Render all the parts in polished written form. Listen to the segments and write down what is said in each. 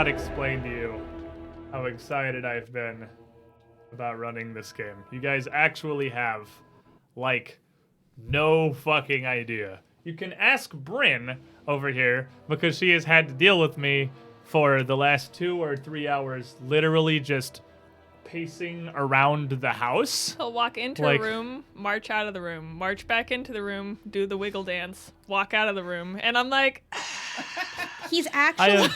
cannot explain to you how excited I've been about running this game. You guys actually have, like, no fucking idea. You can ask Bryn over here because she has had to deal with me for the last 2 or 3 hours, literally just pacing around the house. He'll walk into a room, march out of the room, march back into the room, do the wiggle dance, walk out of the room, and I'm like, he's actually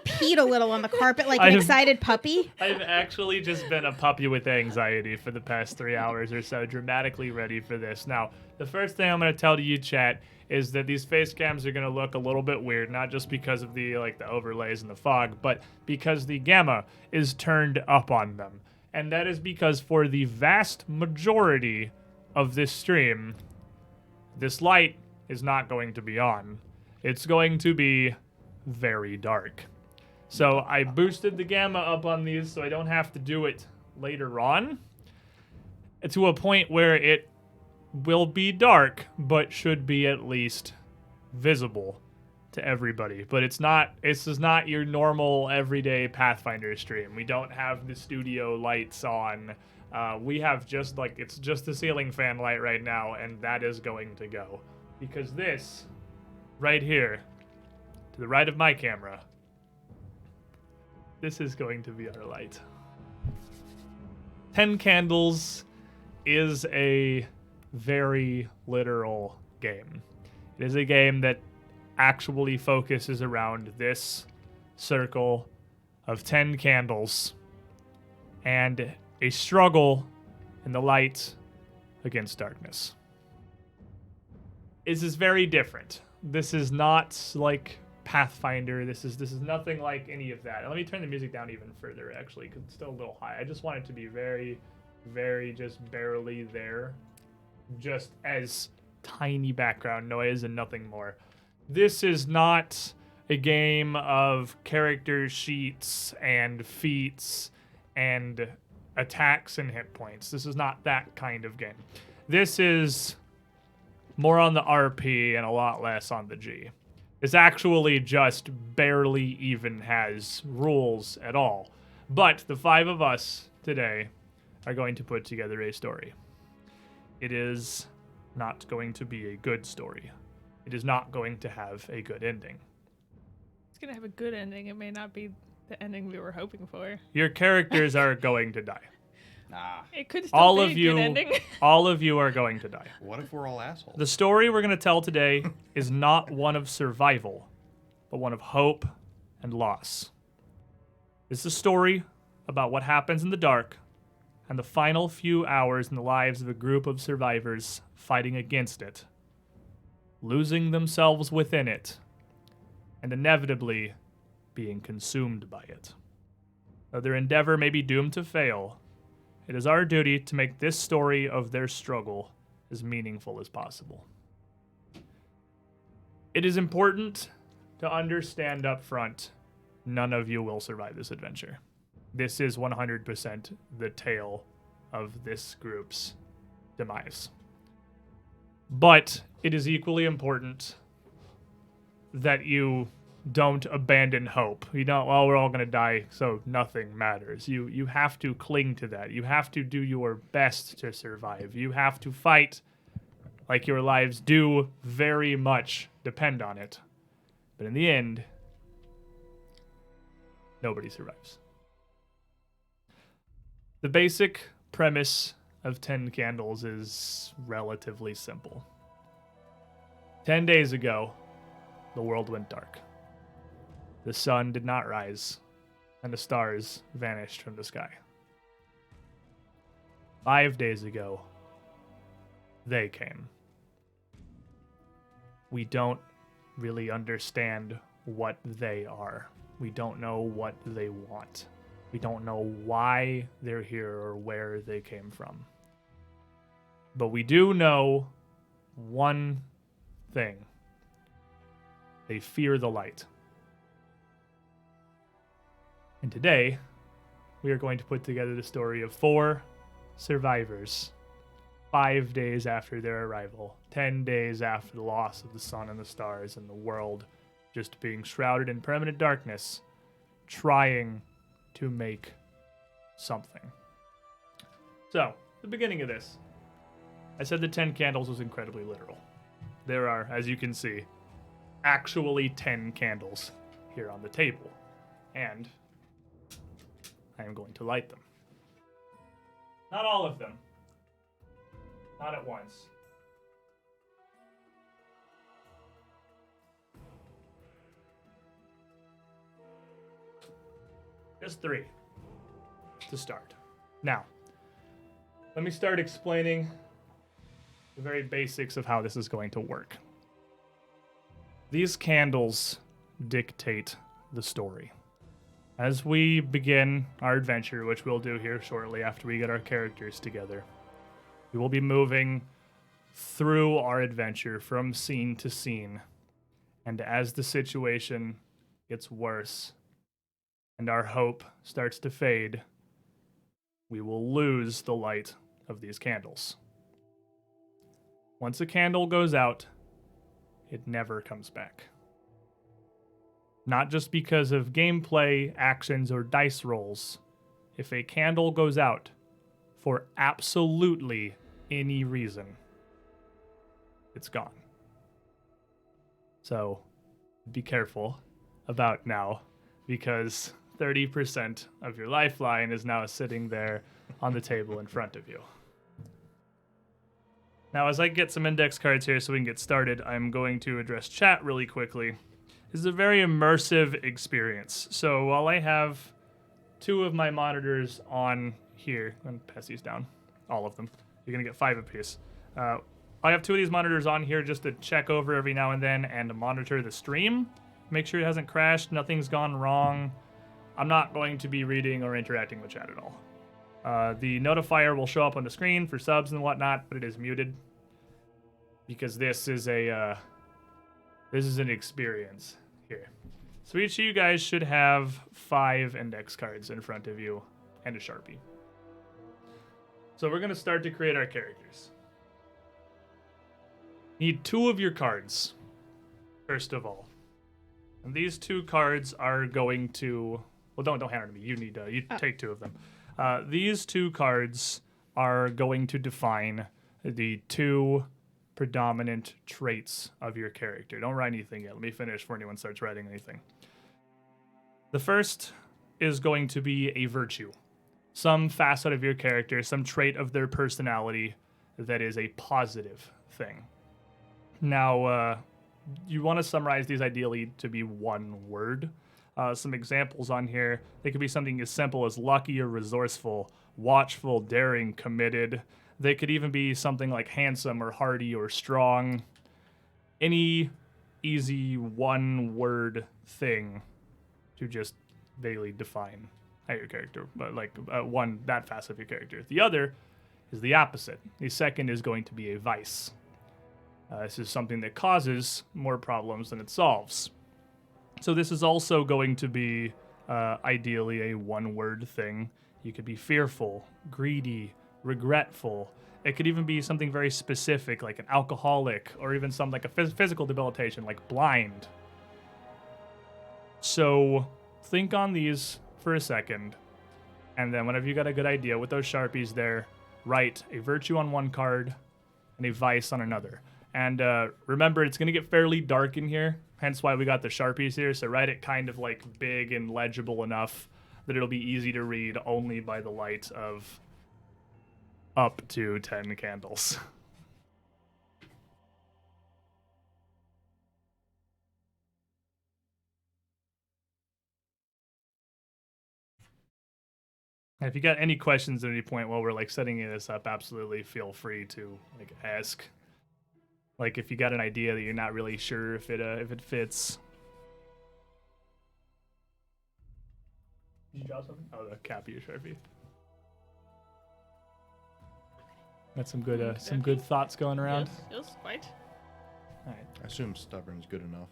peed a little on the carpet like an excited puppy. I've actually just been a puppy with anxiety for the past 3 hours or so, dramatically ready for this. Now, the first thing I'm going to tell to you, chat, is that these face cams are going to look a little bit weird, not just because of the overlays and the fog, but because the gamma is turned up on them. And that is because for the vast majority of this stream, this light is not going to be on. It's going to be very dark. So I boosted the gamma up on these so I don't have to do it later on to a point where it will be dark, but should be at least visible to everybody. But this is not your normal everyday Pathfinder stream. We don't have the studio lights on. We have it's just the ceiling fan light right now, and that is going to go. Because this, right here, to the right of my camera, this is going to be our light. 10 Candles is a very literal game. It is a game that actually focuses around this circle of 10 candles and a struggle in the light against darkness. This is very different. This is not like Pathfinder. This is nothing like any of that. And let me turn the music down even further, actually, because it's still a little high. I just want it to be very, very just barely there, just as tiny background noise and nothing more. This is not a game of character sheets and feats and attacks and hit points. This is not that kind of game. This is more on the RP and a lot less on the G. This actually just barely even has rules at all. But the 5 of us today are going to put together a story. It is not going to be a good story. It is not going to have a good ending. it's going to have a good ending. It may not be the ending we were hoping for. Your characters are going to die. Nah. It could still be a good ending. All of you are going to die. What if we're all assholes? The story we're going to tell today is not one of survival, but one of hope and loss. It's a story about what happens in the dark and the final few hours in the lives of a group of survivors fighting against it, losing themselves within it, and inevitably being consumed by it. Though their endeavor may be doomed to fail, it is our duty to make this story of their struggle as meaningful as possible. It is important to understand up front, none of you will survive this adventure. This is 100% the tale of this group's demise. But it is equally important that you don't abandon hope. You don't, well, we're all going to die, so nothing matters. You have to cling to that. You have to do your best to survive. You have to fight like your lives do very much depend on it. But in the end, nobody survives. The basic premise of 10 Candles is relatively simple. 10 days ago, the world went dark. The sun did not rise, and the stars vanished from the sky. 5 days ago, they came. We don't really understand what they are. We don't know what they want. We don't know why they're here or where they came from. But we do know one thing. They fear the light. And today, we are going to put together the story of 4 survivors 5 days after their arrival, 10 days after the loss of the sun and the stars and the world just being shrouded in permanent darkness, trying to make something. So, the beginning of this, I said the 10 candles was incredibly literal. There are, as you can see, actually 10 candles here on the table, and I am going to light them. Not all of them. Not at once. Just 3 to start. Now, let me start explaining the very basics of how this is going to work. These candles dictate the story. As we begin our adventure, which we'll do here shortly after we get our characters together, we will be moving through our adventure from scene to scene. And as the situation gets worse and our hope starts to fade, we will lose the light of these candles. Once a candle goes out, it never comes back. Not just because of gameplay, actions, or dice rolls. If a candle goes out for absolutely any reason, it's gone. So be careful about now, because 30% of your lifeline is now sitting there on the table in front of you. Now, as I get some index cards here so we can get started, I'm going to address chat really quickly. This is a very immersive experience. So while I have 2 of my monitors on here, I'm going to pass these down, all of them. You're going to get 5 apiece. I have 2 of these monitors on here just to check over every now and then and to monitor the stream. Make sure it hasn't crashed, nothing's gone wrong. I'm not going to be reading or interacting with chat at all. The notifier will show up on the screen for subs and whatnot, but it is muted because this is an experience here. So each of you guys should have 5 index cards in front of you and a Sharpie. So we're going to start to create our characters. Need 2 of your cards, first of all. And these 2 cards are going to... Well, don't hand them to me. You need take 2 of them. These 2 cards are going to define the 2 predominant traits of your character. Don't write anything yet. Let me finish before anyone starts writing anything. The first is going to be a virtue. Some facet of your character, some trait of their personality that is a positive thing. Now, you want to summarize these ideally to be 1 word. Some examples on here. They could be something as simple as lucky or resourceful, watchful, daring, committed. They could even be something like handsome or hardy or strong. Any easy 1 word thing to just vaguely define how your character, but like that facet of your character. The other is the opposite. The second is going to be a vice. This is something that causes more problems than it solves. So this is also going to be ideally a 1 word thing. You could be fearful, greedy, regretful. It could even be something very specific like an alcoholic, or even something like a physical debilitation like blind. So think on these for a second, and then whenever you got a good idea with those Sharpies there, write a virtue on 1 card and a vice on another. And remember, it's going to get fairly dark in here, hence why we got the Sharpies here. So write it kind of like big and legible enough that it'll be easy to read only by the light of up to 10 candles. And if you got any questions at any point while we're like setting this up, absolutely feel free to like ask. Like if you got an idea that you're not really sure if it fits. Did you draw something? Oh, the Cappy Sharpie. Got some good thoughts going around. Yes, quite. All right. I assume stubborn's good enough.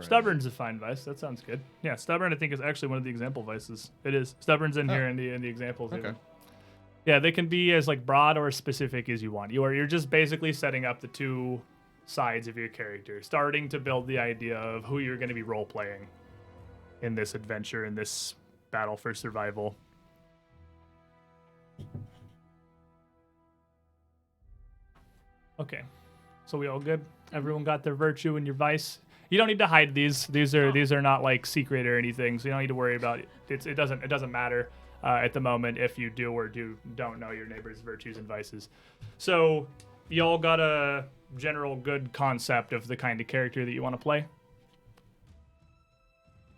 Stubborn's a fine vice. That sounds good. Yeah, stubborn I think is actually one of the example vices. It is. Stubborn's in here in the examples. Okay. Even. Yeah, they can be as like broad or specific as you want. You're just basically setting up the 2 sides of your character, starting to build the idea of who you're going to be role playing in this adventure, in this battle for survival. Okay, so we all good? Everyone got their virtue and your vice? You don't need to hide these. These are not like secret or anything, so you don't need to worry about it. It doesn't matter at the moment if you do or don't know your neighbor's virtues and vices. So y'all got a general good concept of the kind of character that you want to play?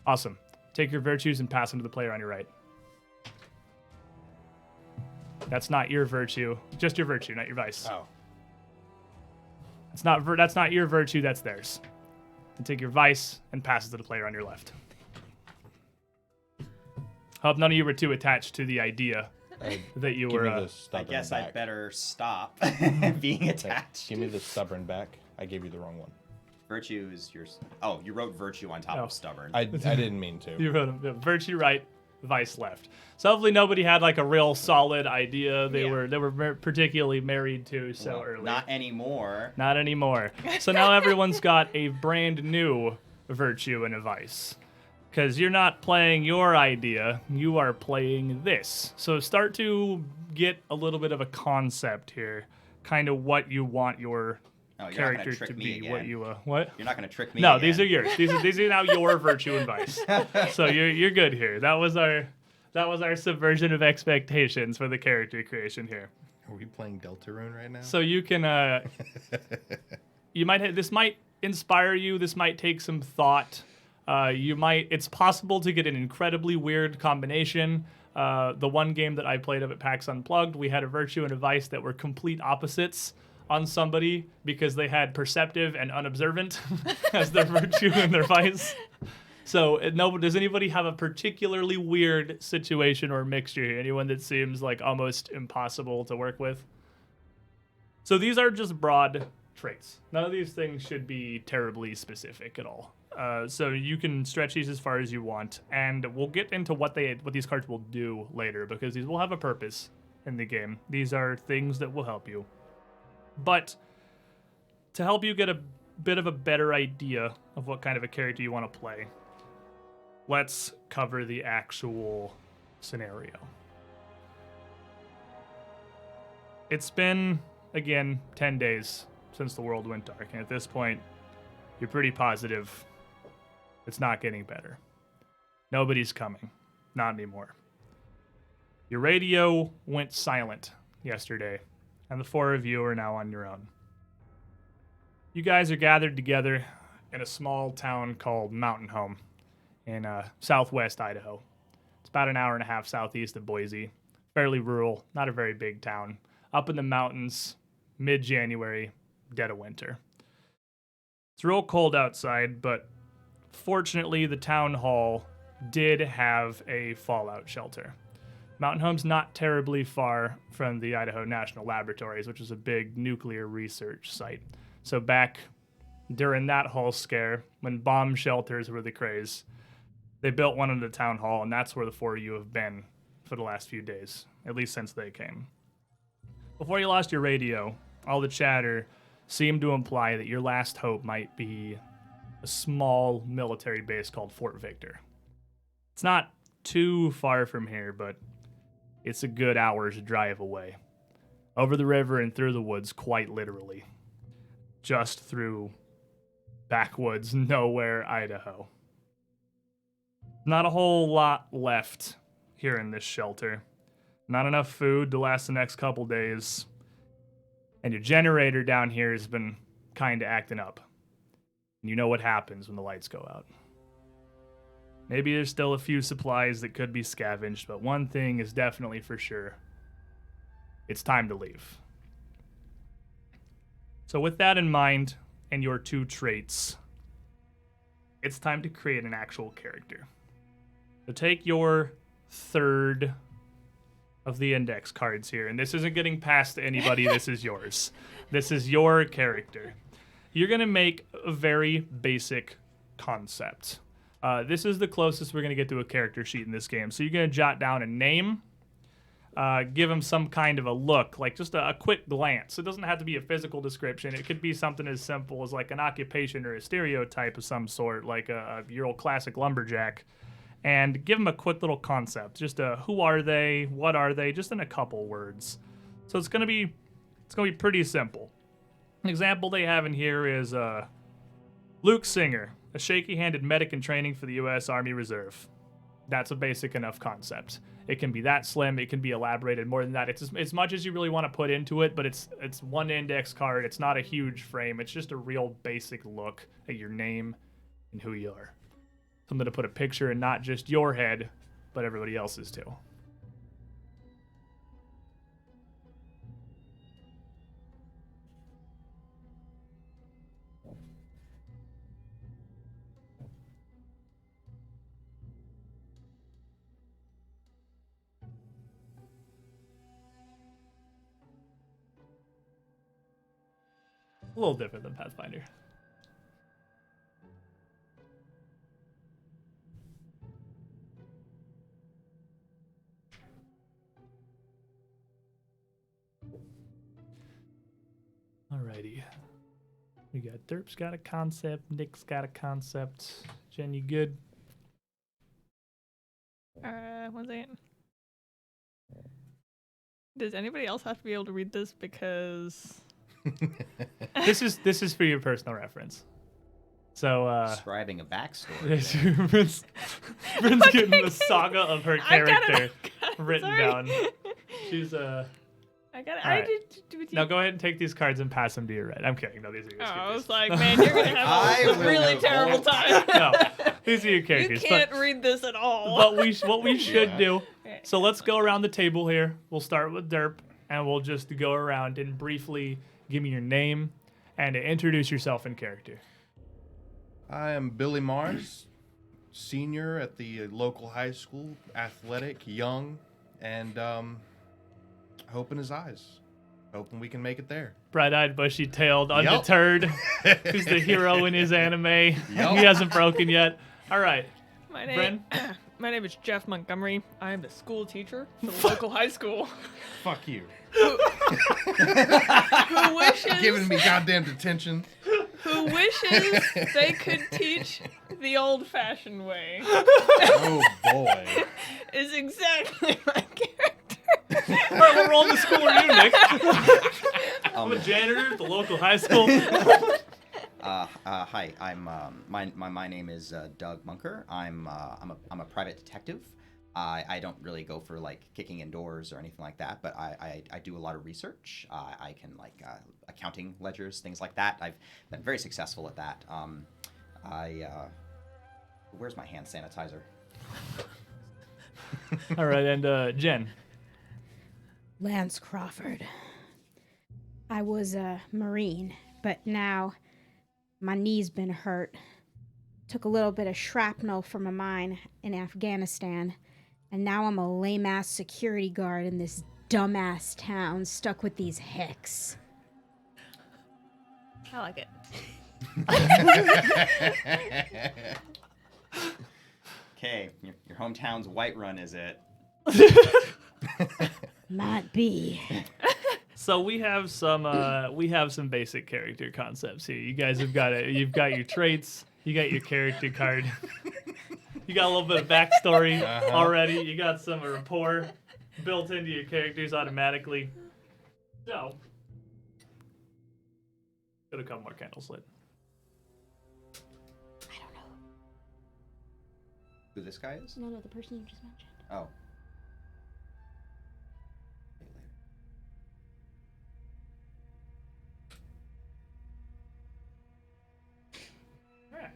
Awesome. Take your virtues and pass them to the player on your right. That's not your virtue. Just your virtue, not your vice. Oh. That's not your virtue, that's theirs. And take your vice and pass it to the player on your left. Hope none of you were too attached to the idea that you Give were. me the stubborn I guess back. I better stop being attached. Give me the stubborn back. I gave you the wrong one. Virtue is yours. Oh, you wrote virtue on top Oh. of stubborn. I didn't mean to. You wrote virtue right, vice left. So hopefully nobody had like a real solid idea they were particularly married to so Well, early. Not anymore. Not anymore. So now everyone's got a brand new virtue and a vice. Because you're not playing your idea, you are playing this. So start to get a little bit of a concept here. Kind of what you want your No, you're not character gonna trick to me be. again. What you what? You're not gonna trick me. No, again. these are yours. These are now your virtue and vice. So you're good here. That was our subversion of expectations for the character creation here. Are we playing Deltarune right now? So you can this might inspire you. This might take some thought. It's possible to get an incredibly weird combination. The one game that I played of at PAX Unplugged, we had a virtue and a vice that were complete opposites on somebody because they had perceptive and unobservant as their virtue and their vice. So does anybody have a particularly weird situation or mixture here? Anyone that seems like almost impossible to work with? So these are just broad traits. None of these things should be terribly specific at all. So you can stretch these as far as you want, and we'll get into what these cards will do later because these will have a purpose in the game. These are things that will help you. But to help you get a bit of a better idea of what kind of a character you want to play, let's cover the actual scenario. It's been, again, 10 days since the world went dark, and at this point, you're pretty positive it's not getting better. Nobody's coming. Not anymore. Your radio went silent yesterday, and the four of you are now on your own. You guys are gathered together in a small town called Mountain Home in southwest Idaho. It's about an hour and a half southeast of Boise. Fairly rural, not a very big town. Up in the mountains, mid-January, dead of winter. It's real cold outside, but fortunately the town hall did have a fallout shelter. Mountain Home's not terribly far from the Idaho National Laboratories, which is a big nuclear research site. So back during that whole scare, when bomb shelters were the craze, they built one in the town hall, and that's where the four of you have been for the last few days, at least since they came. Before you lost your radio, all the chatter seemed to imply that your last hope might be a small military base called Fort Victor. It's not too far from here, but it's a good hour's drive away. Over the river and through the woods, quite literally. Just through backwoods, nowhere, Idaho. Not a whole lot left here in this shelter. Not enough food to last the next couple days. And your generator down here has been kind of acting up. And you know what happens when the lights go out. Maybe there's still a few supplies that could be scavenged, but one thing is definitely for sure. It's time to leave. So with that in mind, and your two traits, it's time to create an actual character. So take your third of the index cards here, and this isn't getting passed to anybody, this is yours. This is your character. You're going to make a very basic concept. This is the closest we're going to get to a character sheet in this game. So you're going to jot down a name, give them some kind of a look, like just a quick glance. It doesn't have to be a physical description. It could be something as simple as like an occupation or a stereotype of some sort, like your old classic lumberjack. and give them a quick little concept. Just who are they? What are they? Just in a couple words. So it's gonna be pretty simple. An example they have in here is Luke Singer, a shaky-handed medic in training for the U.S. Army Reserve. That's a basic enough concept. It can be that slim. It can be elaborated more than that. It's as much as you really want to put into it, but it's one index card. It's not a huge frame. It's just a real basic look at your name and who you are. Something to put a picture in not just your head, but everybody else's too. A little different than Pathfinder. Alrighty. We got Derp's got a concept, Nick's got a concept. Jen, you good? 1 second. Does anybody else have to be able to read this? Because This is for your personal reference. So Describing a backstory. Bryn's getting the saga of her I got it, character I got it, written sorry. down. She's I got it. All I right. did. Now go ahead and take these cards and pass them to your right. I'm kidding. No, these are your Oh, I characters. was like, man, you're gonna I have a will really revolt. terrible time. No, these are your You characters. can't read this at all. But what we should Yeah. do. Okay. So let's go around the table here. We'll start with Derp, and we'll just go around and briefly give me your name and introduce yourself in character. I am Billy Mars, senior at the local high school, athletic, young, and hope in his eyes. Hoping we can make it there. Bright-eyed, bushy-tailed, undeterred. Who's the hero in his anime? He hasn't broken yet. All right. My name is Jeff Montgomery. I am the school teacher for the local high school. Fuck you. Who wishes Giving me goddamn detention. who wishes they could teach the old-fashioned way Oh boy. is exactly my character. All right, we're rolling the school reunion, Nick. I'm a janitor at the local high school. Hi, I'm my name is Doug Munker. I'm a private detective. I don't really go for like kicking in doors or anything like that, but I do a lot of research. I can like accounting ledgers, things like that. I've been very successful at that. Where's my hand sanitizer? All right, and Jen. Lance Crawford. I was a Marine, but now my knee's been hurt. Took a little bit of shrapnel from a mine in Afghanistan, and now I'm a lame-ass security guard in this dumbass town stuck with these hicks. I like it. Okay, your hometown's Whiterun, is it? Might be. So we have some basic character concepts here. You guys have got it. You've got your traits. You got your character card. You got a little bit of backstory already. You got some rapport built into your characters automatically. So, got a couple more candles lit. I don't know. Who this guy is? No, the person you just mentioned. Oh. Alright.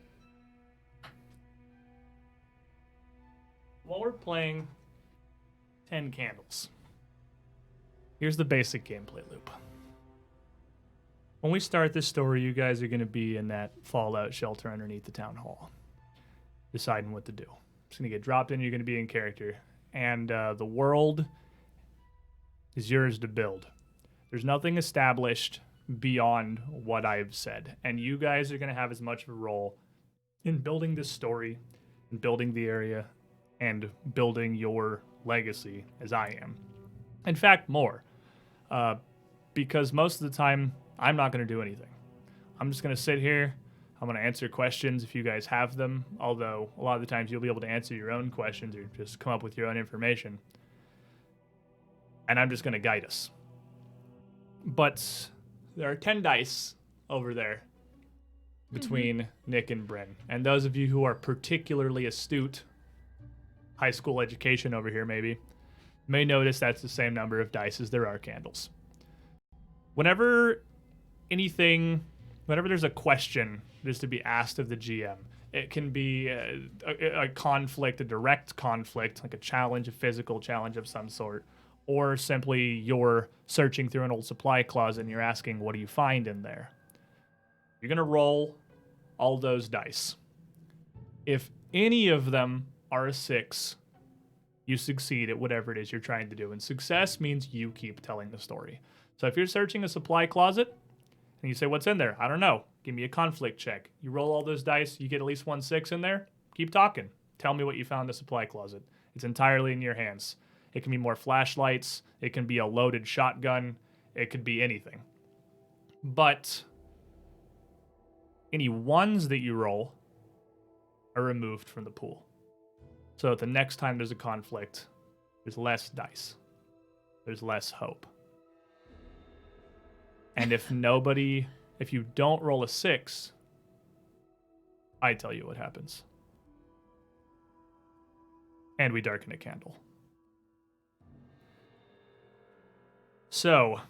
While we're playing 10 Candles, here's the basic gameplay loop. When we start this story, you guys are going to be in that fallout shelter underneath the town hall, deciding what to do. It's going to get dropped in, you're going to be in character, and the world is yours to build. There's nothing established beyond what I've said, and you guys are going to have as much of a role in building this story, and building the area, and building your legacy as I am. In fact, more. Because most of the time, I'm not going to do anything. I'm just going to sit here. I'm going to answer questions if you guys have them, although a lot of the times you'll be able to answer your own questions or just come up with your own information. And I'm just going to guide us. But there are 10 dice over there between Nick and Bryn. And those of you who are particularly astute, high school education over here maybe, may notice that's the same number of dice as there are candles. Whenever there's a question that is to be asked of the GM, it can be a conflict, a direct conflict, like a challenge, a physical challenge of some sort, or simply you're searching through an old supply closet and you're asking, what do you find in there? You're going to roll all those dice. If any of them are a 6, you succeed at whatever it is you're trying to do. And success means you keep telling the story. So if you're searching a supply closet and you say, what's in there? I don't know. Give me a conflict check. You roll all those dice, you get at least 1 6 in there. Keep talking. Tell me what you found in the supply closet. It's entirely in your hands. It can be more flashlights. It can be a loaded shotgun. It could be anything. But any ones that you roll are removed from the pool. So the next time there's a conflict, there's less dice. There's less hope. And if you don't roll a 6, I tell you what happens. And we darken a candle. So,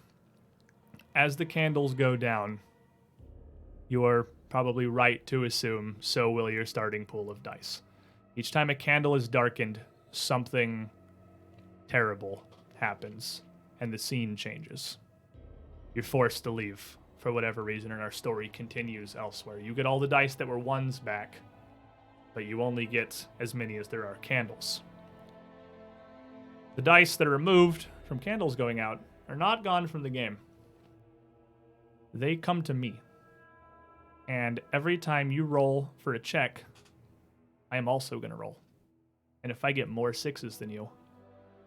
as the candles go down, you're probably right to assume so will your starting pool of dice. Each time a candle is darkened, something terrible happens, and the scene changes. You're forced to leave for whatever reason, and our story continues elsewhere. You get all the dice that were 1s back, but you only get as many as there are candles. The dice that are removed from candles going out are not gone from the game. They come to me. And every time you roll for a check, I am also going to roll. And if I get more 6s than you,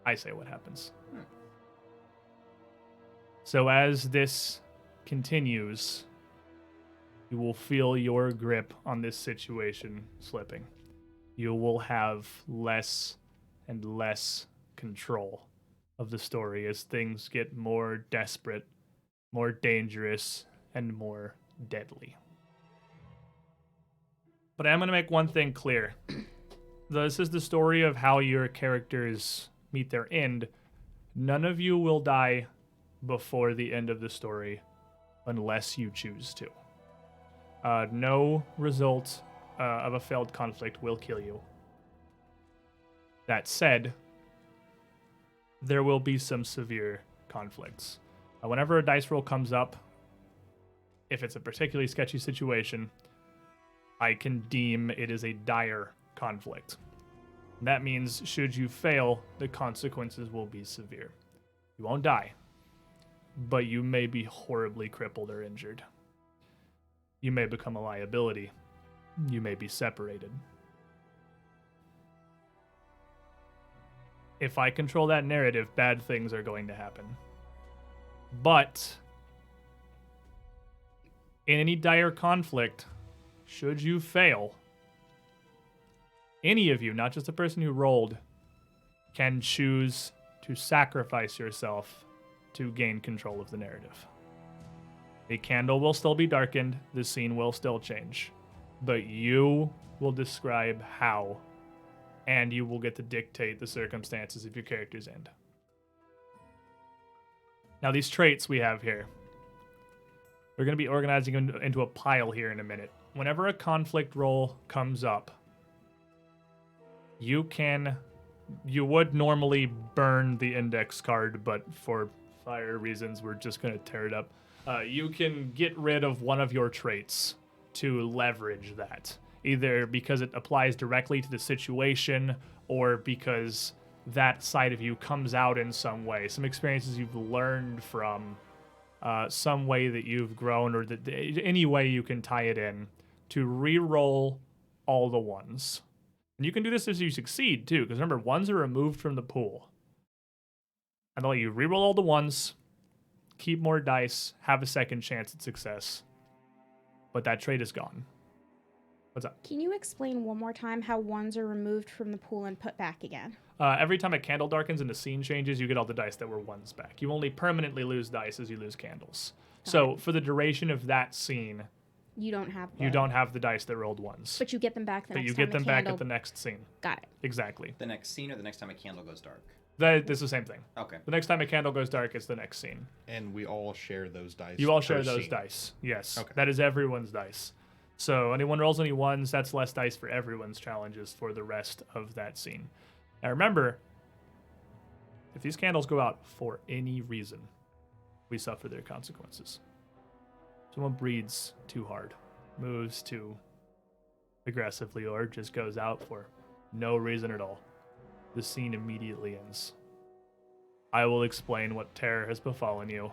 I say what happens. So as this continues, you will feel your grip on this situation slipping. You will have less and less control of the story as things get more desperate, more dangerous, and more deadly. But I'm going to make one thing clear. This is the story of how your characters meet their end. None of you will die before the end of the story unless you choose to. No result of a failed conflict will kill you. That said, there will be some severe conflicts. Whenever a dice roll comes up, if it's a particularly sketchy situation, I can deem it is a dire conflict. That means should you fail, the consequences will be severe. You won't die, but you may be horribly crippled or injured. You may become a liability. You may be separated. If I control that narrative, bad things are going to happen. But in any dire conflict, should you fail, any of you, not just the person who rolled, can choose to sacrifice yourself to gain control of the narrative. A candle will still be darkened, the scene will still change, but you will describe how, and you will get to dictate the circumstances of your character's end. Now, these traits we have here, we're going to be organizing them into a pile here in a minute. Whenever a conflict roll comes up, you would normally burn the index card, but for fire reasons, we're just going to tear it up. You can get rid of one of your traits to leverage that, either because it applies directly to the situation or because that side of you comes out in some way, some experiences you've learned from, some way that you've grown, or any way you can tie it in to re-roll all the ones. And you can do this as you succeed, too, because remember, ones are removed from the pool. And they'll let you re-roll all the ones, keep more dice, have a second chance at success. But that trait is gone. What's up? Can you explain one more time how ones are removed from the pool and put back again? Every time a candle darkens and the scene changes, you get all the dice that were ones back. You only permanently lose dice as you lose candles. So for the duration of that scene, You don't have. you don't have the dice that rolled ones. But you get them back the But next you time get them the back candle. at the next scene. Got it. Exactly. The next scene or the next time a candle goes dark? It's the same thing. Okay. The next time a candle goes dark, it's the next scene. And we all share those dice. You all per share those scene. dice. Yes. Okay. That is everyone's dice. So anyone rolls any ones, that's less dice for everyone's challenges for the rest of that scene. Now remember, if these candles go out for any reason, we suffer their consequences. Someone breathes too hard, moves too aggressively, or just goes out for no reason at all, the scene immediately ends. I will explain what terror has befallen you.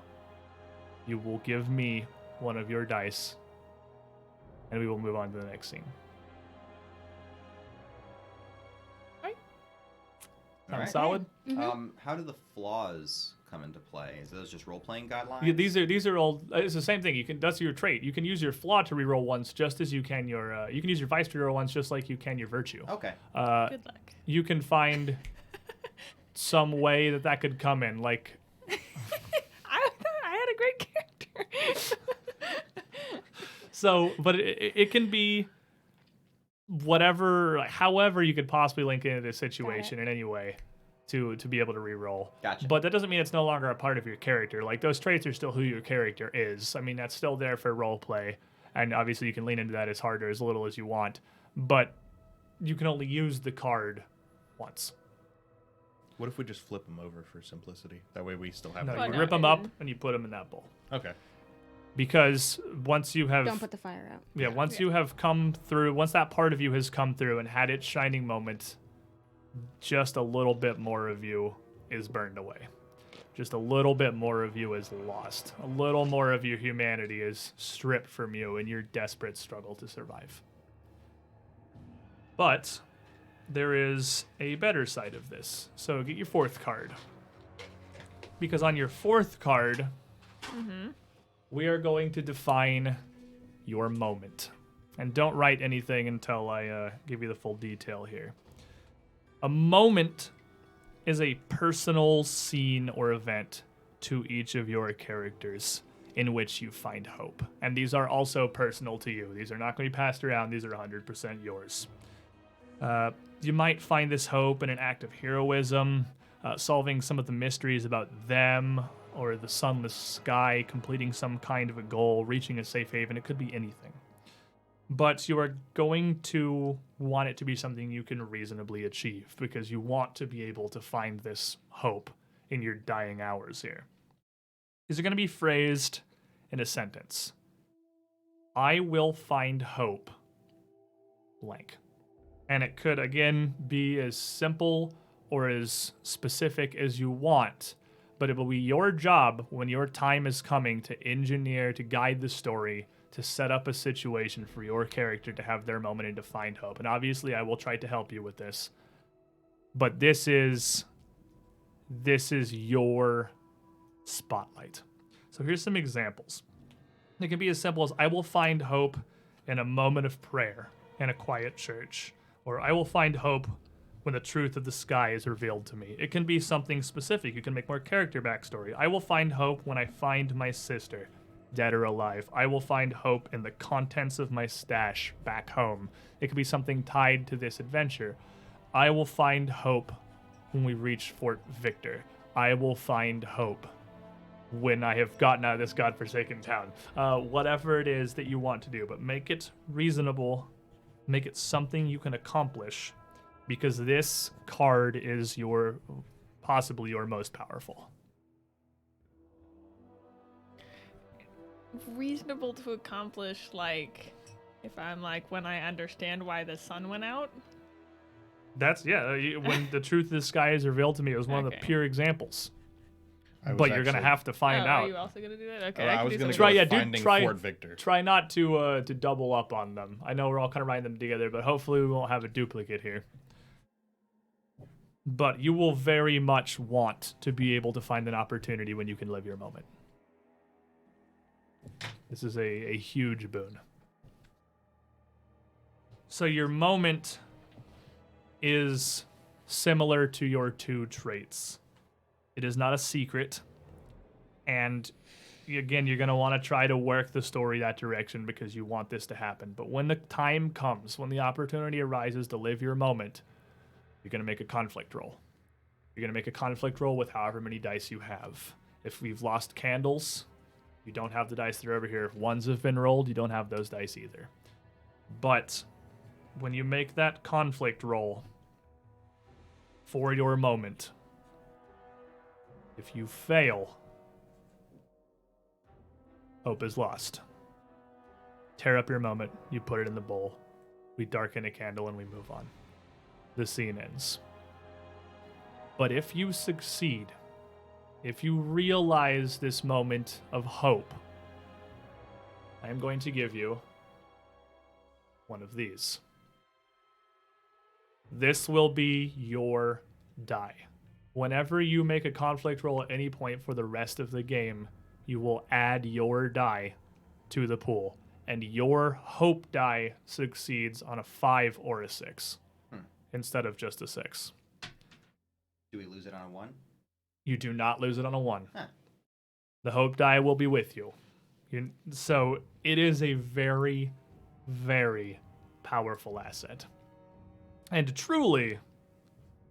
You will give me one of your dice, and we will move on to the next scene. Sound Alright. solid? How do the flaws come into play? Is those just role-playing guidelines? Yeah, these are all. It's the same thing. That's your trait. You can use your flaw to reroll once, just as you can your. You can use your vice to reroll once, just like you can your virtue. Okay. Good luck. You can find some way that could come in, like I had a great character. so. But it can be whatever, however you could possibly link into this situation in any way to be able to reroll. Gotcha. But that doesn't mean it's no longer a part of your character. Like, those traits are still who your character is. I mean, that's still there for role play, and obviously you can lean into that as hard or as little as you want. But you can only use the card once. What if we just flip them over for simplicity? That way we still have. No, them. you no, rip them it up didn't. and you put them in that bowl. Okay. Because once you have Don't put the fire out. once you have come through, once that part of you has come through and had its shining moment, just a little bit more of you is burned away. Just a little bit more of you is lost. A little more of your humanity is stripped from you in your desperate struggle to survive. But there is a better side of this. So get your fourth card. Because on your fourth card, we are going to define your moment. And don't write anything until I give you the full detail here. A moment is a personal scene or event to each of your characters in which you find hope. And these are also personal to you. These are not going to be passed around. These are 100% yours. You might find this hope in an act of heroism, solving some of the mysteries about them, or the sunless sky, completing some kind of a goal, reaching a safe haven. It could be anything. But you are going to want it to be something you can reasonably achieve, because you want to be able to find this hope in your dying hours here. These are going to be phrased in a sentence. I will find hope, blank. And it could, again, be as simple or as specific as you want, but it will be your job when your time is coming to engineer, to guide the story, to set up a situation for your character to have their moment and to find hope. And obviously, I will try to help you with this. But this is your spotlight. So here's some examples. It can be as simple as, I will find hope in a moment of prayer in a quiet church, or I will find hope when the truth of the sky is revealed to me. It can be something specific. You can make more character backstory. I will find hope when I find my sister, dead or alive. I will find hope in the contents of my stash back home. It could be something tied to this adventure. I will find hope when we reach Fort Victor. I will find hope when I have gotten out of this godforsaken town. Whatever it is that you want to do, but make it reasonable. Make it something you can accomplish, because this card is possibly your most powerful. Reasonable to accomplish, like, if I'm like, when I understand why the sun went out. That's, when the truth of the sky is revealed to me, it was one of the Okay. pure examples. I was But you're going to actually- have to find Oh, out. Are you also gonna do that? Okay. I can was do going to something go Try- with yeah, finding try- Fort Victor. Try not to double up on them. I know we're all kind of writing them together, but hopefully we won't have a duplicate here. But you will very much want to be able to find an opportunity when you can live your moment. This is a huge boon. So your moment is similar to your 2 traits. It is not a secret. And again, you're going to want to try to work the story that direction because you want this to happen. But when the time comes, when the opportunity arises to live your moment, you're going to make a conflict roll. You're going to make a conflict roll with however many dice you have. If we've lost candles, you don't have the dice that are over here. If ones have been rolled, you don't have those dice either. But when you make that conflict roll for your moment, if you fail, hope is lost. Tear up your moment, you put it in the bowl, we darken a candle, and we move on. The scene ends. But if you succeed, if you realize this moment of hope, I am going to give you one of these. This will be your die. Whenever you make a conflict roll at any point for the rest of the game, you will add your die to the pool, and your hope die succeeds on a 5 or a 6 instead of just a 6. Do we lose it on a 1? You do not lose it on a 1. Huh. The hope die will be with you. So it is a very, very powerful asset. And truly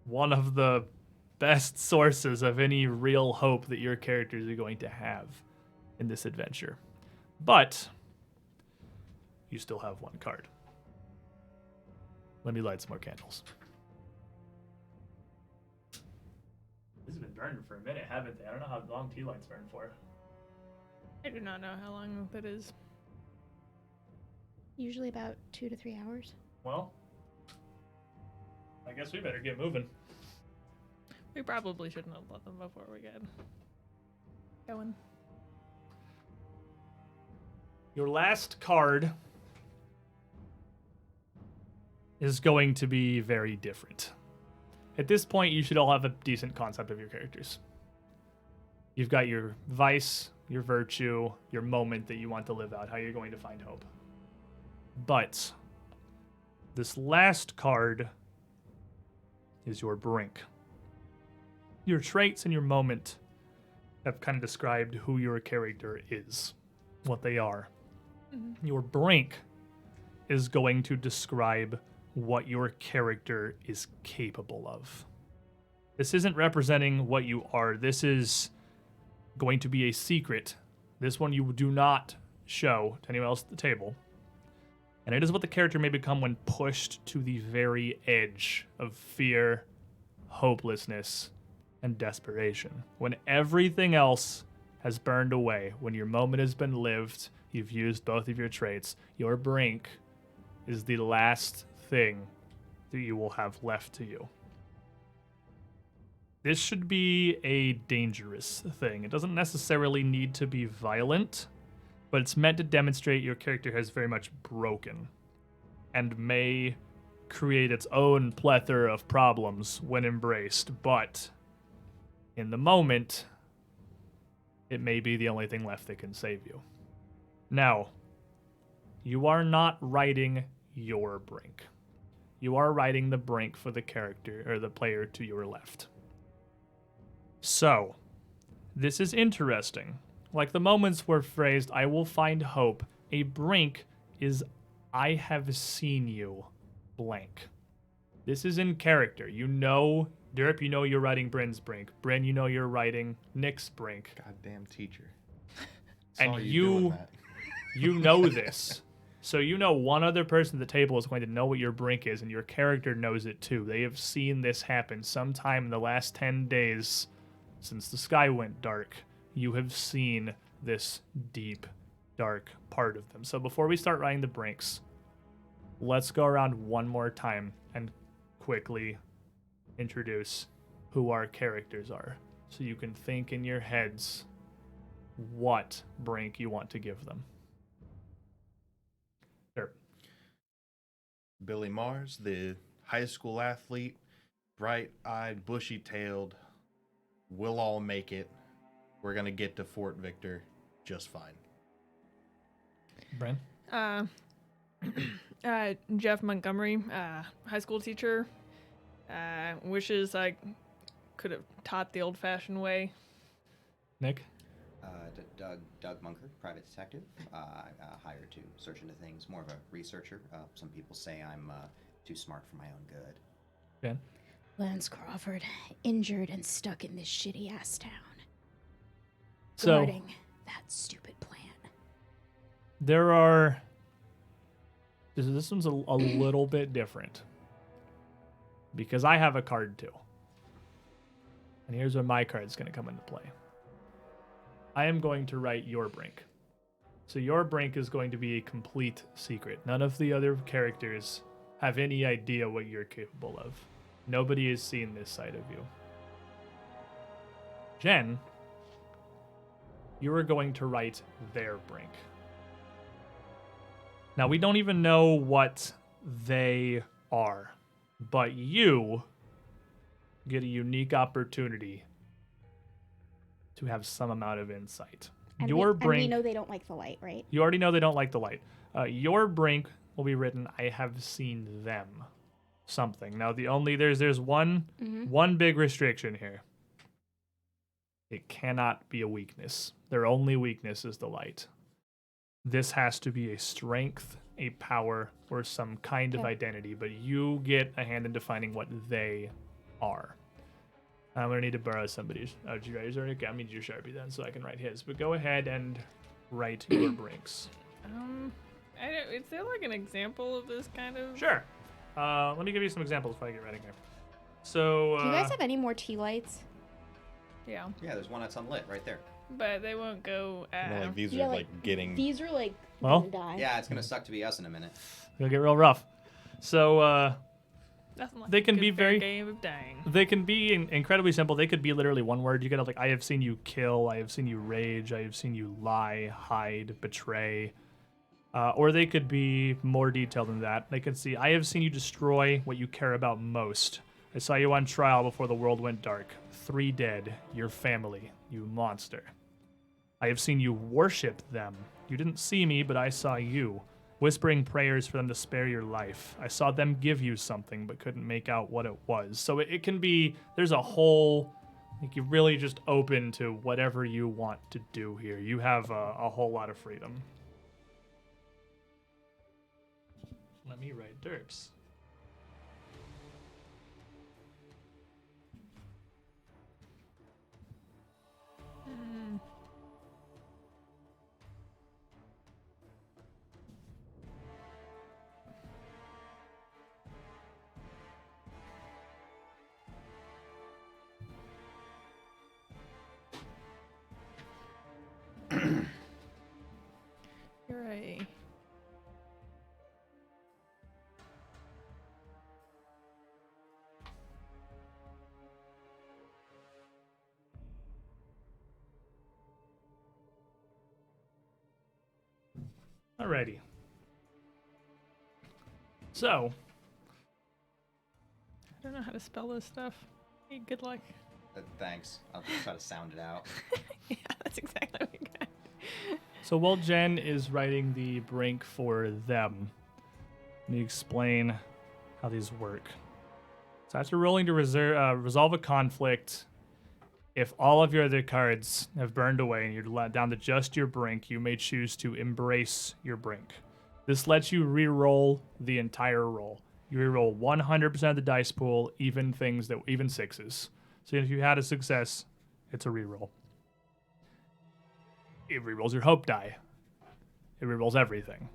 one of the best sources of any real hope that your characters are going to have in this adventure. But you still have 1 card. Let me light some more candles. This has been burning for a minute, haven't they? I don't know how long tea lights burn for. I do not know how long that is. Usually about 2 to 3 hours. Well, I guess we better get moving. We probably shouldn't have let them before we get going. Your last card is going to be very different. At this point, you should all have a decent concept of your characters. You've got your vice, your virtue, your moment that you want to live out, how you're going to find hope. But this last card is your brink. Your traits and your moment have kind of described who your character is, what they are. Mm-hmm. Your brink is going to describe what your character is capable of. This isn't representing what you are. This is going to be a secret. This one you do not show to anyone else at the table. And it is what the character may become when pushed to the very edge of fear, hopelessness, and desperation. When everything else has burned away, when your moment has been lived, you've used both of your traits, your brink is the last thing that you will have left to you. This should be a dangerous thing. It doesn't necessarily need to be violent, but it's meant to demonstrate your character has very much broken and may create its own plethora of problems when embraced, but in the moment, it may be the only thing left that can save you. Now, you are not writing your brink. You are writing the brink for the character or the player to your left. So, this is interesting. Like the moments were phrased, I will find hope. A brink is, I have seen you, blank. This is in character. You know, Derp, you know you're writing Bryn's brink. Bryn, you know you're writing Nick's brink. Goddamn teacher. And Saw doing you, that. you know this. So you know one other person at the table is going to know what your brink is, and your character knows it too. They have seen this happen sometime in the last 10 days since the sky went dark. You have seen this deep, dark part of them. So before we start writing the brinks, let's go around one more time and quickly introduce who our characters are, so you can think in your heads what brink you want to give them. Sure. Billy Mars, the high school athlete, bright-eyed, bushy-tailed. We'll all make it. We're gonna get to Fort Victor just fine. Bryn? Jeff Montgomery, high school teacher, wishes I could have taught the old-fashioned way. Nick? Doug Munker, private detective, hired to search into things, more of a researcher. Some people say I'm too smart for my own good. Ben? Lance Crawford, injured and stuck in this shitty ass town. So Guarding that stupid plan. there are. This one's a little bit different. Because I have a card too. And here's where my card's going to come into play. I am going to write your brink. So your brink is going to be a complete secret. None of the other characters have any idea what you're capable of. Nobody has seen this side of you. Jen, you are going to write their brink. Now, we don't even know what they are, but you get a unique opportunity to have some amount of insight. And Your we brink, know they don't like the light, right? you already know they don't like the light. Your brink will be written, I have seen them. Something. Now, there's one big restriction here. It cannot be a weakness. Their only weakness is the light. This has to be a strength, a power, or some kind of Okay. identity, but you get a hand in defining what they are. I'm gonna need to borrow somebody's. Oh, did you write yours already? Okay, I'm gonna need your Sharpie then so I can write his. But go ahead and write your brinks. Is there like an example of this kind of? Sure. Let me give you some examples before I get writing here. So, Do you guys have any more tea lights? Yeah, Yeah, there's one that's unlit right there. but they won't go. You know, like these Yeah, are like, like getting. These are like Well, gonna die. Yeah, it's gonna suck to be us in a minute. it'll get real rough. So, Nothing like They a can good be fair very- game of dying. they can be incredibly simple. They could be literally one word. You could have like, I have seen you kill, I have seen you rage, I have seen you lie, hide, betray. Or they could be more detailed than that. They could see, I have seen you destroy what you care about most. I saw you on trial before the world went dark. 3 dead, your family, you monster. I have seen you worship them. You didn't see me, but I saw you. Whispering prayers for them to spare your life. I saw them give you something, but couldn't make out what it was. So it can be, there's a whole, like you're really just open to whatever you want to do here. You have a whole lot of freedom. Let me write Dirks. You're right. Alrighty. So, I don't know how to spell this stuff. Hey, good luck. Thanks. I'll just try to sound it out. Yeah, that's exactly what we got. So while Jen is writing the brink for them, let me explain how these work. So after rolling to resolve a conflict, if all of your other cards have burned away and you're down to just your brink, you may choose to embrace your brink. This lets you re-roll the entire roll. You re-roll 100% of the dice pool, even sixes. So if you had a success, it's a re-roll. It re-rolls your hope die. It re-rolls everything.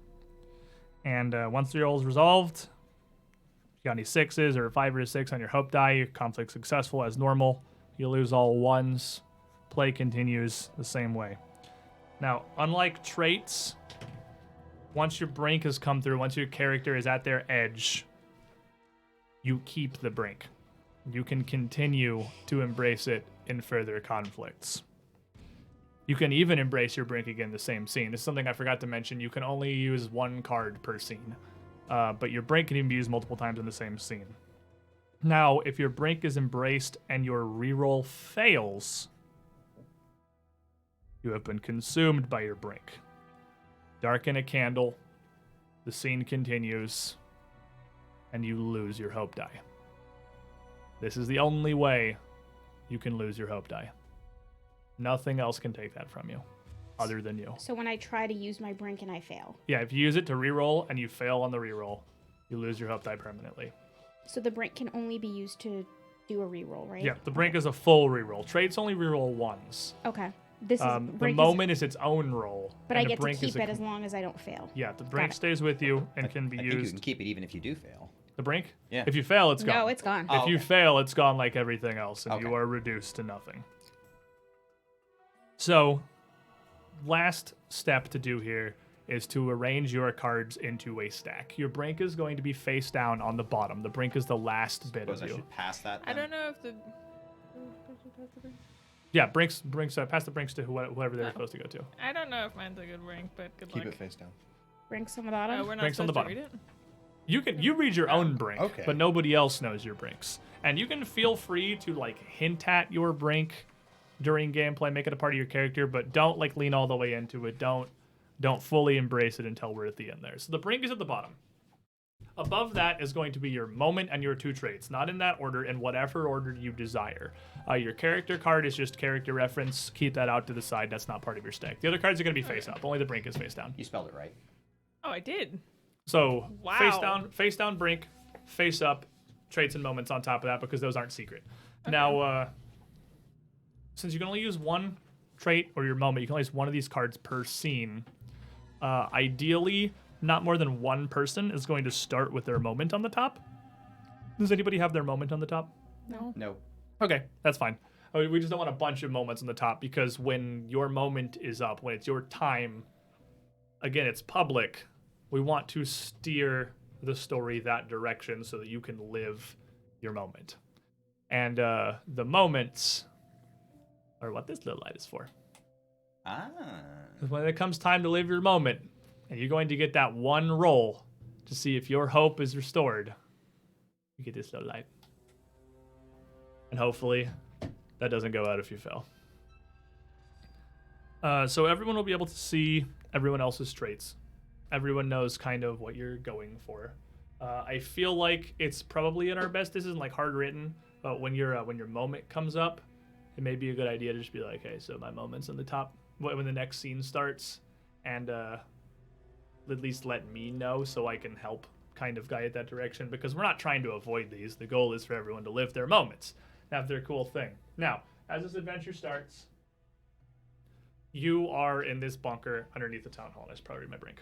And once the roll is resolved, if you got any 6s or 5 or 6 on your hope die, your conflict's successful as normal. You lose all 1s. Play continues the same way. Now, unlike traits, once your brink has come through, once your character is at their edge, you keep the brink. You can continue to embrace it in further conflicts. You can even embrace your brink again in the same scene. This is something I forgot to mention. You can only use 1 card per scene, but your brink can even be used multiple times in the same scene. Now, if your brink is embraced and your reroll fails, you have been consumed by your brink. Darken a candle, the scene continues, and you lose your hope die. This is the only way you can lose your hope die. Nothing else can take that from you, other than you. So when I try to use my brink and I fail. Yeah, if you use it to reroll and you fail on the reroll, you lose your hope die permanently. So the brink can only be used to do a reroll, right? Yeah, the brink is a full reroll. Traits only reroll once. Okay. This is The brink moment is its own roll. but and I the get to brink keep is a it as long as I don't fail. Yeah, the brink it. stays with you and can be I think you used. can keep it even if you do fail. The brink? Yeah. If you fail, it's gone. No, it's gone. Oh, If you okay. fail, it's gone like everything else, and Okay. you are reduced to nothing. So, last step to do here is to arrange your cards into a stack. Your brink is going to be face down on the bottom. The brink is the last bit Suppose of I you. should pass that. I then? don't know if the. Yeah, brinks. Pass the brinks to whoever they're supposed to go to. I don't know if mine's a good rank, but good Keep luck. it face down. Brinks on the bottom. Oh, we're not Brinks on the supposed to bottom. read it. You read your own brink, okay. but nobody else knows your brinks. And you can feel free to like hint at your brink during gameplay, make it a part of your character, but don't like lean all the way into it. Don't fully embrace it until we're at the end there. So the brink is at the bottom. Above that is going to be your moment and your 2 traits, not in that order, in whatever order you desire. Your character card is just character reference. Keep that out to the side. That's not part of your stack. The other cards are going to be face up. Only the brink is face down. You spelled it right. Oh, I did. So Wow. face down brink, face up, traits and moments on top of that because those aren't secret. Now, since you can only use one trait or your moment, you can only use one of these cards per scene. Ideally, not more than one person is going to start with their moment on the top. Does anybody have their moment on the top? No. No. Okay, that's fine. We just don't want a bunch of moments on the top because when your moment is up, when it's your time, again, it's public. We want to steer the story that direction so that you can live your moment. And the moments are what this little light is for. Ah. When it comes time to live your moment, and you're going to get that one roll to see if your hope is restored, you get this little light. And hopefully, that doesn't go out if you fail. So everyone will be able to see everyone else's traits. Everyone knows kind of what you're going for. I feel like it's probably in our best. This isn't like hard written, but when your moment comes up, it may be a good idea to just be like, hey, so my moment's on the top when the next scene starts, and at least let me know so I can help kind of guide that direction, because we're not trying to avoid these. The goal is for everyone to live their moments, have their cool thing. Now, as this adventure starts, you are in this bunker underneath the town hall. That's probably my brink.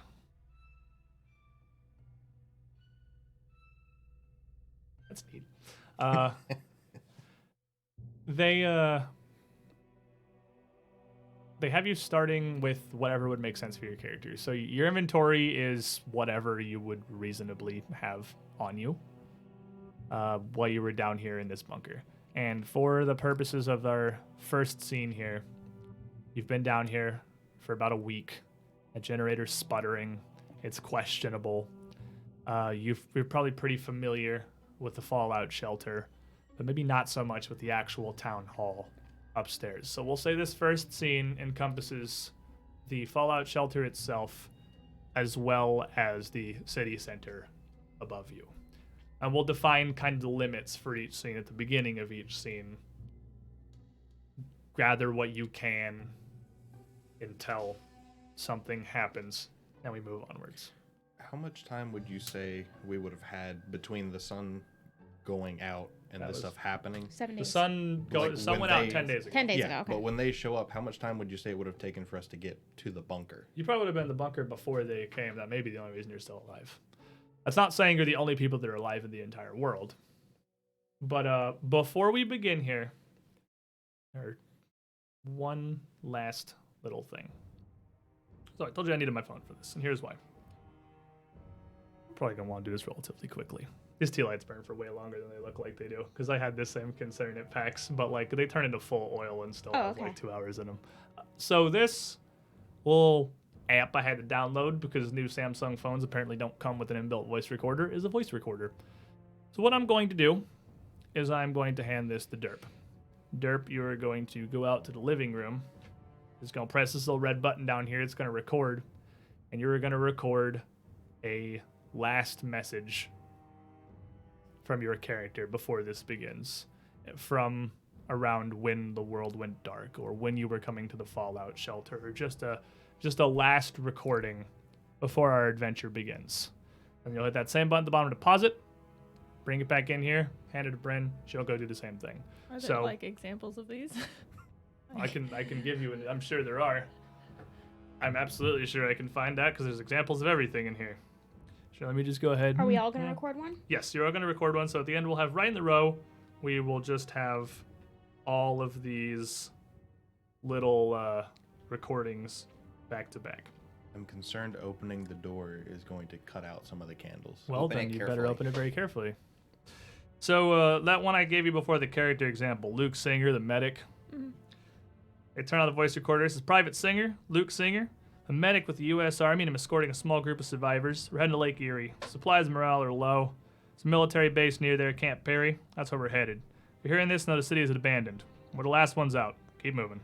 That's neat. They have you starting with whatever would make sense for your character. So your inventory is whatever you would reasonably have on you while you were down here in this bunker. And for the purposes of our first scene here, you've been down here for about a week. A generator's sputtering. It's questionable. You're probably pretty familiar with the Fallout shelter, but maybe not so much with the actual town hall upstairs. So we'll say this first scene encompasses the Fallout shelter itself, as well as the city center above you. And we'll define kind of the limits for each scene at the beginning of each scene. Gather what you can until something happens, and we move onwards. How much time would you say we would have had between the sun going out and That this was- stuff happening? 7 The days. sun Like when went out they- 10 days ago. 10 days yeah, ago. Okay. but when they show up, how much time would you say it would have taken for us to get to the bunker? You probably would have been in the bunker before they came. That may be the only reason you're still alive. That's not saying you're the only people that are alive in the entire world. But before we begin here, there's one last little thing. So I told you I needed my phone for this, and here's why. Probably gonna want to do this relatively quickly. These tea lights burn for way longer than they look like they do, because I had this same concern at PAX, but like they turn into full oil and still have okay. like 2 hours in them. So this little app I had to download, because new Samsung phones apparently don't come with an inbuilt voice recorder, is a voice recorder. So what I'm going to do is I'm going to hand this to Derp. Derp, you're going to go out to the living room. It's going to press this little red button down here. It's going to record, and you're going to record a last message from your character before this begins, from around when the world went dark or when you were coming to the Fallout shelter, or just a last recording before our adventure begins. And you'll hit that same button at the bottom to pause it, bring it back in here, hand it to Bryn. She'll go do the same thing. Are there So- like examples of these? I can give you, I'm sure there are. I'm absolutely sure I can find that because there's examples of everything in here. Sure, let me just go ahead. Are we all gonna record one? Yes, you're all going to record one. So at the end, we'll have right in the row, we will just have all of these little recordings back to back. I'm concerned opening the door is going to cut out some of the candles. Well, Open then it you better carefully. open it very carefully. So that one I gave you before, the character example, Luke Singer, the medic. They turn on the voice recorder. This is Private Singer, Luke Singer, a medic with the U.S. Army, and I'm escorting a small group of survivors. We're heading to Lake Erie. Supplies and morale are low. It's a military base near there, Camp Perry. That's where we're headed. If you're hearing this, know the city is abandoned. We're the last ones out. Keep moving.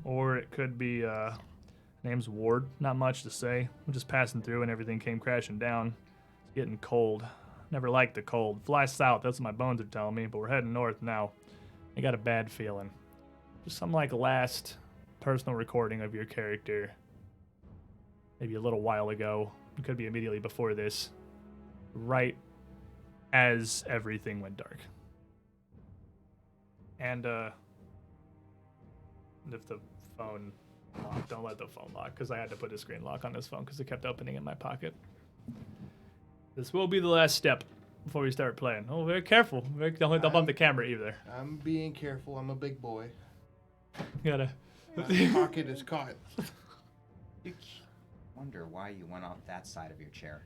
Or it could be, name's Ward. Not much to say. I'm just passing through and everything came crashing down. It's getting cold. Never liked the cold. Fly south, that's what my bones are telling me, but we're heading north now. I got a bad feeling. Just some like last personal recording of your character. Maybe a little while ago. It could be immediately before this. Right as everything went dark. And if the phone lock, don't let the phone lock, because I had to put a screen lock on this phone because it kept opening in my pocket. This will be the last step before we start playing. Oh, very careful. Don't bump the camera either. I'm being careful. I'm a big boy. You gotta. My pocket is caught. Wonder why you went off that side of your chair.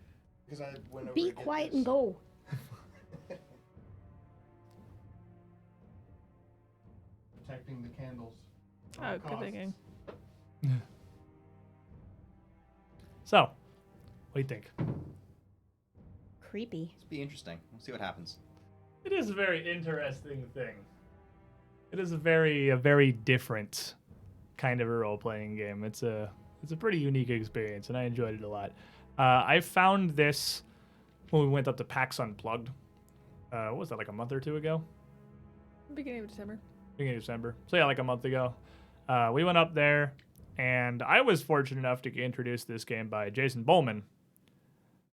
Because I went over Be to get quiet this. and go. Protecting the candles. at all Oh, good costs. thinking. So, what do you think? Creepy. It's be interesting. We'll see what happens. It is a very interesting thing. It is a very different kind of a role-playing game. It's a pretty unique experience, and I enjoyed it a lot. I found this when we went up to PAX Unplugged. What was that, like a month or two ago? Beginning of December. Beginning of December. So yeah, like a month ago. We went up there, and I was fortunate enough to get introduced to this game by Jason Bowman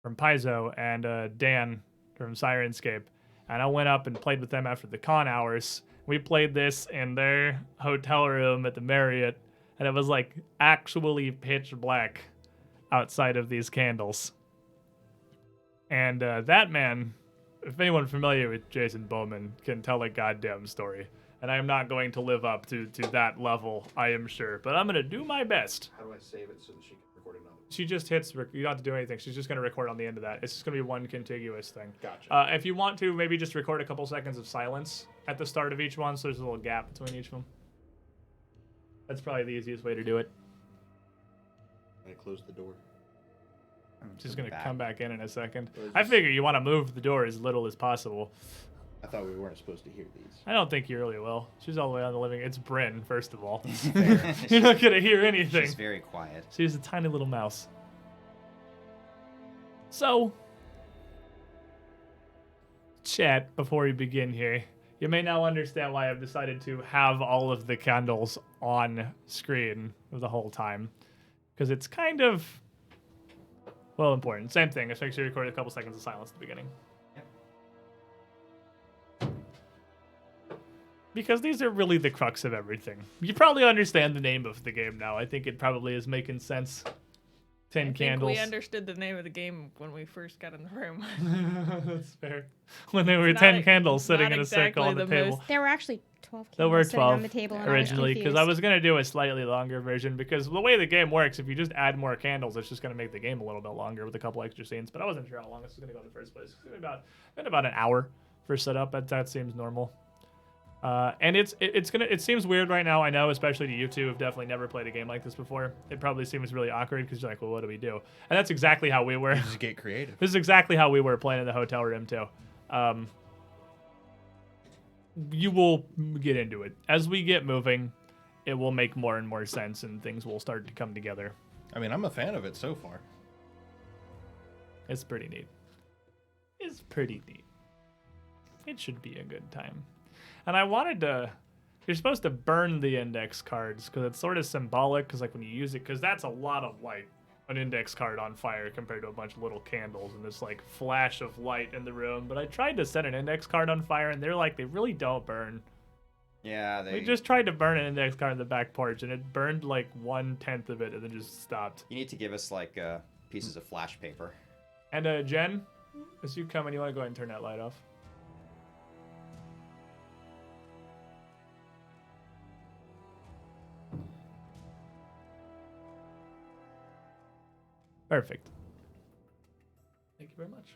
from Paizo and Dan from Sirenscape. And I went up and played with them after the con hours. We played this in their hotel room at the Marriott, and it was like actually pitch black outside of these candles. And that man, if anyone familiar with Jason Bowman, can tell a goddamn story. And I am not going to live up to that level, I am sure. But I'm going to do my best. How do I save it so that she can record another? She just hits, you don't have to do anything. She's just going to record on the end of that. It's just going to be one contiguous thing. Gotcha. If you want to, maybe just record a couple seconds of silence at the start of each one, so there's a little gap between each of them. That's probably the easiest way to do it. I close the door. She's going to come back in a second. Or is I this- figure you want to move the door as little as possible. I thought we weren't supposed to hear these. I don't think you really will. She's all the way on the living. It's Bryn, first of all. Fair. You're not going to hear anything. She's very quiet. She's a tiny little mouse. So, chat, before we begin here, you may now understand why I've decided to have all of the candles on screen the whole time. Because it's kind of, well, important. Same thing. Just make sure you record a couple seconds of silence at the beginning. Because these are really the crux of everything. You probably understand the name of the game now. I think it probably is making sense. 10 I think candles. we understood the name of the game when we first got in the room. That's fair. When there were Not 10 e- candles sitting not in a circle on exactly the the table. most- There were actually 12 There were candles sitting 12 on the table and originally, because I confused. was going to do a slightly longer version, because the way the game works, if you just add more candles, it's just going to make the game a little bit longer with a couple extra scenes. But I wasn't sure how long this was going to go in the first place. It's gonna be about an hour for setup. That seems normal. And it seems weird right now. I know, especially to you two, who've definitely never played a game like this before. It probably seems really awkward because you're like, well, what do we do? And that's exactly how we were. Just get creative. This is exactly how we were playing in the hotel room too. You will get into it as we get moving. It will make more and more sense, and things will start to come together. I mean, I'm a fan of it so far. It's pretty neat. It's pretty neat. It should be a good time. And I wanted to... You're supposed to burn the index cards because it's sort of symbolic because like when you use it, because that's a lot of light, an index card on fire compared to a bunch of little candles and this like flash of light in the room. But I tried to set an index card on fire and they're like, they really don't burn. Yeah, We just tried to burn an index card in the back porch and it burned like 1/10 of it and then just stopped. You need to give us like pieces of flash paper. And Jen, as you come in, you want to go ahead and turn that light off? Perfect. Thank you very much.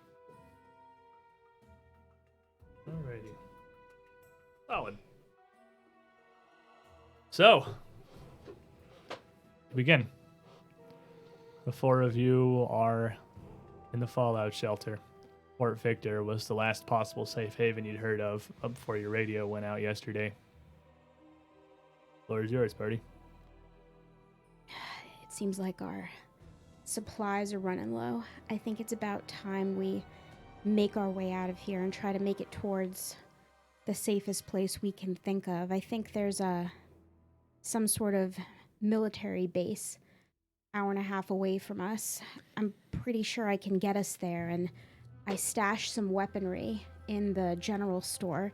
Alrighty. Solid. So, to begin. The four of you are in the fallout shelter. Fort Victor was the last possible safe haven you'd heard of up before your radio went out yesterday. Floor is yours, Birdie. It seems like our supplies are running low. I think it's about time we make our way out of here and try to make it towards the safest place we can think of. I think there's some sort of military base hour and a half away from us. I'm pretty sure I can get us there, and I stashed some weaponry in the general store.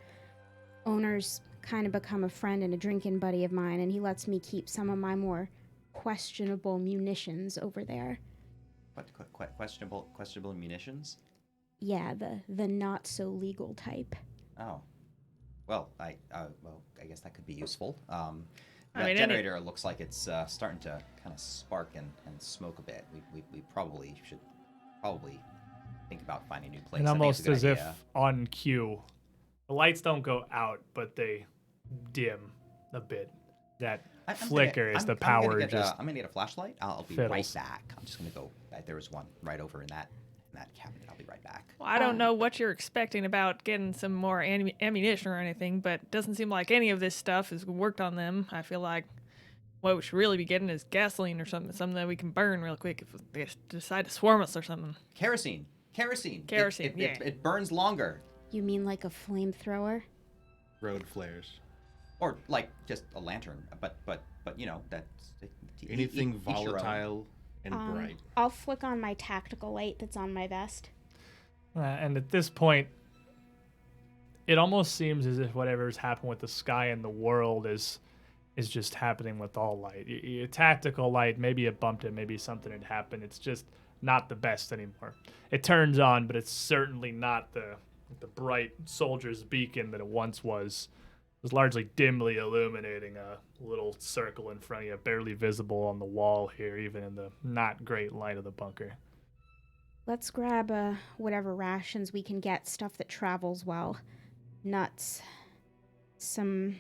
Owner's kind of become a friend and a drinking buddy of mine, and he lets me keep some of my more questionable munitions over there. What questionable munitions? Yeah, the not so legal type. Oh, well, I guess that could be useful. I That mean, generator looks like it's starting to kind of spark and smoke a bit. We probably should think about finding a new place. And I think it's almost a good as if idea. on cue, the lights don't go out, but they dim a bit. That I'm flicker gonna- is the I'm gonna power get, just I'm gonna get a flashlight. I'll be fiddles. right back. I'm just gonna go. There was one right over in that cabinet. I'll be right back. Well, I don't know what you're expecting about getting some more ammunition or anything, but it doesn't seem like any of this stuff has worked on them. I feel like what we should really be getting is gasoline or something that we can burn real quick if they decide to swarm us or something. Kerosene. It burns longer. You mean like a flamethrower? Road flares. Or like just a lantern, but you know that's Anything each your own. volatile and bright. I'll flick on my tactical light that's on my vest. and at this point, it almost seems as if whatever's happened with the sky and the world is just happening with all light. Your tactical light, maybe it bumped it, maybe something had happened. It's just not the best anymore. It turns on, but it's certainly not the bright soldier's beacon that it once was. It was largely dimly illuminating a little circle in front of you, barely visible on the wall here, even in the not great light of the bunker. Let's grab whatever rations we can get, stuff that travels well. Nuts, some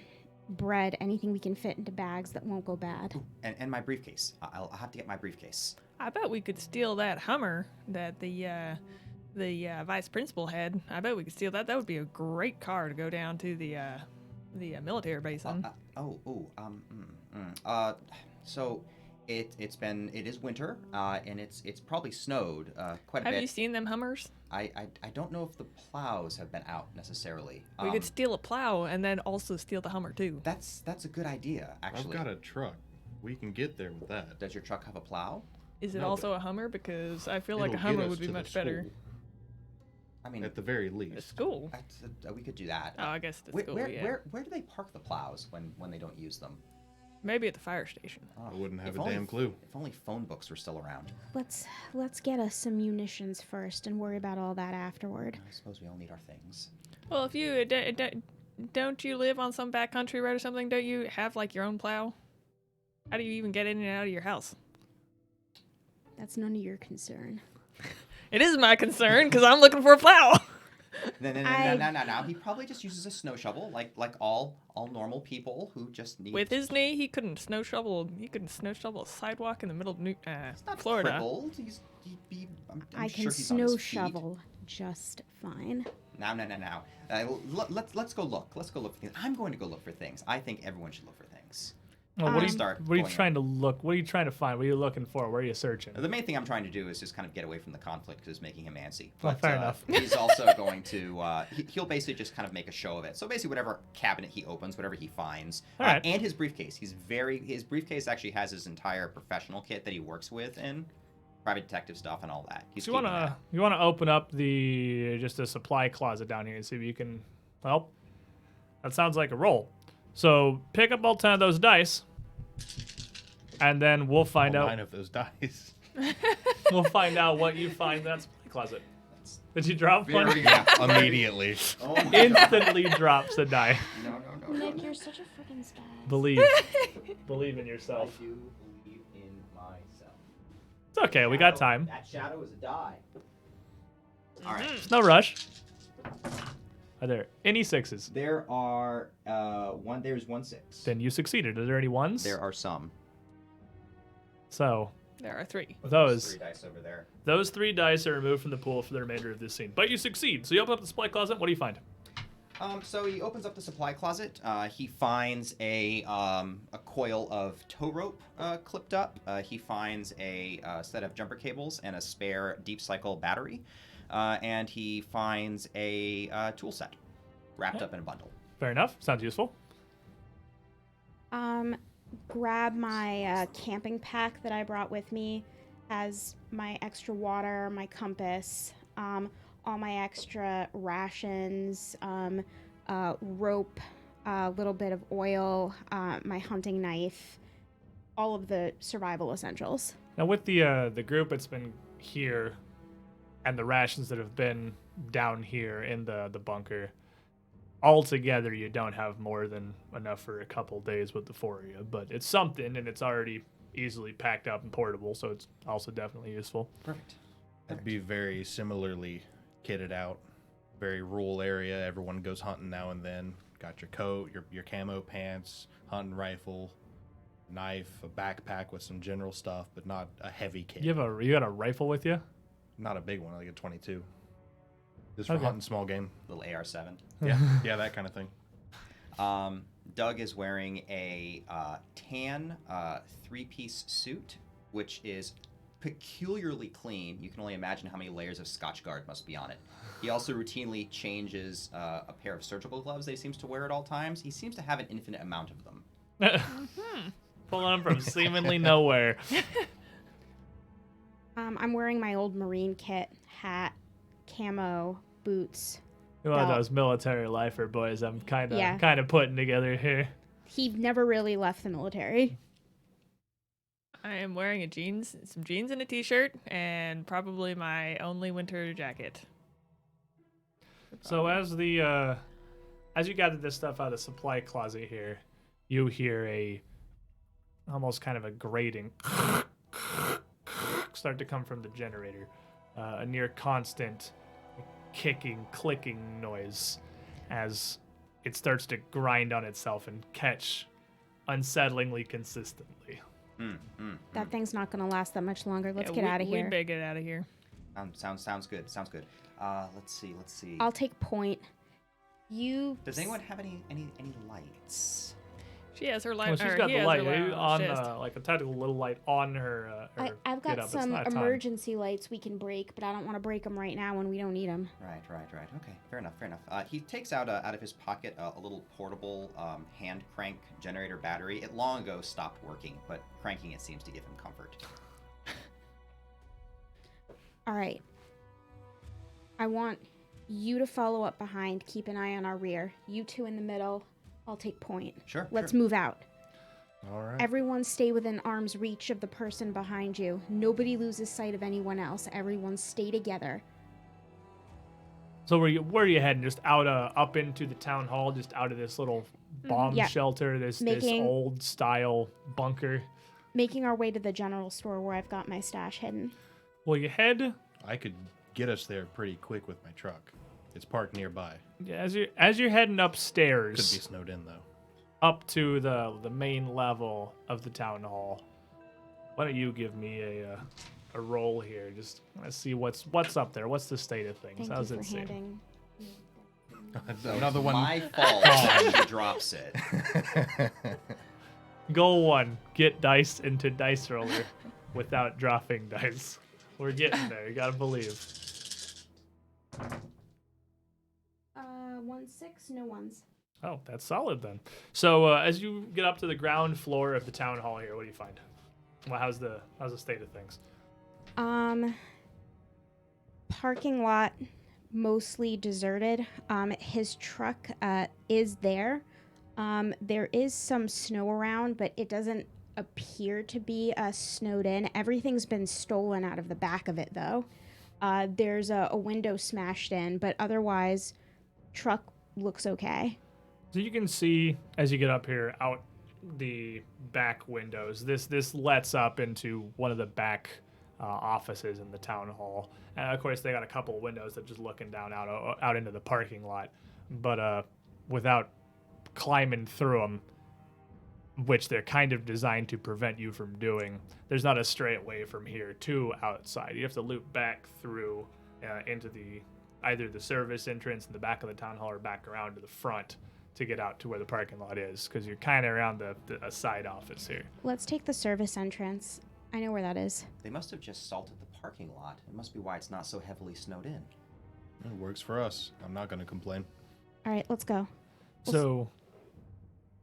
bread, anything we can fit into bags that won't go bad. Ooh, and my briefcase. I'll have to get my briefcase. I bet we could steal that Hummer that the vice principal had. I bet we could steal that. That would be a great car to go down to the military base in. So it is winter, and it's probably snowed quite a Have bit. you seen them Hummers? I don't know if the plows have been out necessarily. We could steal a plow and then also steal the Hummer too. That's a good idea, actually. I've got a truck. We can get there with that. Does your truck have a plow? Is it No, also a Hummer? Because I feel like a It'll get Hummer us would be to the much better. school, I mean, at the very A least. school. we could do that. Oh, I guess the where, school. where, Yeah. where do they park the plows when they don't use them? Maybe at the fire station. Oh, I wouldn't have if a damn clue. If only phone books were still around. Let's get us some munitions first and worry about all that afterward. I suppose we all need our things. Well, if you don't you live on some backcountry road or something? Don't you have like your own plow? How do you even get in and out of your house? That's none of your concern. It is my concern because I'm looking for a plow. No. He probably just uses a snow shovel, like all normal people who just need. With his knee, he couldn't snow shovel. He couldn't snow shovel a sidewalk in the middle of not Florida. crippled. I'm I sure can he's on his snow feet. shovel just fine. No. Let's go look. Let's go look for things. I'm going to go look for things. I think everyone should look for things. Well, what are you Start what are you going trying to look? What are you trying to find? What are you looking for? Where are you searching? The main thing I'm trying to do is just kind of get away from the conflict because it's making him antsy. Well, But, fair enough. He's also going to he'll basically just kind of make a show of it. So basically, whatever cabinet he opens, whatever he finds, All right. and his briefcase. His briefcase actually has his entire professional kit that he works with in private detective stuff and all that. He's So you wanna open up just a supply closet down here and see if you can help? That sounds like a roll. So pick up all 10 of those dice, and then we'll find All out. 9 of those dice. We'll find out what you find in that supply closet. Did you drop one? Immediately. Oh my Instantly drops a die. no. Nick, you're such a freaking spaz. Believe in yourself. do believe in myself. It's okay. We got time. That shadow is a die. All right. No rush. Are there any sixes? There are There's 1 6. Then you succeeded. Are there any ones? There are some. So There are 3. those 3 dice over there. those 3 dice are removed from the pool for the remainder of this scene. But you succeed. So you open up the supply closet. What do you find? So he opens up the supply closet. He finds a coil of tow rope clipped up. He finds a set of jumper cables and a spare deep cycle battery. And he finds a tool set wrapped up in a bundle. Fair enough. Sounds useful. Grab my camping pack that I brought with me. Has my extra water, my compass, all my extra rations, rope, a little bit of oil, my hunting knife, all of the survival essentials. Now with the group that's been here, and the rations that have been down here in the bunker, altogether you don't have more than enough for a couple days with the 4 of you. But it's something, and it's already easily packed up and portable, so it's also definitely useful. Perfect. It'd be very similarly kitted out. Very rural area. Everyone goes hunting now and then. Got your coat, your camo pants, hunting rifle, knife, a backpack with some general stuff, but not a heavy kit. You got a rifle with you? Not a big one, like a 22. Just for Okay. hunting small game. Little AR-7. Yeah, that kind of thing. Doug is wearing a tan 3-piece suit, which is peculiarly clean. You can only imagine how many layers of Scotchgard must be on it. He also routinely changes a pair of surgical gloves that he seems to wear at all times. He seems to have an infinite amount of them. Pulling them from seemingly nowhere. I'm wearing my old Marine kit, hat, camo, boots. One of Belt. those military lifer boys I'm kind Yeah. of putting together here. He never really left the military. I am wearing some jeans and a t-shirt, and probably my only winter jacket. So as you gather this stuff out of the supply closet here, you hear a almost kind of a grating start to come from the generator, a near constant kicking, clicking noise as it starts to grind on itself and catch unsettlingly consistently. That thing's not gonna last that much longer. Let's Yeah, get out of We here. better get out of here. Sounds good. Sounds good. Let's see. I'll take point. You. Does anyone have any lights? She has her light. Well, she's or got he the has light her light on, She has- like a tactical little light on her. I've got get-up. It's some not time. emergency lights we can break, but I don't want to break them right now when we don't need them. Right. Okay, fair enough. He takes out of his pocket a little portable hand crank generator battery. It long ago stopped working, but cranking it seems to give him comfort. All right. I want you to follow up behind. Keep an eye on our rear. You two in the middle. I'll take point. Sure. Let's sure. move out. All right. Everyone stay within arm's reach of the person behind you. Nobody loses sight of anyone else. Everyone stay together. So where are you heading? Just out up into the town hall, just out of this little bomb Yeah. shelter, this old style bunker. Making our way to the general store where I've got my stash hidden. Well, you head I could get us there pretty quick with my truck. It's parked nearby. as you're heading Could be upstairs snowed in though. up to the main level of the town hall. Why don't you give me a roll here? Just let's see what's up there. What's the state of things? Thank How's you for it seem? handing. Another one. My fault. He drops it. Goal 1, get dice into dice roller without dropping dice. We're getting there. You gotta believe. 1 6, no ones. Oh, that's solid then. So as you get up to the ground floor of the town hall here, what do you find? Well, how's the state of things? Parking lot mostly deserted. His truck is there. There is some snow around, but it doesn't appear to be snowed in. Everything's been stolen out of the back of it, though. There's a window smashed in, but otherwise, truck looks okay. So you can see as you get up here out the back windows. This lets up into one of the back offices in the town hall, and of course they got a couple of windows that just looking down out into the parking lot. But without climbing through them, which they're kind of designed to prevent you from doing, there's not a straight way from here to outside. You have to loop back through into either the service entrance in the back of the town hall or back around to the front to get out to where the parking lot is, because you're kind of around a side office here. Let's take the service entrance. I know where that is. They must have just salted the parking lot. It must be why it's not so heavily snowed in. It works for us. I'm not going to complain. All right, let's go. So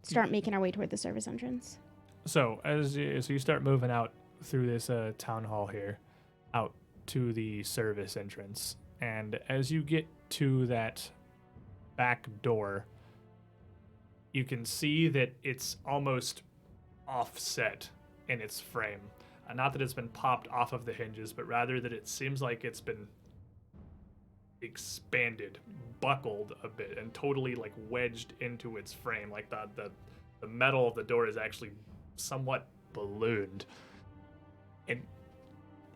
Start making our way toward the service entrance. So you start moving out through this town hall here, out to the service entrance, and as you get to that back door, you can see that it's almost offset in its frame. Not that it's been popped off of the hinges, but rather that it seems like it's been expanded, buckled a bit, and totally like wedged into its frame. Like the metal of the door is actually somewhat ballooned. And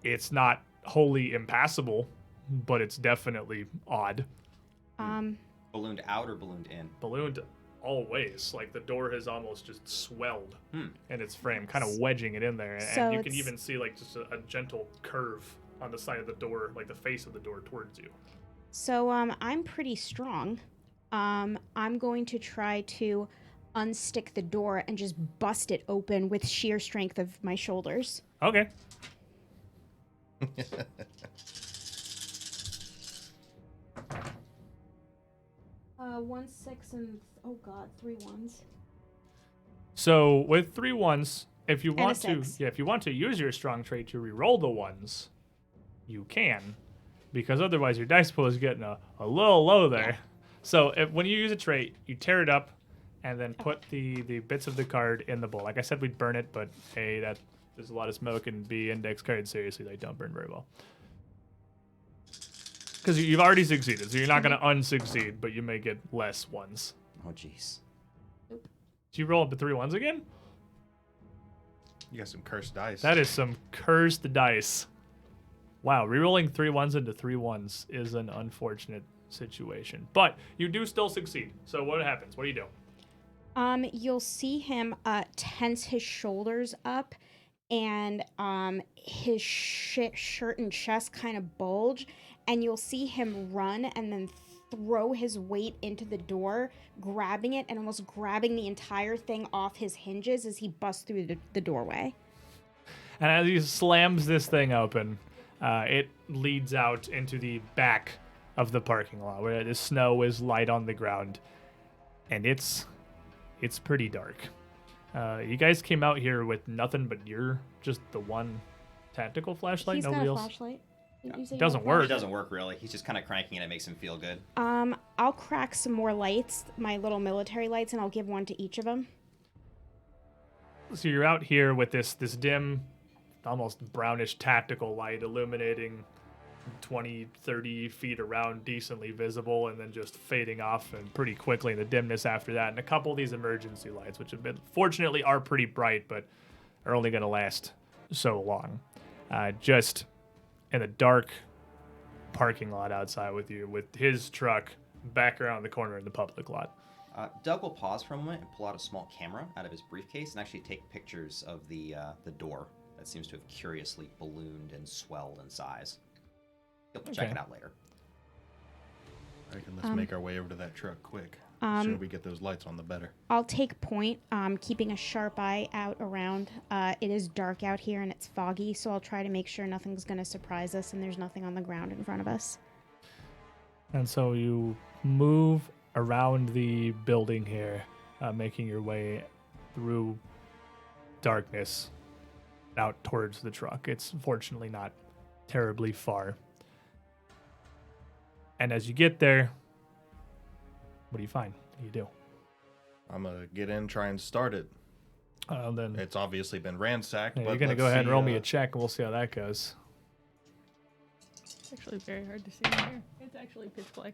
it's not wholly impassable, but it's definitely odd. Ballooned out or ballooned in? Ballooned always. Like the door has almost just swelled Hmm. in its frame, kind of wedging it in there. And So you can it's- even see like just a gentle curve on the side of the door, like the face of the door towards you. So I'm pretty strong. I'm going to try to unstick the door and just bust it open with sheer strength of my shoulders. Okay. 1 6 and 3 1s. So with 3 1s, if you And a want to, 6. if you want to use your strong trait to re-roll the ones, you can, because otherwise your dice pool is getting a little low there. Yeah. So when you use a trait, you tear it up, and then put the bits of the card in the bowl. Like I said, we'd burn it, but A, there's a lot of smoke, and B, index cards seriously they don't burn very well. Because you've already succeeded, so you're not going to unsucceed, but you may get less ones. Oh, jeez. Did you roll up the 3 1s again? You got some cursed dice. That is some cursed dice. Wow, rerolling 3 1s into 3 1s is an unfortunate situation. But you do still succeed. So what happens? What do you do? You'll see him tense his shoulders up, and his shirt and chest kind of bulge, and you'll see him run and then throw his weight into the door, grabbing it and almost grabbing the entire thing off his hinges as he busts through the doorway. And as he slams this thing open, it leads out into the back of the parking lot where the snow is light on the ground, and it's pretty dark. You guys came out here with nothing but just the one tactical flashlight. He's got Nobody a else. flashlight. Didn't you say It you doesn't had a work. It doesn't work really. He's just kind of cranking it. It makes him feel good. I'll crack some more lights, my little military lights, and I'll give one to each of them. So you're out here with this dim, almost brownish tactical light illuminating 20, 30 feet around, decently visible, and then just fading off and pretty quickly in the dimness after that. And a couple of these emergency lights, which have been, fortunately are pretty bright, but are only going to last so long. Just in a dark parking lot outside with you, with his truck back around the corner in the public lot. Doug will pause for a moment and pull out a small camera out of his briefcase and actually take pictures of the door that seems to have curiously ballooned and swelled in size. He'll check Okay. it out later. I reckon let's make our way over to that truck quick. The sooner we get those lights on, the better. I'll take point, keeping a sharp eye out around. It is dark out here and it's foggy, so I'll try to make sure nothing's going to surprise us and there's nothing on the ground in front of us. And so you move around the building here, making your way through darkness out towards the truck. It's fortunately not terribly far. And as you get there, what do you find? What do you do? I'm going to get in, try and start it. Then It's obviously been ransacked. yeah, but you're going to let's go ahead and see, roll me a check, and we'll see how that goes. It's actually very hard to see in here. It's actually pitch black.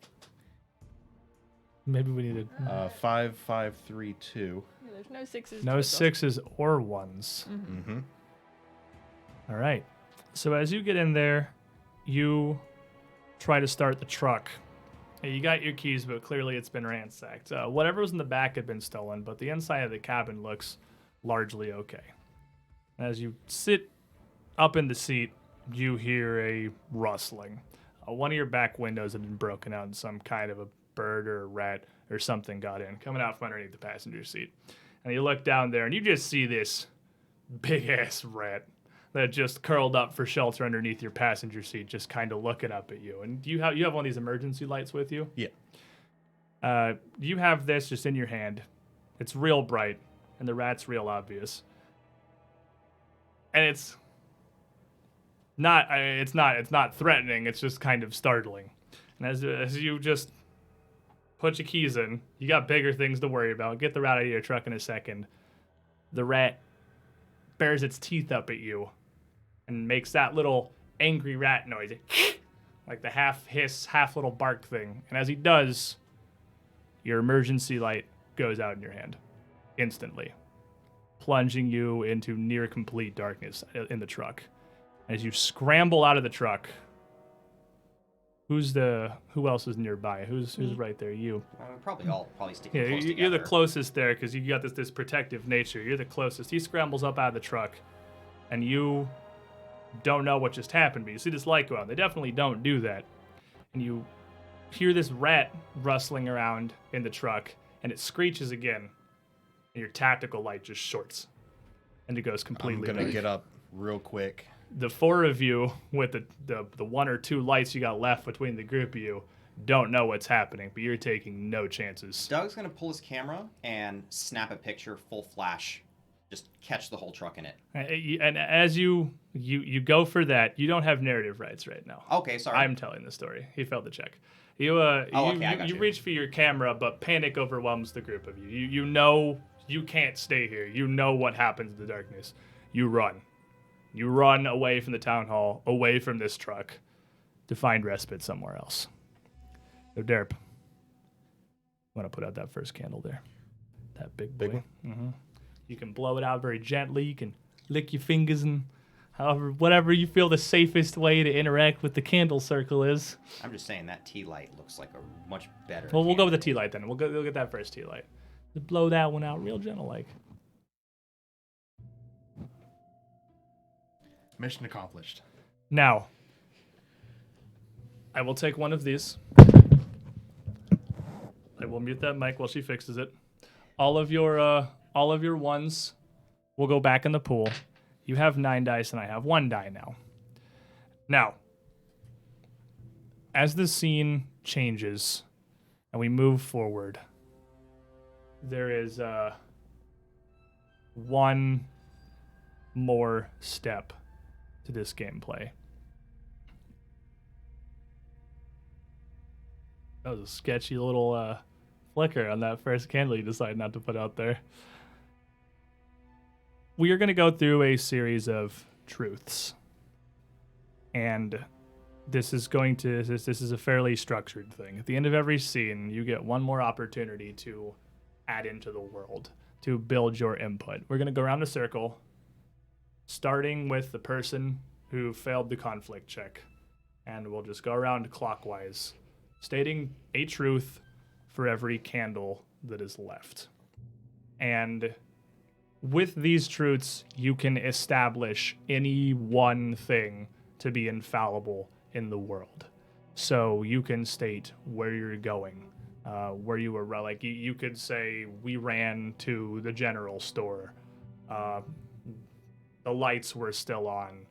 Maybe we need to... 5, 5, 3, 2. Yeah, there's no sixes. no to it, though. sixes or ones. Mm-hmm. All right. So as you get in there, you try to start the truck. You got your keys, but clearly it's been ransacked. Whatever was in the back had been stolen, but the inside of the cabin looks largely okay. As you sit up in the seat, you hear a rustling. One of your back windows had been broken out and some kind of a bird or a rat or something got in, coming out from underneath the passenger seat. And you look down there and you just see this big-ass rat that just curled up for shelter underneath your passenger seat, just kind of looking up at you. And you have one of these emergency lights with you? Yeah. You have this just in your hand. It's real bright, and the rat's real obvious. And it's not threatening. It's just kind of startling. And as you just put your keys in, you got bigger things to worry about. Get the rat out of your truck in a second. The rat bares its teeth up at you and makes that little angry rat noise, like the half hiss, half little bark thing. And as he does, your emergency light goes out in your hand instantly, plunging you into near complete darkness in the truck. As you scramble out of the truck, who else is nearby? Who's right there? You. Probably sticking Yeah, close you're the together. closest there because you got this protective nature. You're the closest. He scrambles up out of the truck, and you don't know what just happened, but you see this light go out. They definitely don't do that. And you hear this rat rustling around in the truck, and it screeches again, and your tactical light just shorts, and it goes I'm completely going to dark. get up real quick. The four of you with the one or two lights you got left between the group of you don't know what's happening, but you're taking no chances. Doug's gonna pull his camera and snap a picture full flash. Just catch the whole truck in it. And as you go for that, you don't have narrative rights right now. Okay, sorry. I'm telling the story. He failed the check. You okay, I got you you. reach for your camera, but panic overwhelms the group of you. You know you can't stay here. You know what happens in the darkness. You run. You run away from the town hall, away from this truck, to find respite somewhere else. So, Derp, I'm going to put out that first candle there. That big boy. Big one? Mm-hmm. You can blow it out very gently. You can lick your fingers and whatever you feel the safest way to interact with the candle circle is. I'm just saying that tea light looks like a much better. Well, we'll go with the candle. tea light then. We'll get that first tea light. Just blow that one out real gentle like. Mission accomplished. Now, I will take one of these. I will mute that mic while she fixes it. All of your ones will go back in the pool. You have 9 dice and I have 1 die now. Now, as the scene changes and we move forward, there is one more step to this gameplay. That was a sketchy little flicker on that first candle you decided not to put out there. We are going to go through a series of truths. And this is a fairly structured thing. At the end of every scene, you get one more opportunity to add into the world, to build your input. We're going to go around a circle, starting with the person who failed the conflict check. And we'll just go around clockwise, stating a truth for every candle that is left. And with these truths, you can establish any one thing to be infallible in the world. So you can state where you're going, where you were. Like you could say, we ran to the general store. The lights were still on.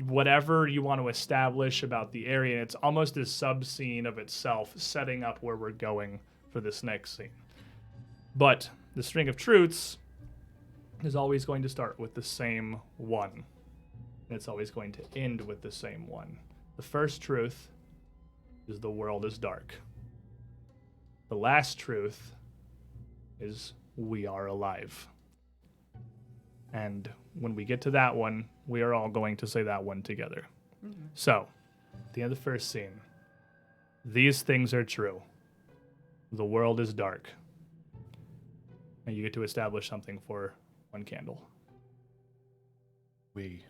Whatever you want to establish about the area, and it's almost a sub-scene of itself, setting up where we're going for this next scene. But the string of truths is always going to start with the same one, and it's always going to end with the same one. The first truth is the world is dark. The last truth is we are alive. And when we get to that one, we are all going to say that one together. Mm-hmm. So, at the end of the first scene, these things are true. The world is dark. And you get to establish something for one candle. We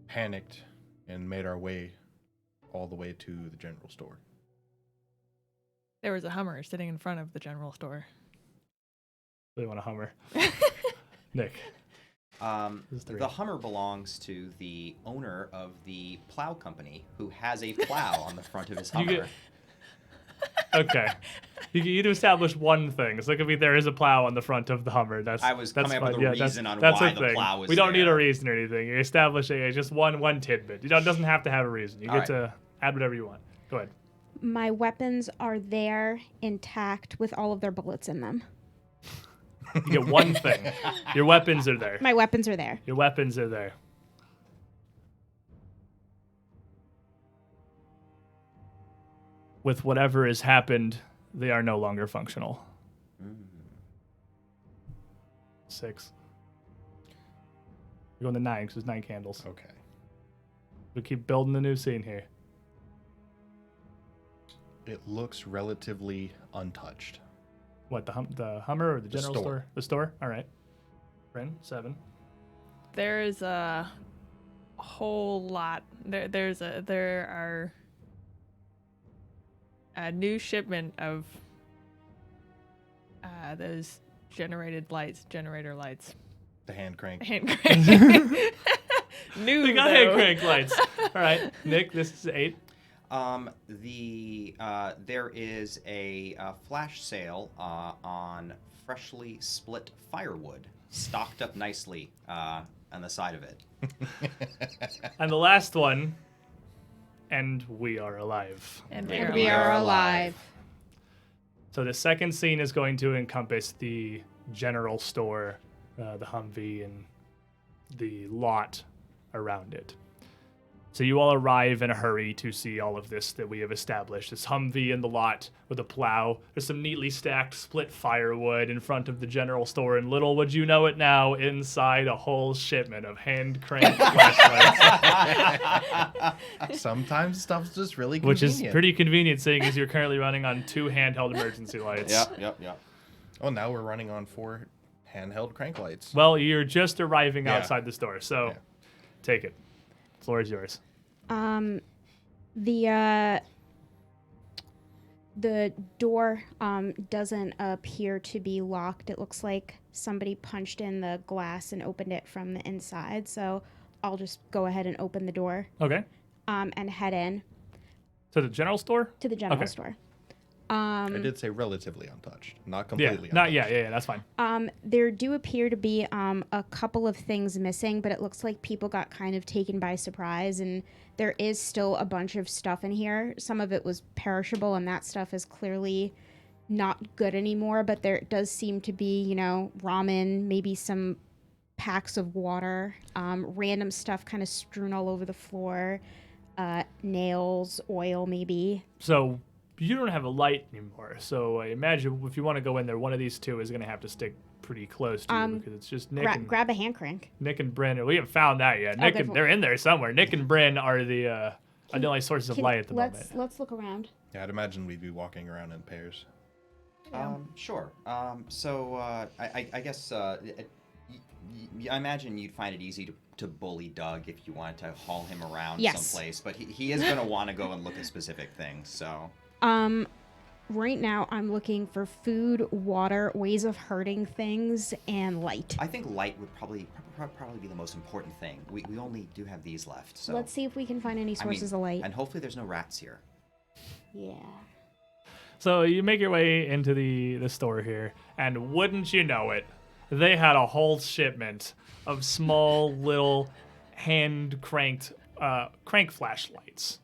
panicked and made our way all the way to the general store. There was a Hummer sitting in front of the general store. Really want a Hummer. Nick. The Hummer belongs to the owner of the plow company, who has a plow on the front of his Hummer. Okay. You need to establish one thing. So it could be there is a plow on the front of the Hummer. I was that's coming up fine. with a reason on that's why a the thing. plow was We don't need a there. reason or anything. You're establishing just one tidbit. It doesn't have to have a reason. You All get to add whatever you want. Go ahead. My weapons are there intact with all of their bullets in them. You get one thing. Your weapons are there. My weapons are there. Your weapons are there. With whatever has happened, they are no longer functional. 6. You're going to 9 because there's 9 candles. Okay. We keep building the new scene here. It looks relatively untouched. What, the Hummer or the general store. store? The store? All right. Ren, 7. There is a whole lot. There are a new shipment of those generator lights. The hand crank. Hand crank. New. We got though. hand crank lights. All right. Nick, this is 8. There is a flash sale on freshly split firewood, stocked up nicely on the side of it. And the last one, and we are alive. And And We are alive. So the second scene is going to encompass the general store, the Humvee, and the lot around it. So you all arrive in a hurry to see all of this that we have established. This Humvee in the lot with a plow. There's some neatly stacked split firewood in front of the general store, and little would you know it now, inside a whole shipment of hand crank flashlights. Sometimes stuff's just really Which convenient. is pretty convenient, seeing as you're currently running on 2 handheld emergency lights. Yep. Oh, now we're running on 4 handheld crank lights. Well, you're just arriving Yeah. outside the store, so Yeah. take it. The floor is yours. The door doesn't appear to be locked. It looks like somebody punched in the glass and opened it from the inside. So I'll just go ahead and open the door Okay. and head in So the general store? to the general Okay. store. I did say relatively untouched, not Yeah. completely Not untouched. yeah, that's fine. There do appear to be a couple of things missing, but it looks like people got kind of taken by surprise, and there is still a bunch of stuff in here. Some of it was perishable, and that stuff is clearly not good anymore, but there does seem to be, ramen, maybe some packs of water, random stuff kind of strewn all over the floor, nails, oil maybe. So you don't have a light anymore. So I imagine if you want to go in there, one of these two is going to have to stick pretty close to you because it's just Nick and Grab a hand crank. Nick and Bryn. We haven't found that yet. Nick and they're in there somewhere. Nick and Bryn are the only sources of light at the moment. Let's look around. Yeah, I'd imagine we'd be walking around in pairs. Sure. I guess I imagine you'd find it easy to bully Doug if you wanted to haul him around Yes. someplace, but he is going to want to go and look at specific things, so... right now I'm looking for food, water, ways of hurting things, and light. I think light would probably be the most important thing. We only do have these left, so Let's see if we can find any I mean, sources of light. and hopefully there's no rats here. Yeah. So you make your way into the store here, and wouldn't you know it, they had a whole shipment of small little hand cranked crank flashlights.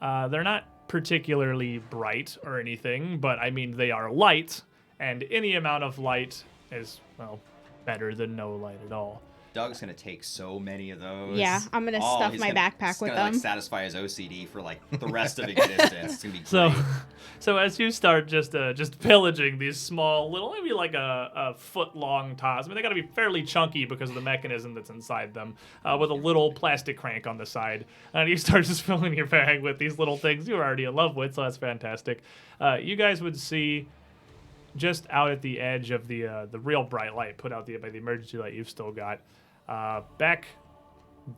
They're not particularly bright or anything, but I mean they are light, and any amount of light is, well, better than no light at all. Doug's gonna take so many of those. Yeah, I'm gonna stuff he's my backpack it's with gonna, them. Like, satisfy his OCD for like the rest of existence. It's gonna be great. So as you start just pillaging these small little, maybe like a foot long toss. I mean, they got to be fairly chunky because of the mechanism that's inside them, with a little plastic crank on the side. And you start just filling your bag with these little things you're already in love with. So that's fantastic. You guys would see just out at the edge of the real bright light put out by the emergency light you've still got, back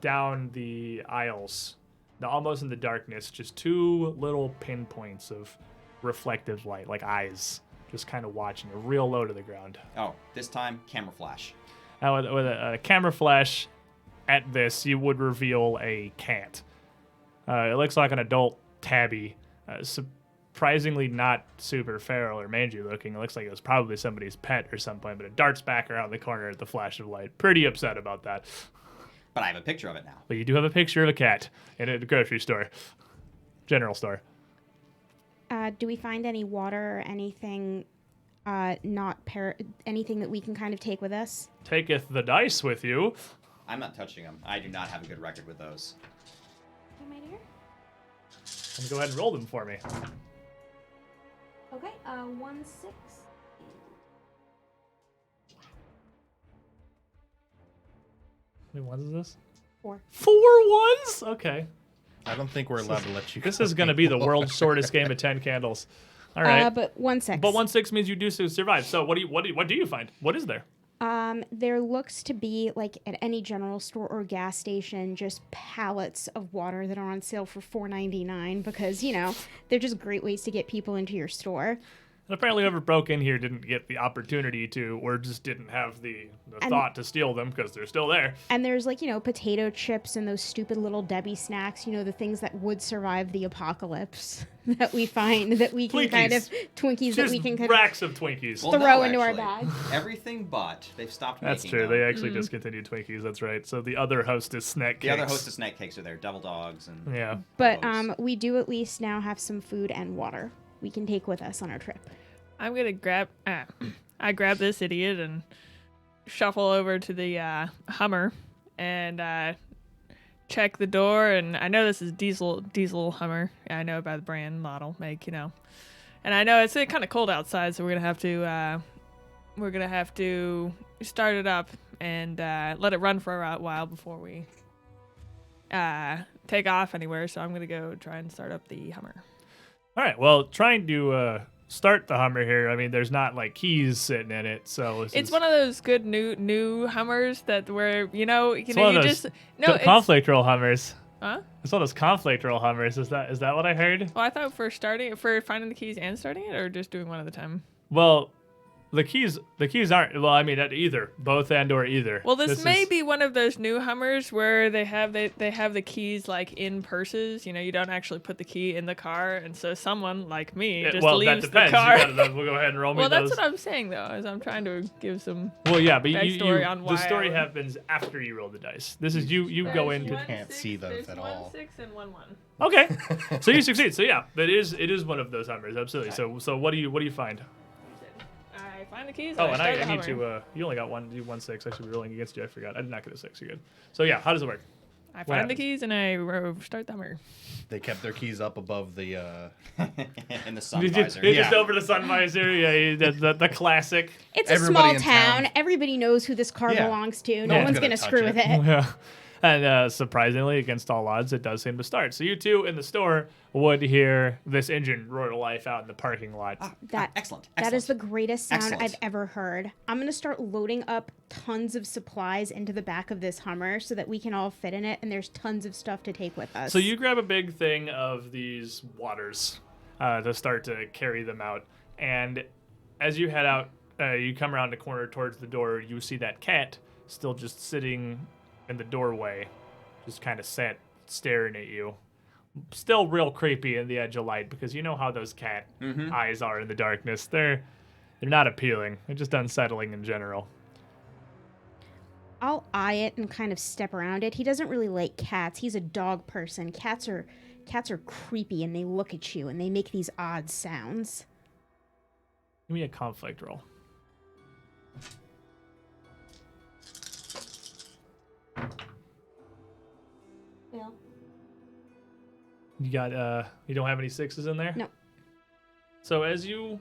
down the aisles, almost in the darkness, just two little pinpoints of reflective light, like eyes, just kind of watching you, real low to the ground. Oh, this time camera flash. Now, with a camera flash at this, you would reveal a cat. It looks like an adult tabby, surprisingly not super feral or mangy looking. It looks like it was probably somebody's pet or something, but it darts back around the corner at the flash of light. Pretty upset about that. But I have a picture of it now. But you do have a picture of a cat in a grocery store, general store. Do we find any water or anything, anything that we can kind of take with us? Taketh the dice with you. I'm not touching them. I do not have a good record with those. Okay, my dear. And go ahead and roll them for me. Okay, 1, 6. How many ones is this? 4. 4 ones? Okay. I don't think we're allowed to let you. This is going to be the world's shortest game of 10 candles. All right. But 1, 6. But 1 6 means you do survive. So what do you find? What is there? There looks to be, like, at any general store or gas station, just pallets of water that are on sale for $4.99 because, you know, they're just great ways to get people into your store. And apparently whoever broke in here didn't get the opportunity to, or just didn't have the thought to steal them because they're still there. And there's, like, you know, potato chips and those stupid little Debbie snacks, you know, the things that would survive the apocalypse that we find, that we can kind of, Twinkies that Just we can kind racks of Twinkies. Well, throw no, into our actually. bag. Everything but they've stopped That's making true. them. They actually discontinued Twinkies. That's right. So the other Hostess snack The cakes. other Hostess snack cakes are there, devil dogs and Yeah. But those. we do at least now have some food and water we can take with us on our trip. I'm gonna grab. I grab this idiot and shuffle over to the Hummer and check the door. And I know this is diesel Hummer. I know about the brand, model, make, you know. And I know it's kind of cold outside, so we're gonna have to start it up and let it run for a while before we take off anywhere. So I'm gonna go try and start up the Hummer. All right. Well, trying to start the Hummer here. I mean, there's not like keys sitting in it, so It's one of those good new Hummers that where one of you those just no it's, conflict roll Hummers. huh? It's one of those conflict roll Hummers. Is that what I heard? Oh, I thought for finding the keys and starting it, or just doing one at a time. Well, the keys aren't. Well, I mean, at either, both and or either. Well, this may is- be one of those new Hummers where they have the keys like in purses. You know, you don't actually put the key in the car, and so someone like me just well, that leaves depends. the car. We'll go ahead and roll me Well, that's those. what I'm saying though, is I'm trying to give some. Well, yeah, but backstory on why the story I would- happens after you roll the dice. This is you go into. Can't see those at all. 1 6 and 1 1. Okay, so you succeed. So yeah, it is one of those Hummers, absolutely. So what do you find? I find the keys. Oh, I and start the I need Hummer. to. You only got 1 6. I should be rolling against you. I forgot. I did not get a 6. You're good. So yeah, how does it work? I what find the happens? keys and I start the Hummer. They kept their keys up above the. in the sun You visor. just Yeah. over the sun visor. Yeah, the classic. It's a Everybody small in town. town. Everybody knows who this car Yeah. belongs to. No No one's one's gonna going to touch screw it. with it. Yeah. And surprisingly, against all odds, it does seem to start. So you two in the store would hear this engine roar to life out in the parking lot. Excellent. That is the greatest sound Excellent. I've ever heard. I'm going to start loading up tons of supplies into the back of this Hummer so that we can all fit in it, and there's tons of stuff to take with us. So you grab a big thing of these waters. to start to carry them out. And as you head out, you come around the corner towards the door, you see that cat still just sitting in the doorway, just kind of staring at you. Still real creepy in the edge of light, because you know how those cat eyes are in the darkness. They're not appealing. They're just unsettling in general. I'll eye it and kind of step around it. He doesn't really like cats. He's a dog person. Cats are creepy, and they look at you and they make these odd sounds. Give me a conflict roll. Bill. You got you don't have any sixes in there? No. So as you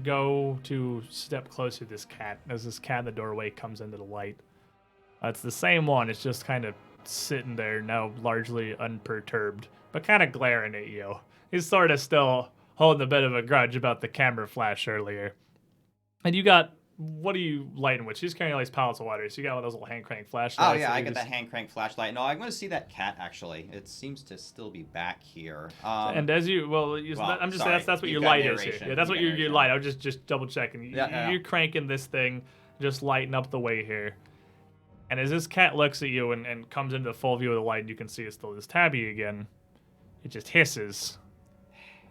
go to step closer to this cat, as this cat in the doorway comes into the light, it's the same one. It's just kind of sitting there now, largely unperturbed, but kind of glaring at you. He's sort of still holding a bit of a grudge about the camera flash earlier. And you got, what are you lighting with? She's carrying all these pallets of water, so you got one of those little hand crank flashlights. Oh yeah, I got that hand crank flashlight. No, I'm going to see that cat actually. It seems to still be back here. And as you, I'm just sorry. that's what You've your got light is here. narration. Yeah, that's what You've your got light. I was just double checking. Yeah. You're cranking this thing, just lighting up the way here. And as this cat looks at you and comes into the full view of the light, and you can see it's still this tabby again, it just hisses,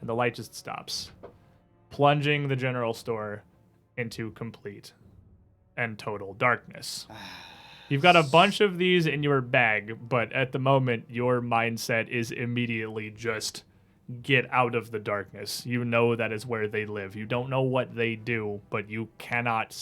and the light just stops, plunging the general store into complete and total darkness. You've got a bunch of these in your bag, but at the moment, your mindset is immediately just get out of the darkness. You know that is where they live. You don't know what they do, but you cannot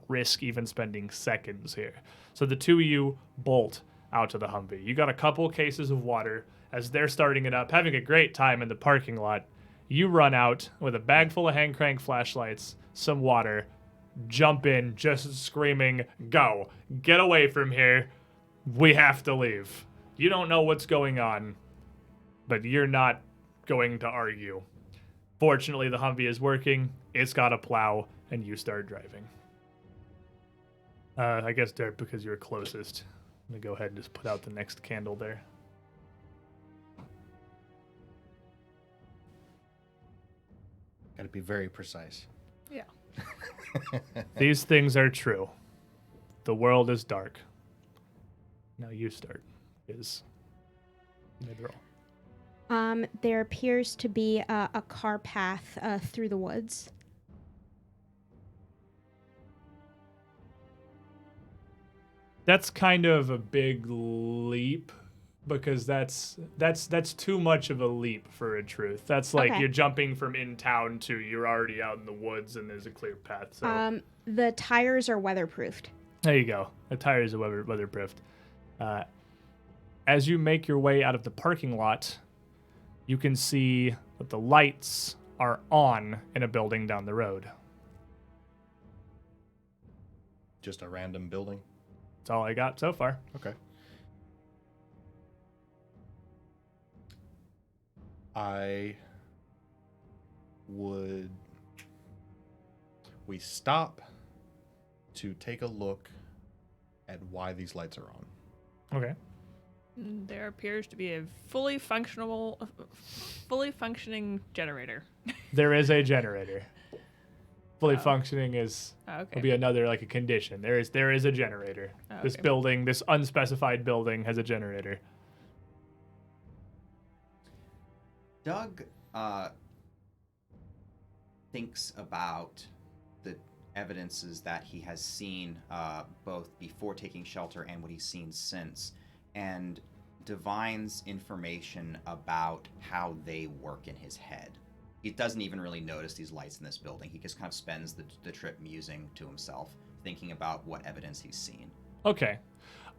risk even spending seconds here. So the two of you bolt out to the Humvee. You got a couple cases of water. As they're starting it up, having a great time in the parking lot, you run out with a bag full of hand crank flashlights, some water, jump in, just screaming, "Go! Get away from here! We have to leave." You don't know what's going on, but you're not going to argue. Fortunately, the Humvee is working. It's got a plow, and you start driving. I guess, Derek, because you're closest, I'm going to go ahead and just put out the next candle there. Got to be very precise. Yeah. These things are true. The world is dark. Now you start. Is mid-roll. There appears to be a car path through the woods. That's kind of a big leap, because that's too much of a leap for a truth. That's like Okay. you're jumping from in town to you're already out in the woods and there's a clear path. So The tires are weatherproofed. there you go. The tires are weatherproofed. As you make your way out of the parking lot, you can see that the lights are on in a building down the road. Just a random building. That's all I got so far. Okay. We stop to take a look at why these lights are on. Okay. There appears to be a fully functioning generator. There is a generator. Fully functioning is Okay. will be another like a condition. There is a generator. This Okay. building, this unspecified building, has a generator. Doug thinks about the evidences that he has seen both before taking shelter and what he's seen since, and divines information about how they work in his head. He doesn't even really notice these lights in this building. He just kind of spends the trip musing to himself, thinking about what evidence he's seen. Okay.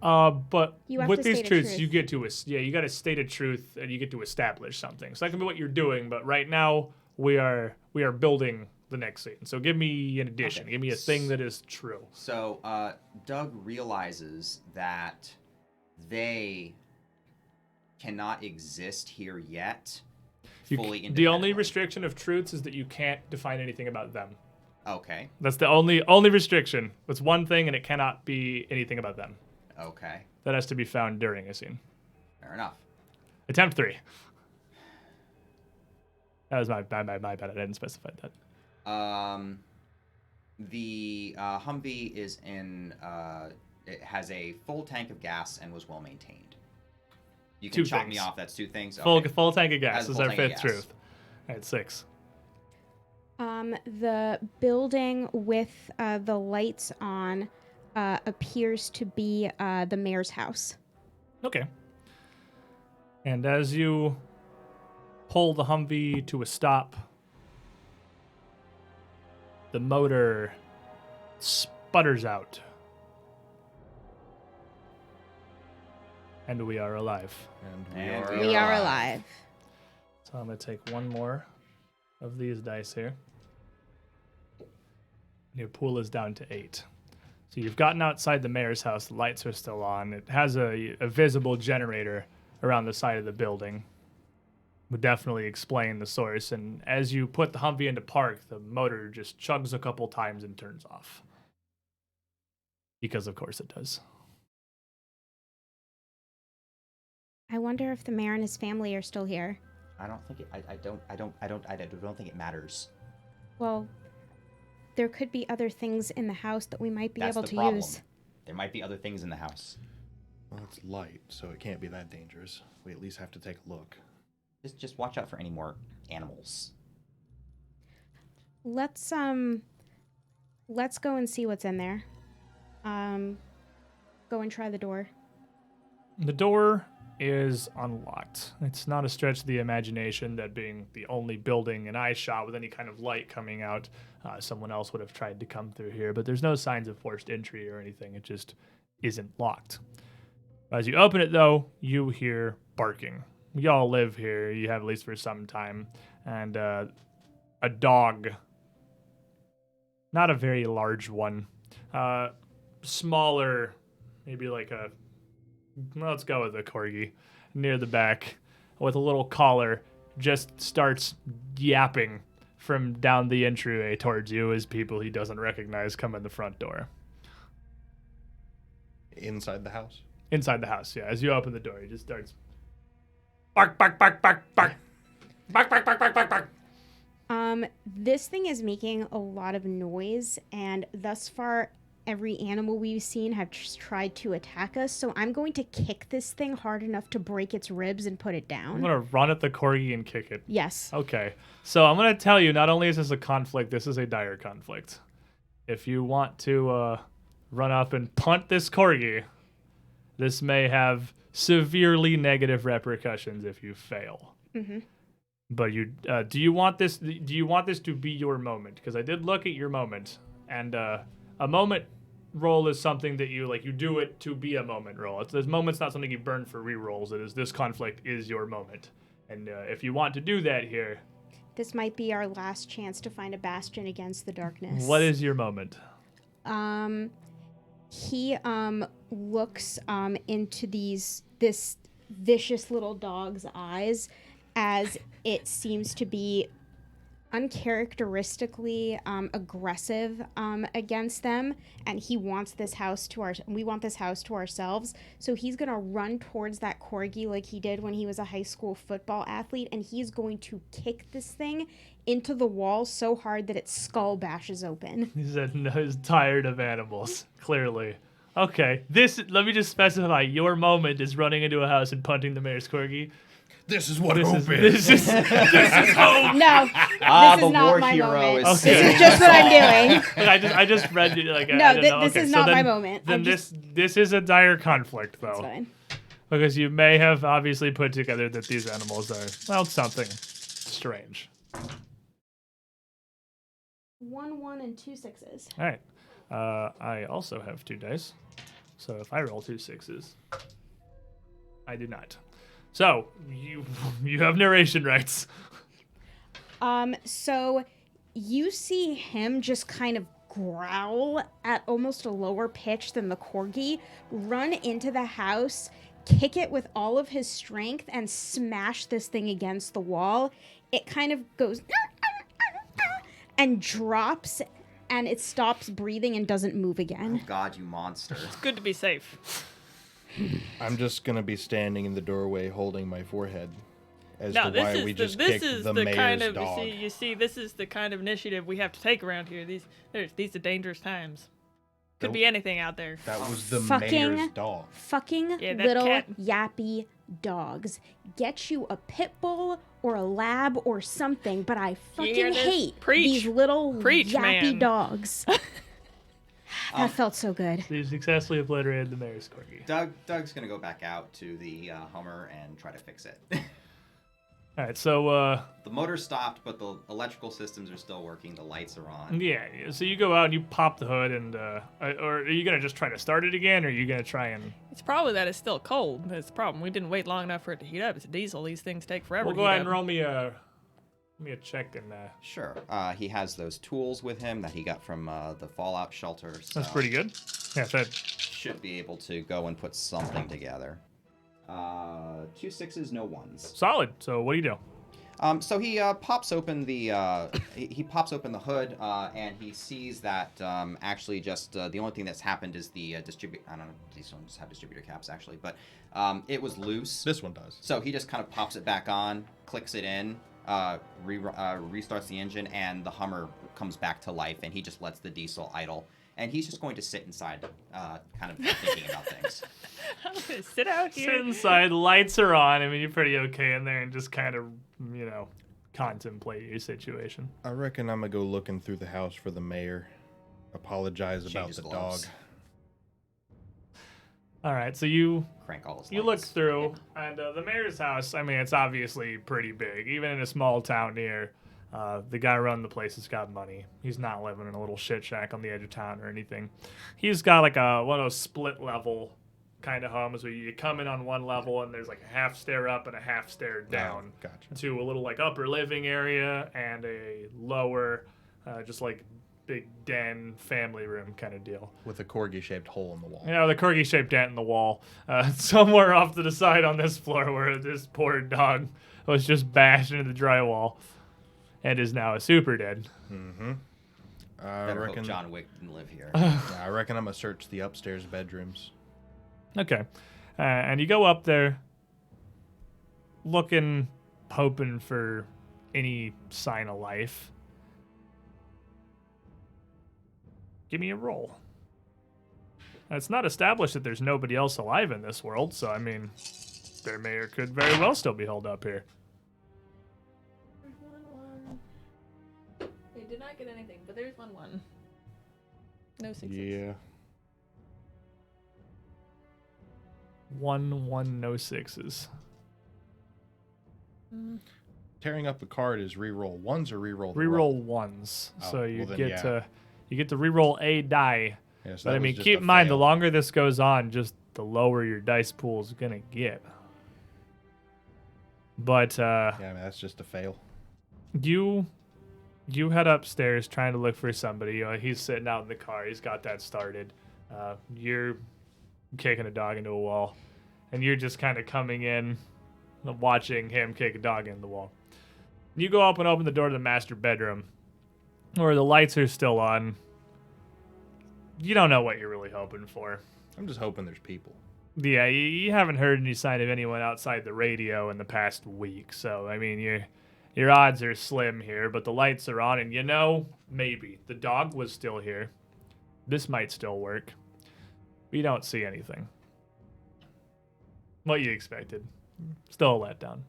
But You have with to these state a truths, truth. you get to you got to state a truth and you get to establish something. So that can be what you're doing, but right now we are building the next scene. So give me an addition. Okay. Give me a thing that is true. So Doug realizes that they cannot exist here yet fully The only independently. restriction of truths is that you can't define anything about them. Okay. That's the only restriction. It's one thing, and it cannot be anything about them. Okay. That has to be found during a scene. Fair enough. Attempt 3. That was my bad. I didn't specify that. The Humvee is in. It has a full tank of gas and was well maintained. You can Two chop me things. off. That's 2 things. Full Okay. full tank of gas Has a is full our tank of fifth gas. truth. All right, 6. The building with the lights on appears to be the mayor's house. Okay. And as you pull the Humvee to a stop, the motor sputters out. And we are alive. And We are alive. So I'm going to take one more of these dice here. Your pool is down to 8. So you've gotten outside the mayor's house. The lights are still on. It has a visible generator around the side of the building. Would definitely explain the source. And as you put the Humvee into park, the motor just chugs a couple times and turns off. Because of course it does. I wonder if the mayor and his family are still here. I don't think it. I don't think it matters. Well, there could be other things in the house that we might be That's able the to problem. use. There might be other things in the house. Well, it's light, so it can't be that dangerous. We at least have to take a look. Just watch out for any more animals. Let's go and see what's in there. Go and try the door. The door is unlocked. It's not a stretch of the imagination that being the only building an eye shot with any kind of light coming out, someone else would have tried to come through here, but there's no signs of forced entry or anything. It just isn't locked. As you open it, though, you hear barking. We all live here. You have at least for some time. And a dog, not a very large one, smaller, maybe like a, let's go with a corgi, near the back with a little collar, just starts yapping from down the entryway towards you as people he doesn't recognize come in the front door. Inside the house? Inside the house, yeah. As you open the door, he just starts bark, bark, bark, bark, bark. Bark, bark, bark, bark, bark, bark. This thing is making a lot of noise, and thus far, every animal we've seen have just tried to attack us, so I'm going to kick this thing hard enough to break its ribs and put it down. I'm going to run at the corgi and kick it. Yes. Okay. So I'm going to tell you, not only is this a conflict, this is a dire conflict. If you want to run up and punt this corgi, this may have severely negative repercussions if you fail. Mm-hmm. But you do you want this to be your moment? Because I did look at your moment, and a moment roll is something that you do it to be a moment roll. This moment's not something you burn for rerolls. It is, this conflict is your moment. And if you want to do that here, This might be our last chance to find a bastion against the darkness. what is your moment? He looks into this vicious little dog's eyes as it seems to be uncharacteristically aggressive against them, and we want this house to ourselves. So he's gonna run towards that corgi like he did when he was a high school football athlete, and he's going to kick this thing into the wall so hard that its skull bashes open. He said no, he's tired of animals, clearly. Okay, let me just specify, your moment is running into a house and punting the mayor's corgi. This is what This hope is is. this is hope. No, Ah, this the is not war my hero moment. is Okay. This is just what I'm doing. I just read it like No, I don't know. this Okay, is so not my then- moment. Then I'm just- this is a dire conflict It's though, fine. because you may have obviously put together that these animals are something strange. 1 and 2 6s. All right, I also have 2 dice, so if I roll 2 6s, I do not. So you have narration rights. So you see him just kind of growl at almost a lower pitch than the corgi, run into the house, kick it with all of his strength, and smash this thing against the wall. It kind of goes and drops, and it stops breathing and doesn't move again. Oh God, you monster! Good to be safe. I'm just going to be standing in the doorway holding my forehead as No, to this why is we the, just this kicked is the the mayor's kind of dog. you see this is the kind of initiative we have to take around here. These are dangerous times. Could Nope. be anything out there. That was the Fucking- mayor's dog. Fucking Yeah, that little cat- yappy dogs. Get you a pit bull or a lab or something, but I You hear fucking this? hate Preach. these little Preach, yappy man. dogs. That felt so good. So you successfully obliterated the mayor's corgi. Doug's gonna go back out to the Hummer and try to fix it. All right, so The motor stopped, but the electrical systems are still working. The lights are on. yeah, so you go out and you pop the hood, and or are you gonna just try to start it again, or are you gonna try and? It's probably that it's still cold. That's the problem. We didn't wait long enough for it to heat up. It's a diesel. These things take forever. We'll to go heat ahead and up. roll me a check and. Sure. He has those tools with him that he got from the Fallout shelter. So That's pretty good. Yeah, that should be able to go and put something together. 2 6s, no 1s. solid. So what do you do? So he pops open the he pops open the hood and he sees that actually just the only thing that's happened is the distribute. I don't know. These ones have distributor caps actually, but it was loose. This one does. So he just kind of pops it back on, clicks it in, restarts the engine, and the Hummer comes back to life, and he just lets the diesel idle. And he's just going to sit inside, kind of thinking about things. I'm gonna sit out Sit here. inside. Lights are on. I mean, you're pretty okay in there, and just kind of contemplate your situation. I reckon I'm gonna go looking through the house for the mayor. Apologize about Changes the gloves. dog. All right, so you Crank all his look lights. through, and the mayor's house. I mean, it's obviously pretty big, even in a small town here. The guy running the place has got money. He's not living in a little shit shack on the edge of town or anything. He's got like one of those split level kind of homes where you come in on one level and there's like a half stair up and a half stair down Oh, gotcha. to a little like upper living area and a lower, just like big den family room kind of deal. With a corgi-shaped hole in the wall. You know, the corgi-shaped dent in the wall. Somewhere off to the side on this floor where this poor dog was just bashed into the drywall and is now a super dead. Mm-hmm. I Better reckon. hope John Wick didn't live here. I reckon I'm gonna search the upstairs bedrooms. Okay. And you go up there looking, hoping for any sign of life. Give me a roll. It's not established that there's nobody else alive in this world, so I mean, their mayor could very well still be held up here. They did not get anything, but there's 1 1. No 6s. Yeah. 1 1 no 6s. Tearing up a card is re-roll ones or re-roll. the Reroll roll? ones, Oh, so you well then, get yeah. to reroll a die. Yeah, so But that I was mean, just keep a in mind, the fail. longer this goes on, just the lower your dice pool is gonna get. But Yeah, I mean, that's just a fail. you head upstairs trying to look for somebody. He's sitting out in the car. He's got that started. You're kicking a dog into a wall, and you're just kind of coming in, watching him kick a dog into the wall. You go up and open the door to the master bedroom, where the lights are still on. You don't know what you're really hoping for. I'm just hoping there's people. Yeah, you haven't heard any sign of anyone outside the radio in the past week. So, I mean, your odds are slim here, but the lights are on, and maybe. The dog was still here. This might still work. We don't see anything. What you expected. Still a letdown.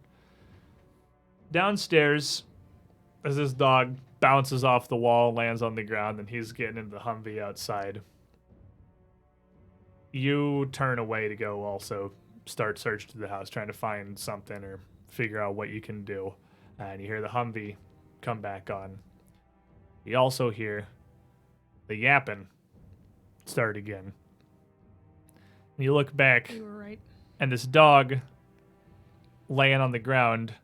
Downstairs, as this dog bounces off the wall, lands on the ground, and he's getting into the Humvee outside. You turn away to go also start search to the house, trying to find something or figure out what you can do. And you hear the Humvee come back on. You also hear the yapping start again. And you look back, You were right. and this dog laying on the ground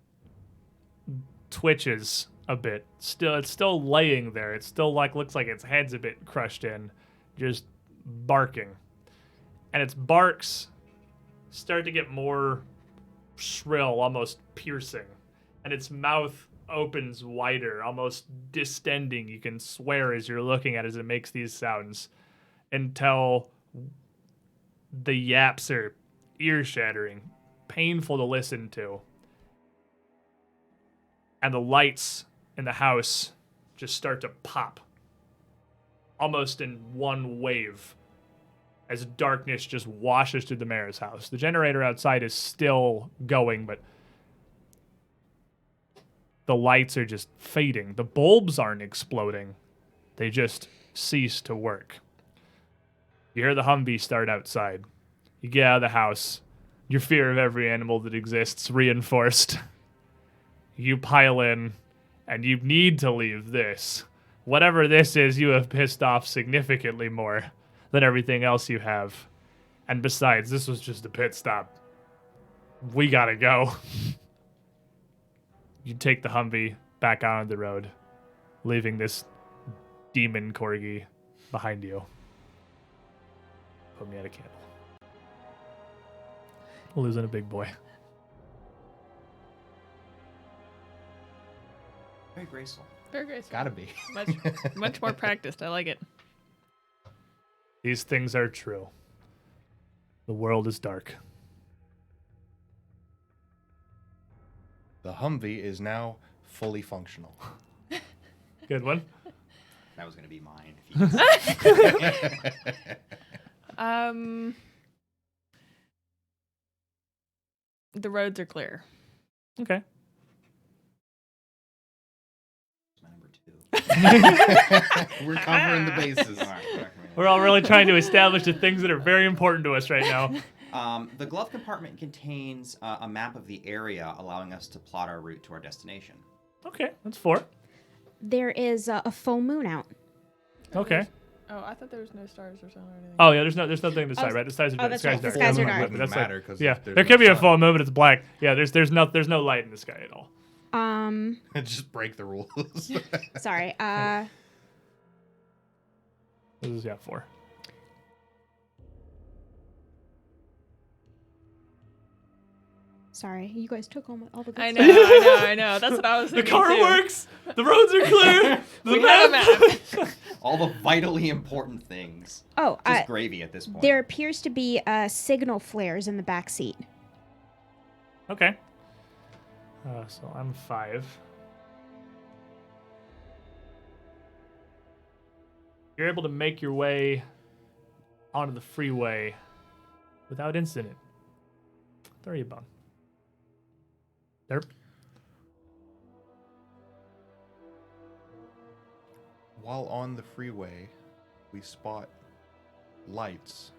twitches a bit. It's still laying there. It still looks like its head's a bit crushed in, just barking. And its barks start to get more shrill, almost piercing. And its mouth opens wider, almost distending. You can swear as you're looking at it as it makes these sounds, until the yaps are ear-shattering, painful to listen to. and the lights in the house just start to pop, almost in one wave, as darkness just washes through the mayor's house. The generator outside is still going, but the lights are just fading. The bulbs aren't exploding. They just cease to work. You hear the Humvee start outside. You get out of the house. Your fear of every animal that exists reinforced. You pile in, and you need to leave this. Whatever this is, you have pissed off significantly more than everything else you have. And besides, this was just a pit stop. We gotta go. You take the Humvee back out on the road, leaving this demon corgi behind you. Put me out a candle. Losing a big boy. Very graceful. Very graceful. Gotta be. Much more practiced. I like it. These things are true. The world is dark. The Humvee is now fully functional. Good one. That was gonna be mine. If you The roads are clear. Okay. my number 2. We're covering the bases. All right, We're all really trying to establish the things that are very important to us right now. The glove compartment contains a map of the area, allowing us to plot our route to our destination. Okay, that's 4. There is a full moon out. Okay. Oh, I thought there was no stars or something. Or anything. Oh yeah, there's nothing to the side, Oh, right? The skies are oh, that's skies right, the dark. skies are Never mind, dark. but Wouldn't that's like- matter 'cause yeah, there's there no could be a sun. full moon, but it's black. Yeah, there's no light in the sky at all. Just break the rules. Sorry. This is 4. Sorry, you guys took all the good I stuff. know. That's what I was The thinking. car too. works. The roads are clear. The We have a map. All the vitally important things. Oh, Just gravy at this point. there appears to be signal flares in the back seat. Okay. So I'm 5. You're able to make your way onto the freeway without incident. 30 bun. Derp. While on the freeway, we spot lights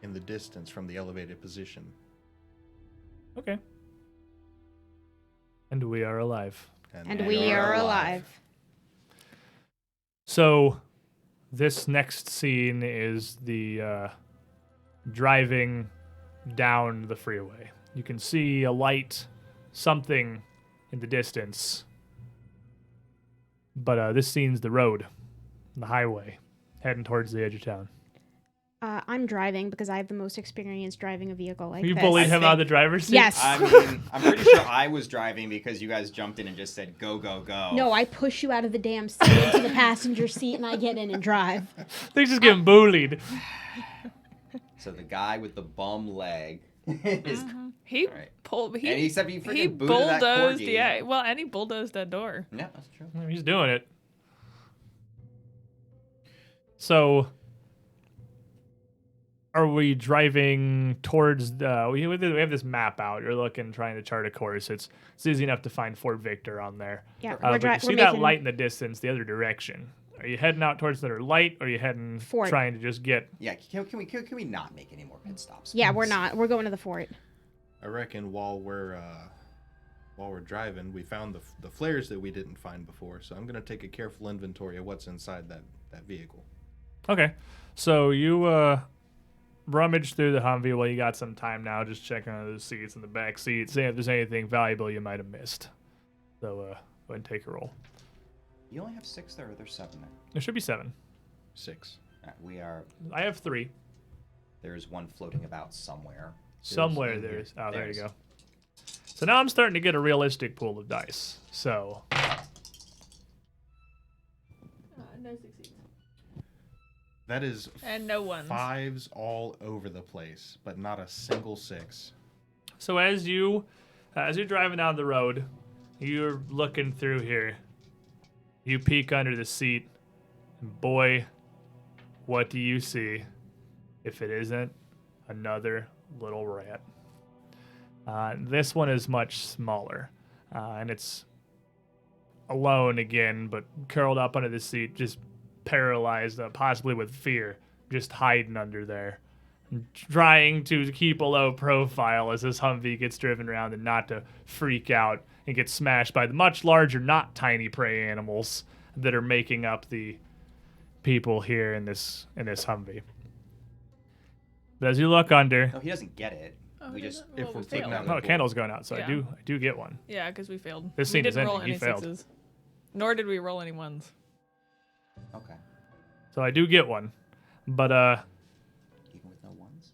in the distance from the elevated position. Okay. And we are alive. And we are alive. So, this next scene is the driving down the freeway. You can see a light, something in the distance. But this scene's the road, the highway, heading towards the edge of town. I'm driving because I have the most experience driving a vehicle like You this. bullied him out of the driver's seat? Yes. I mean, I'm pretty sure I was driving because you guys jumped in and just said, go, go, go. No, I push you out of the damn seat into the passenger seat and I get in and drive. They're just getting bullied. So the guy with the bum leg is... He Right. pulled. And except he freaking He booted that bulldozed. corgi. Yeah. Well, and he bulldozed that door. Yeah, that's true. He's doing it. So, are we driving towards the? We have this map out. You're looking, trying to chart a course. It's easy enough to find Fort Victor on there. Yeah, But you we're see that making light in the distance, the other direction. Are you heading out towards the light, or are you heading Fort. trying to just get? Yeah, can we not make any more pit stops? Yeah, we're not. We're going to the fort. I reckon while we're driving, we found the flares that we didn't find before. So I'm gonna take a careful inventory of what's inside that vehicle. Okay, so you rummage through the Humvee while you got some time now, just checking on the seats in the back seat, see if there's anything valuable you might have missed. So go ahead and take a roll. You only have 6 there, or there's 7 there? There should be 7. 6. We are... I have 3. There's one floating about somewhere. Somewhere in here. there's. Oh, there you There's- go. So now I'm starting to get a realistic pool of dice. So No succeeds. That is And no ones. 5s all over the place, but not a single 6. as you're driving down the road, You're looking through here. You peek under the seat. And boy, what do you see if it isn't another little rat? This one is much smaller. And it's alone again, but curled up under the seat, just paralyzed, possibly with fear, just hiding under there. Trying to keep a low profile as this Humvee gets driven around and not to freak out and get smashed by the much larger, not tiny prey animals that are making up the people here in this Humvee. But as you look under, No, he doesn't get it. Oh, We he just doesn't? if Well, we're we putting failed. out oh, the candle's going out, so Yeah. I do get one. Yeah, because we failed. This we scene is didn't roll ending. You any failed. sixes. Nor did we roll any ones. Okay. So I do get one, but Even with no ones.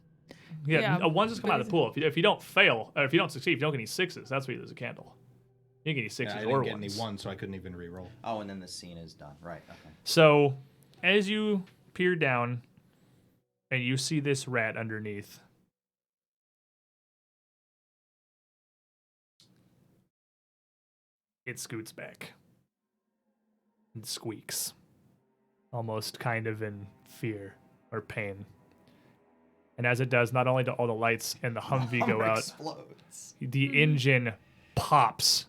yeah, Yeah, ones just come but out of the pool. If you don't fail, or if you don't succeed, if you don't get any sixes, that's where you lose a candle. You don't get any Yeah, sixes I or didn't get ones. any ones, so I couldn't even re-roll. Oh, and then the scene is done. Right. Okay. So, as you peer down and you see this rat underneath, it scoots back. It squeaks, almost kind of in fear or pain. And as it does, not only do all the lights in the Humvee go out, Explodes. the engine pops.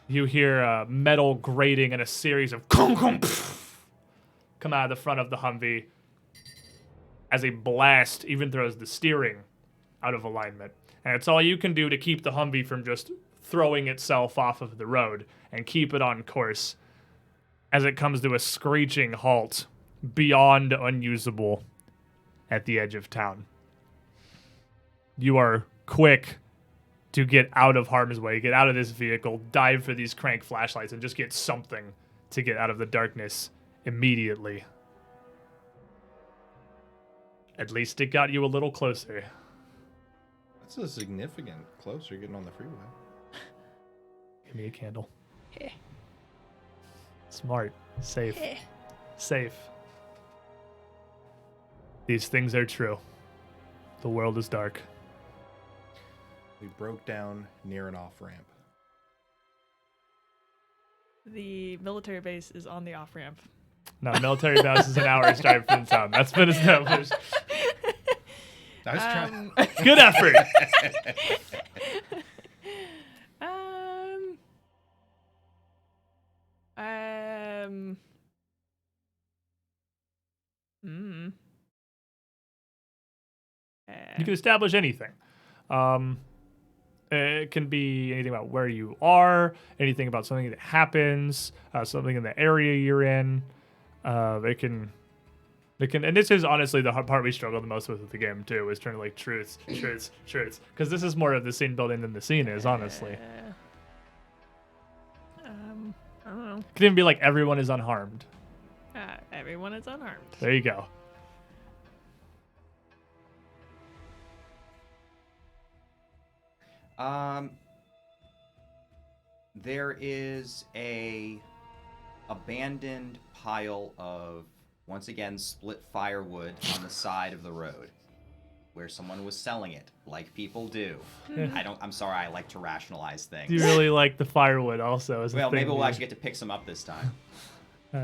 You hear a metal grating and a series of come out of the front of the Humvee as a blast even throws the steering out of alignment. And it's all you can do to keep the Humvee from just throwing itself off of the road and keep it on course as it comes to a screeching halt beyond unusable at the edge of town. You are quick to get out of harm's way, get out of this vehicle, dive for these crank flashlights, and just get something to get out of the darkness immediately. At least it got you a little closer. That's a significant closer getting on the freeway. Give me a candle. Smart. Safe. Safe. These things are true. The world is dark. We broke down near an off-ramp. The military base is on the off ramp. Now, military base is an hour's drive from town. That's been established. I was trying. Good effort. Um. You can establish anything. It can be anything about where you are, anything about something that happens, something in the area you're in. It can, and this is honestly the part we struggle the most with the game too, is trying to like truths, because this is more of the scene building than the scene is, honestly. I don't know. It can even be like everyone is unharmed. Everyone is unarmed. There you go. There is a abandoned pile of, once again, split firewood on the side of the road where someone was selling it, like people do. I'm sorry, I like to rationalize things. Do you really like the firewood also? As a Well, thing maybe we'll you- actually get to pick some up this time.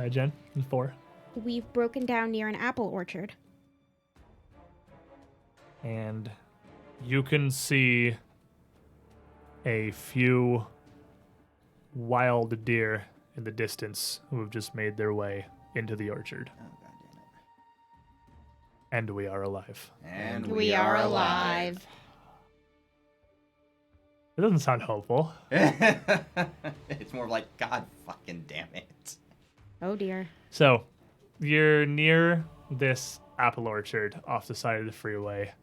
Jen, 4. We've broken down near an apple orchard. And you can see a few wild deer in the distance who have just made their way into the orchard. Oh, God damn And we are alive. it. And We are alive. It doesn't sound hopeful. It's more like, God fucking damn it. Oh dear. So, you're near this apple orchard off the side of the freeway,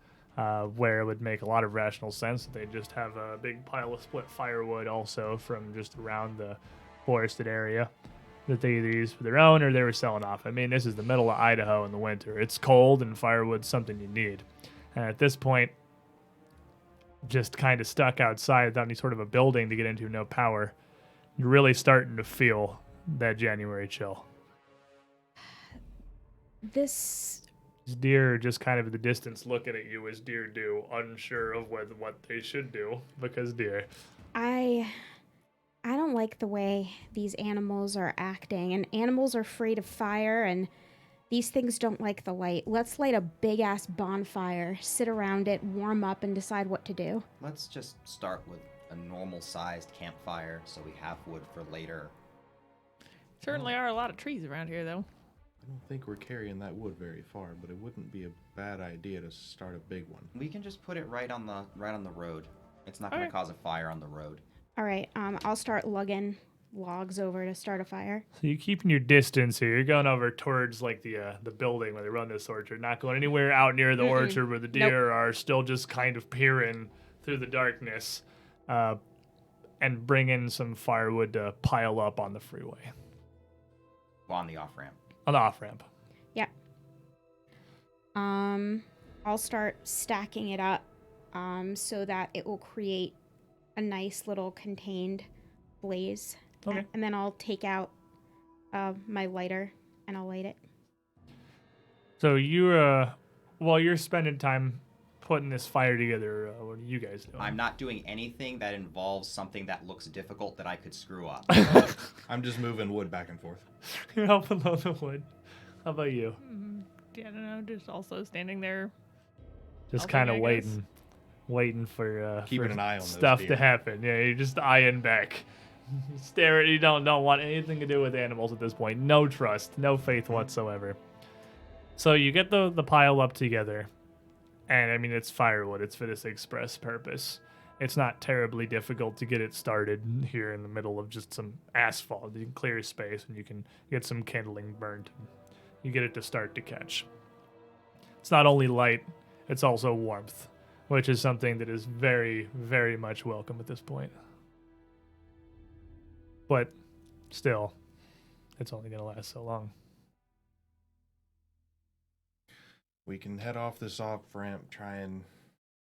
where it would make a lot of rational sense that they just have a big pile of split firewood also from just around the forested area that they either use for their own or they were selling off. I mean, this is the middle of Idaho in the winter. It's cold and firewood's something you need. And at this point, just kind of stuck outside without any sort of a building to get into, no power, you're really starting to feel that January chill. This These deer are just kind of at the distance looking at you as deer do, unsure of what they should do because deer. I I don't like the way these animals are acting, and animals are afraid of fire, and these things don't like the light. Let's light a big ass bonfire, sit around it, warm up, and decide what to do. Let's just start with a normal-sized campfire so we have wood for later. Certainly are a lot of trees around here, though. I don't think we're carrying that wood very far, but it wouldn't be a bad idea to start a big one. We can just put it right on the road. It's not going to Okay. cause a fire on the road. All right, I'll start lugging logs over to start a fire. So you're keeping your distance here. You're going over towards like the building where they run this orchard, not going anywhere out near the orchard where the deer are. Still just kind of peering through the darkness, and bringing some firewood to pile up on the freeway, On the off-ramp. on the off ramp. Yeah. I'll start stacking it up, so that it will create a nice little contained blaze. Okay. And then I'll take out my lighter and I'll light it. So you, while you're spending time putting this fire together, what are you guys doing? I'm not doing anything that involves something that looks difficult that I could screw up. I'm just moving wood back and forth. You're helping load the wood. How about you? Yeah, I don't know. Just also standing there. Just Helping, kind I of guess. Keeping waiting for an eye on those stuff deer. to happen. Yeah, you're just eyeing back. Stare at you. Don't want anything to do with animals at this point. No trust, no faith whatsoever. So you get the pile up together, and I mean it's firewood. It's for this express purpose. It's not terribly difficult to get it started here in the middle of just some asphalt. You can clear space and you can get some kindling burnt. You get it to start to catch. It's not only light, it's also warmth, which is something that is very, very much welcome at this point. But still, it's only going to last so long. We can head off this off ramp, try and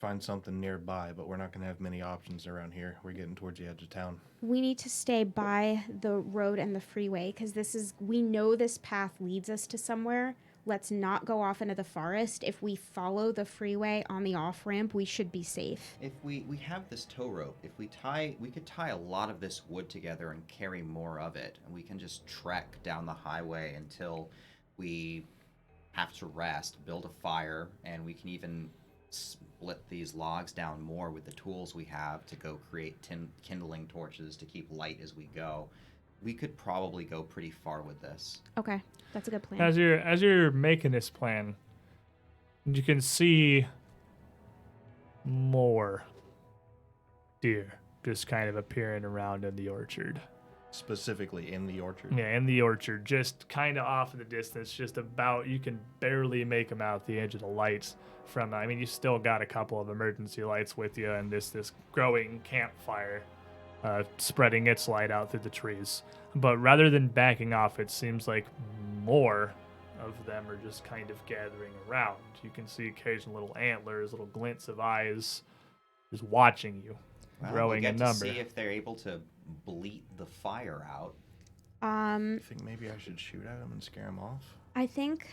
find something nearby, but we're not going to have many options around here. We're getting towards the edge of town. We need to stay by the road and the freeway because we know this path leads us to somewhere. Let's not go off into the forest. If we follow the freeway on the off ramp, we should be safe. If we have this tow rope, we could tie a lot of this wood together and carry more of it, and we can just trek down the highway until we have to rest, build a fire, and we can even split these logs down more with the tools we have to go create kindling torches to keep light as we go. We could probably go pretty far with this. Okay, that's a good plan. As you're making this plan, you can see more deer just kind of appearing around in the orchard. Specifically in the orchard. Yeah, in the orchard, just kind of off in the distance, just about, you can barely make them out the edge of the lights from, I mean, you still got a couple of emergency lights with you and this growing campfire spreading its light out through the trees. But rather than backing off, it seems like more of them are just kind of gathering around. You can see occasional little antlers, little glints of eyes, just watching you, growing we'll in get number. to see if they're able to bleat the fire out. I think maybe I should shoot at them and scare them off. I think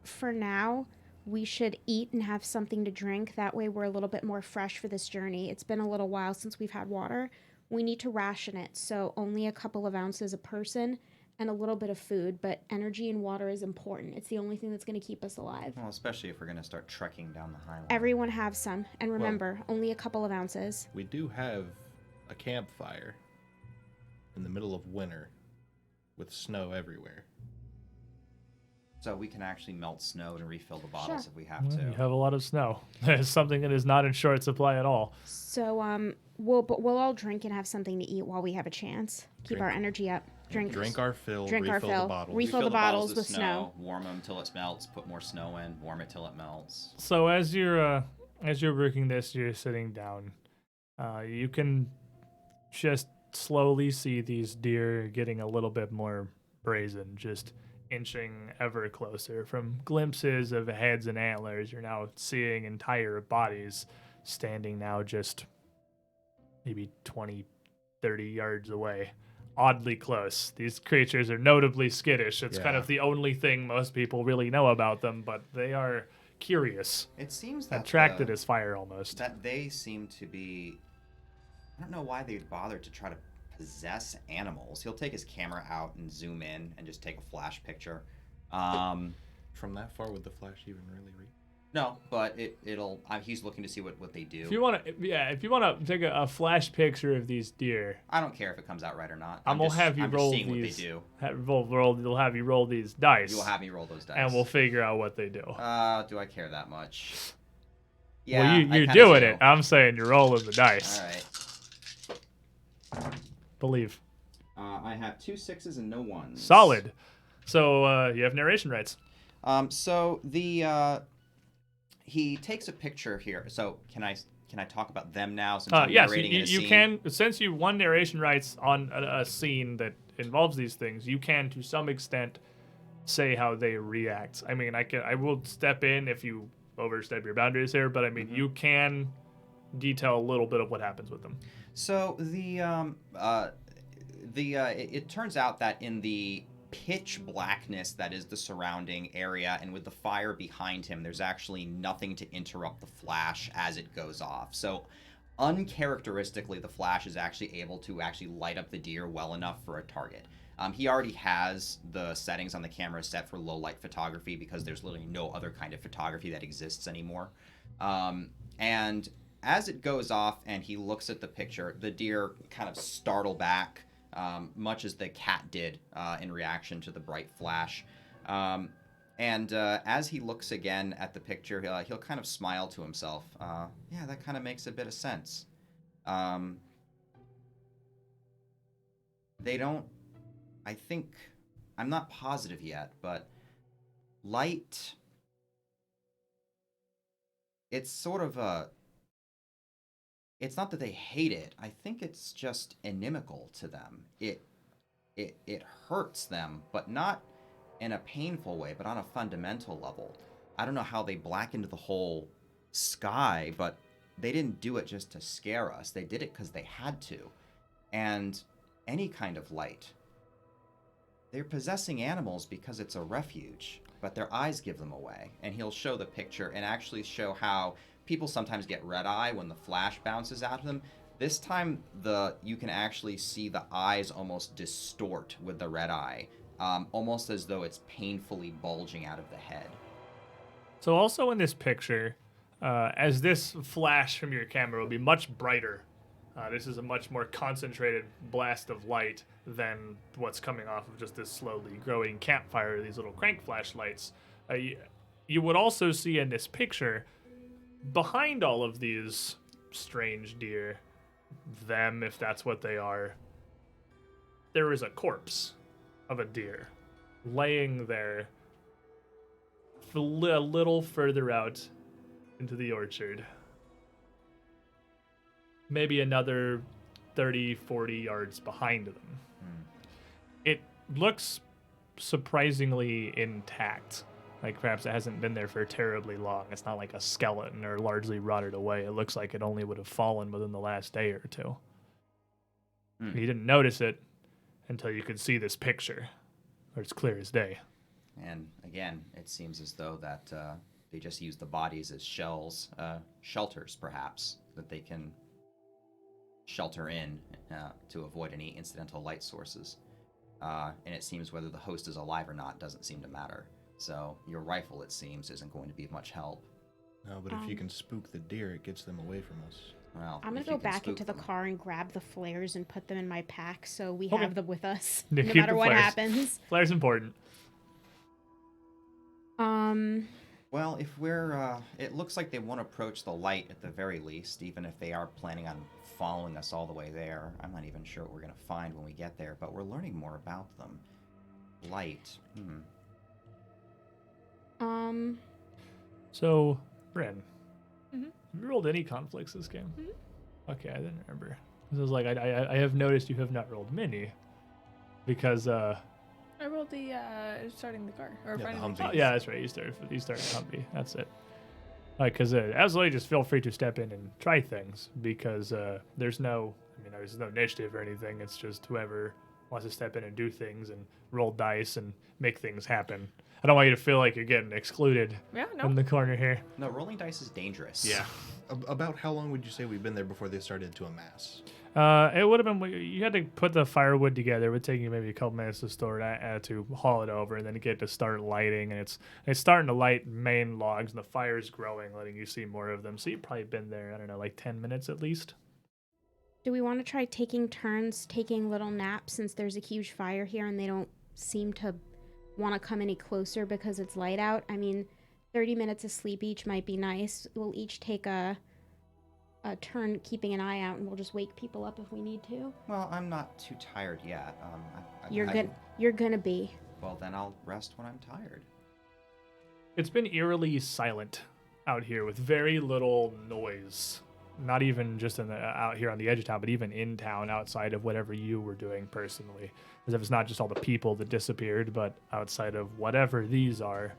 for now we should eat and have something to drink. That way we're a little bit more fresh for this journey. It's been a little while since we've had water. We need to ration it, so only a couple of ounces a person and a little bit of food, but energy and water is important. It's the only thing that's going to keep us alive. Well, especially if we're going to start trekking down the highway. Everyone have some, and remember, only a couple of ounces. We do have a campfire in the middle of winter with snow everywhere. So we can actually melt snow to refill the bottles Sure. if we have Well, to. you have a lot of snow. It's something that is not in short supply at all. So we'll all drink and have something to eat while we have a chance. Keep our energy up. Drink our fill, Drink our refill fill. the bottles. Refill the bottles with snow. Warm them till it melts. Put more snow in. Warm it till it melts. So as you're working this, you're sitting down. You can just slowly see these deer getting a little bit more brazen, just inching ever closer. From glimpses of heads and antlers, you're now seeing entire bodies standing now just maybe 20, 30 yards away. Oddly close. These creatures are notably skittish. It's kind Yeah. of the only thing most people really know about them, but they are curious, It seems that attracted as fire almost. that they seem to be. I don't know why they'd bother to try to possess animals. He'll take his camera out and zoom in and just take a flash picture. From that far, would the flash even really read? No, but it'll. He's looking to see what they do. If you want to take a flash picture of these deer, I don't care if it comes out right or not. I'm gonna have you I'm roll just seeing these. what they do. They'll have you roll these dice. You will have me roll those dice. and we'll figure out what they do. Do I care that much? Yeah. Well, I you're kinda doing do. it. I'm saying you're rolling the dice. All right. Believe. I have 2 6s and no 1s. Solid. So you have narration rights. So he takes a picture here. So can I talk about them now? Since I'm Yes, narrating in a you scene? can. Since you won narration rights on a scene that involves these things, you can to some extent say how they react. I mean, I will step in if you overstep your boundaries here, but I mean, you can detail a little bit of what happens with them. So it turns out that in the pitch blackness that is the surrounding area, and with the fire behind him, there's actually nothing to interrupt the flash as it goes off. So uncharacteristically, the flash is actually able to actually light up the deer well enough for a target. He already has the settings on the camera set for low light photography because there's literally no other kind of photography that exists anymore. And as it goes off and he looks at the picture, the deer kind of startle back, much as the cat did in reaction to the bright flash. And as he looks again at the picture, he'll kind of smile to himself. Yeah, that kind of makes a bit of sense. They don't... I think... I'm not positive yet, but light... It's sort of a... It's not that they hate it. I think it's just inimical to them. It hurts them, but not in a painful way, but on a fundamental level. I don't know how they blackened the whole sky, but they didn't do it just to scare us. They did it because they had to. And any kind of light. They're possessing animals because it's a refuge, but their eyes give them away. And he'll show the picture and actually show how people sometimes get red eye when the flash bounces out of them. This time, you can actually see the eyes almost distort with the red eye, almost as though it's painfully bulging out of the head. So also in this picture, as this flash from your camera will be much brighter. This is a much more concentrated blast of light than what's coming off of just this slowly growing campfire, these little crank flashlights. You would also see in this picture, behind all of these strange deer, them, if that's what they are, there is a corpse of a deer laying there a little further out into the orchard. Maybe another 30, 40 yards behind them. It looks surprisingly intact. Like perhaps it hasn't been there for terribly long. It's not like a skeleton or largely rotted away. It looks like it only would have fallen within the last day or two. You didn't notice it until you could see this picture, where it's clear as day. And again, it seems as though that they just use the bodies as shelters perhaps, that they can shelter in to avoid any incidental light sources. And it seems whether the host is alive or not doesn't seem to matter. So your rifle, it seems, isn't going to be of much help. No, but if you can spook the deer, it gets them away from us. Well, I'm gonna if you go can back spook into the them. car and grab the flares and put them in my pack so we Okay. have them with us Yeah, no keep matter the what flares. happens. Flare's important. Well, if we're, it looks like they won't approach the light at the very least, even if they are planning on following us all the way there. I'm not even sure what we're going to find when we get there, but we're learning more about them. Light. So, Ren, Mhm. have you rolled any conflicts this game? Okay, I didn't remember. This was like, I have noticed you have not rolled many. Because, I rolled the starting the car or the finding Humvee. oh, yeah, that's right. You started Humvee. That's it. Because absolutely, just feel free to step in and try things because there's no initiative or anything. It's just whoever wants to step in and do things and roll dice and make things happen. I don't want you to feel like you're getting excluded Yeah, in no. the corner here. No, rolling dice is dangerous. About how long would you say we've been there before they started to amass? It would have been. You had to put the firewood together. It would take you maybe a couple minutes to store it, to haul it over, and then you get to start lighting. And it's starting to light main logs, and the fire's growing, letting you see more of them. So you've probably been there, I don't know, like 10 minutes at least. Do we want to try taking turns, taking little naps, since there's a huge fire here and they don't seem to want to come any closer because it's light out? I mean, 30 minutes of sleep each might be nice. We'll each take a turn keeping an eye out, and we'll just wake people up if we need to. Well, I'm not too tired yet. You're gonna be. Well, then I'll rest when I'm tired. It's been eerily silent out here with very little noise. Not even just out here on the edge of town, but even in town outside of whatever you were doing personally. As if it's not just all the people that disappeared, but outside of whatever these are,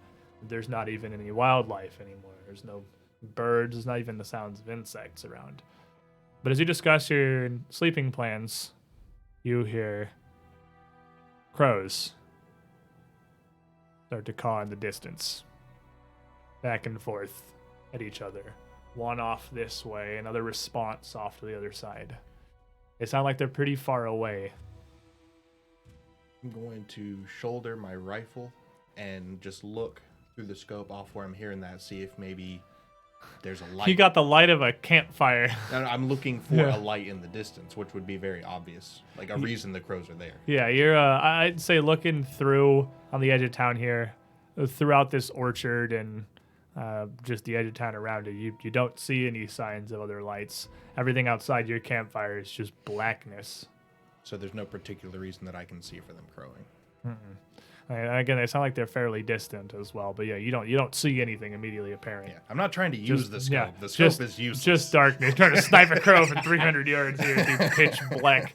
there's not even any wildlife anymore. There's no birds, there's not even the sounds of insects around. But as you discuss your sleeping plans, you hear crows start to caw in the distance, back and forth at each other. One off this way, another response off to the other side. They sound like they're pretty far away. I'm going to shoulder my rifle and just look through the scope off where I'm hearing that, see if maybe there's a light. You got the light of a campfire. No, I'm looking for a light in the distance, which would be very obvious, like a reason the crows are there. Yeah, you're, I'd say looking through on the edge of town here, throughout this orchard and just the edge of town around it, you don't see any signs of other lights. Everything outside your campfire is just blackness. So there's no particular reason that I can see for them crowing. Again, they sound like they're fairly distant as well, but yeah, you don't see anything immediately apparent. Yeah, I'm not trying to use the scope. Yeah, The scope just, is useless. Just darkness. Trying to snipe a crow from 300 yards here through pitch black.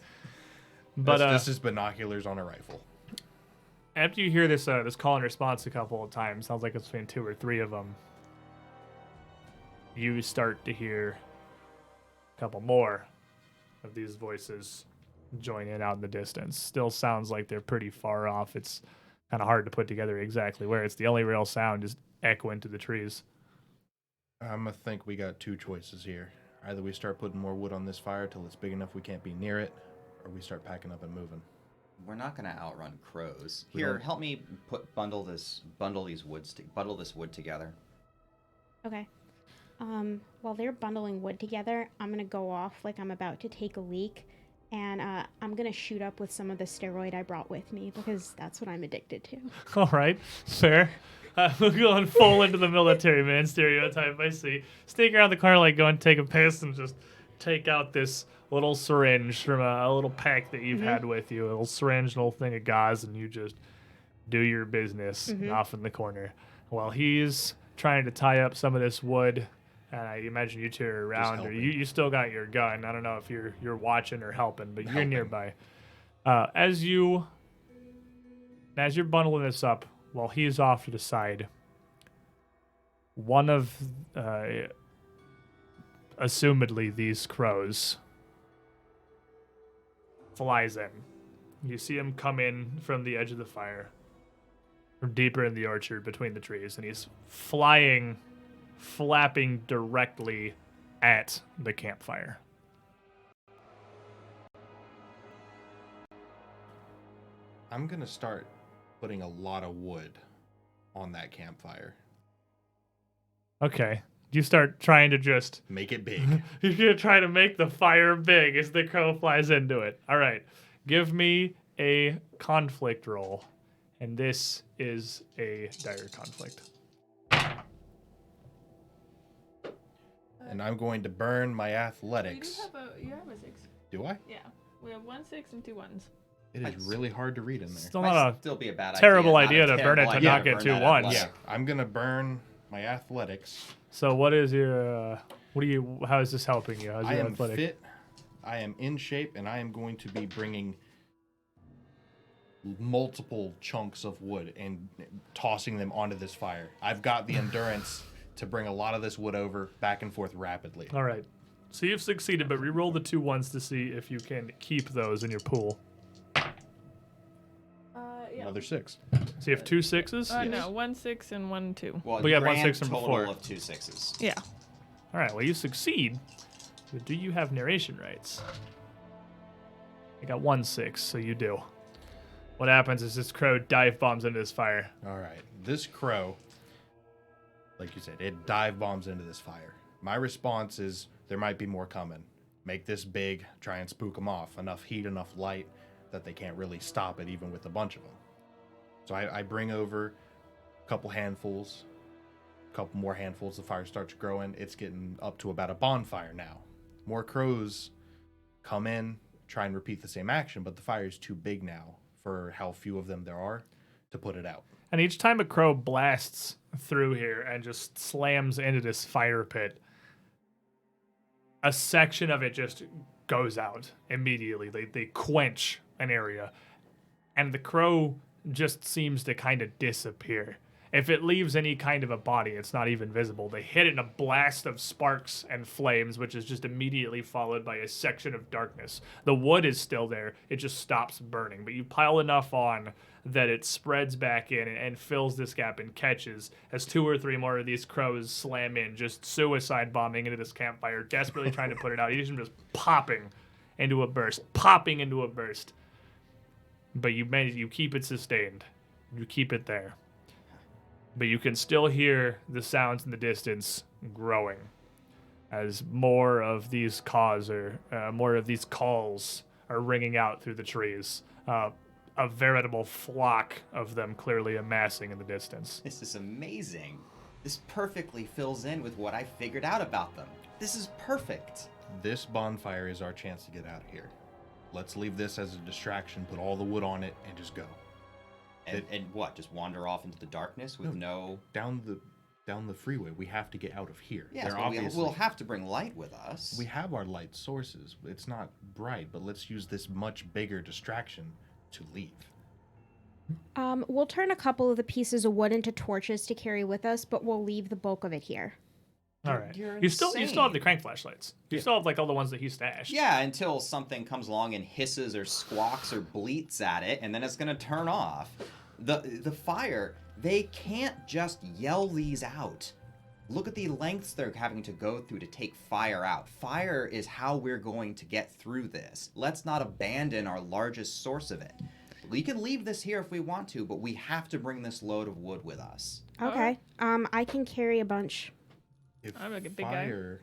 But this is binoculars on a rifle. After you hear this call and response a couple of times, sounds like it's between 2 or 3 of them, you start to hear a couple more of these voices join in out in the distance. Still sounds like they're pretty far off. It's kind of hard to put together exactly where. It's the only real sound is echoing to the trees. I'm gonna think we got 2 choices here. Either we start putting more wood on this fire till it's big enough we can't be near it, or we start packing up and moving. We're not gonna outrun crows. We Here, don't- help me bundle this wood together. Okay. While they're bundling wood together, I'm gonna go off like I'm about to take a leak, and I'm gonna shoot up with some of the steroid I brought with me because that's what I'm addicted to. All right, fair. We're going full into the military man stereotype. I see. Sneak around the corner, like go and take a piss, and just take out this little syringe from a little pack that you've had with you. A little syringe, a little thing of gauze, and you just do your business off in the corner. While he's trying to tie up some of this wood, and I imagine you two are around, or helping. you still got your gun. I don't know if you're watching or helping, but you're Helping. nearby. As you're bundling this up, while he's off to the side, one of assumedly these crows flies in. You see him come in from the edge of the fire, from deeper in the orchard between the trees, and he's flapping directly at the campfire. I'm gonna start putting a lot of wood on that campfire. Okay. You start trying to just Make it big. you're gonna try to make the fire big as the crow flies into it. All right, give me a conflict roll, and this is a dire conflict. And I'm going to burn my athletics. You have a 6. Do I? Yeah. We have 1 6 and 2 1s. It is really hard to read in there. Still Might not still be a bad terrible idea. idea to burn it to not get 2 1s. Yeah, I'm gonna burn my athletics. So what is your how is this helping you? How's I your am athletic? fit. I am in shape, and I am going to be bringing multiple chunks of wood and tossing them onto this fire. I've got the endurance to bring a lot of this wood over back and forth rapidly. All right. So you've succeeded, but re-roll the 2 1s to see if you can keep those in your pool. Yeah. Another 6. So you have 2 6s? No, 1 6 and 1 2. Well, We had one grand 6 from total before. of 2 6s. Yeah. All right. Well, you succeed. But do you have narration rights? You got 1-6, so you do. What happens is this crow dive bombs into this fire. All right. This crow, like you said, it dive bombs into this fire. My response is there might be more coming. Make this big, try and spook them off. Enough heat, enough light that they can't really stop it, even with a bunch of them. So I bring over a couple handfuls, a couple more handfuls. The fire starts growing. It's getting up to about a bonfire now. More crows come in, try and repeat the same action, but the fire is too big now for how few of them there are to put it out. And each time a crow blasts through here and just slams into this fire pit, a section of it just goes out immediately. They quench an area. And the crow just seems to kind of disappear. If it leaves any kind of a body, it's not even visible. They hit it in a blast of sparks and flames, which is just immediately followed by a section of darkness. The wood is still there. It just stops burning. But you pile enough on that it spreads back in and fills this gap and catches as 2 or 3 more of these crows slam in, just suicide bombing into this campfire, desperately trying to put it out. Each of them just popping into a burst. But you keep it sustained. You keep it there. But you can still hear the sounds in the distance growing as more of these calls are ringing out through the trees. A veritable flock of them clearly amassing in the distance. This is amazing. This perfectly fills in with what I figured out about them. This is perfect. This bonfire is our chance to get out of here. Let's leave this as a distraction, put all the wood on it, and just go. And what? Just wander off into the darkness with no... Down the freeway. We have to get out of here. Yes, but we'll have to bring light with us. We have our light sources. It's not bright, but let's use this much bigger distraction to leave. We'll turn a couple of the pieces of wood into torches to carry with us, but we'll leave the bulk of it here. All right. You're You still insane. have the crank flashlights. You still have like all the ones that he stashed. Yeah, until something comes along and hisses or squawks or bleats at it, and then it's gonna turn off. The fire, they can't just yell these out. Look at the lengths they're having to go through to take fire out. Fire is how we're going to get through this. Let's not abandon our largest source of it. We can leave this here if we want to, but we have to bring this load of wood with us. Okay. I can carry a bunch. If I'm like a big guy. fire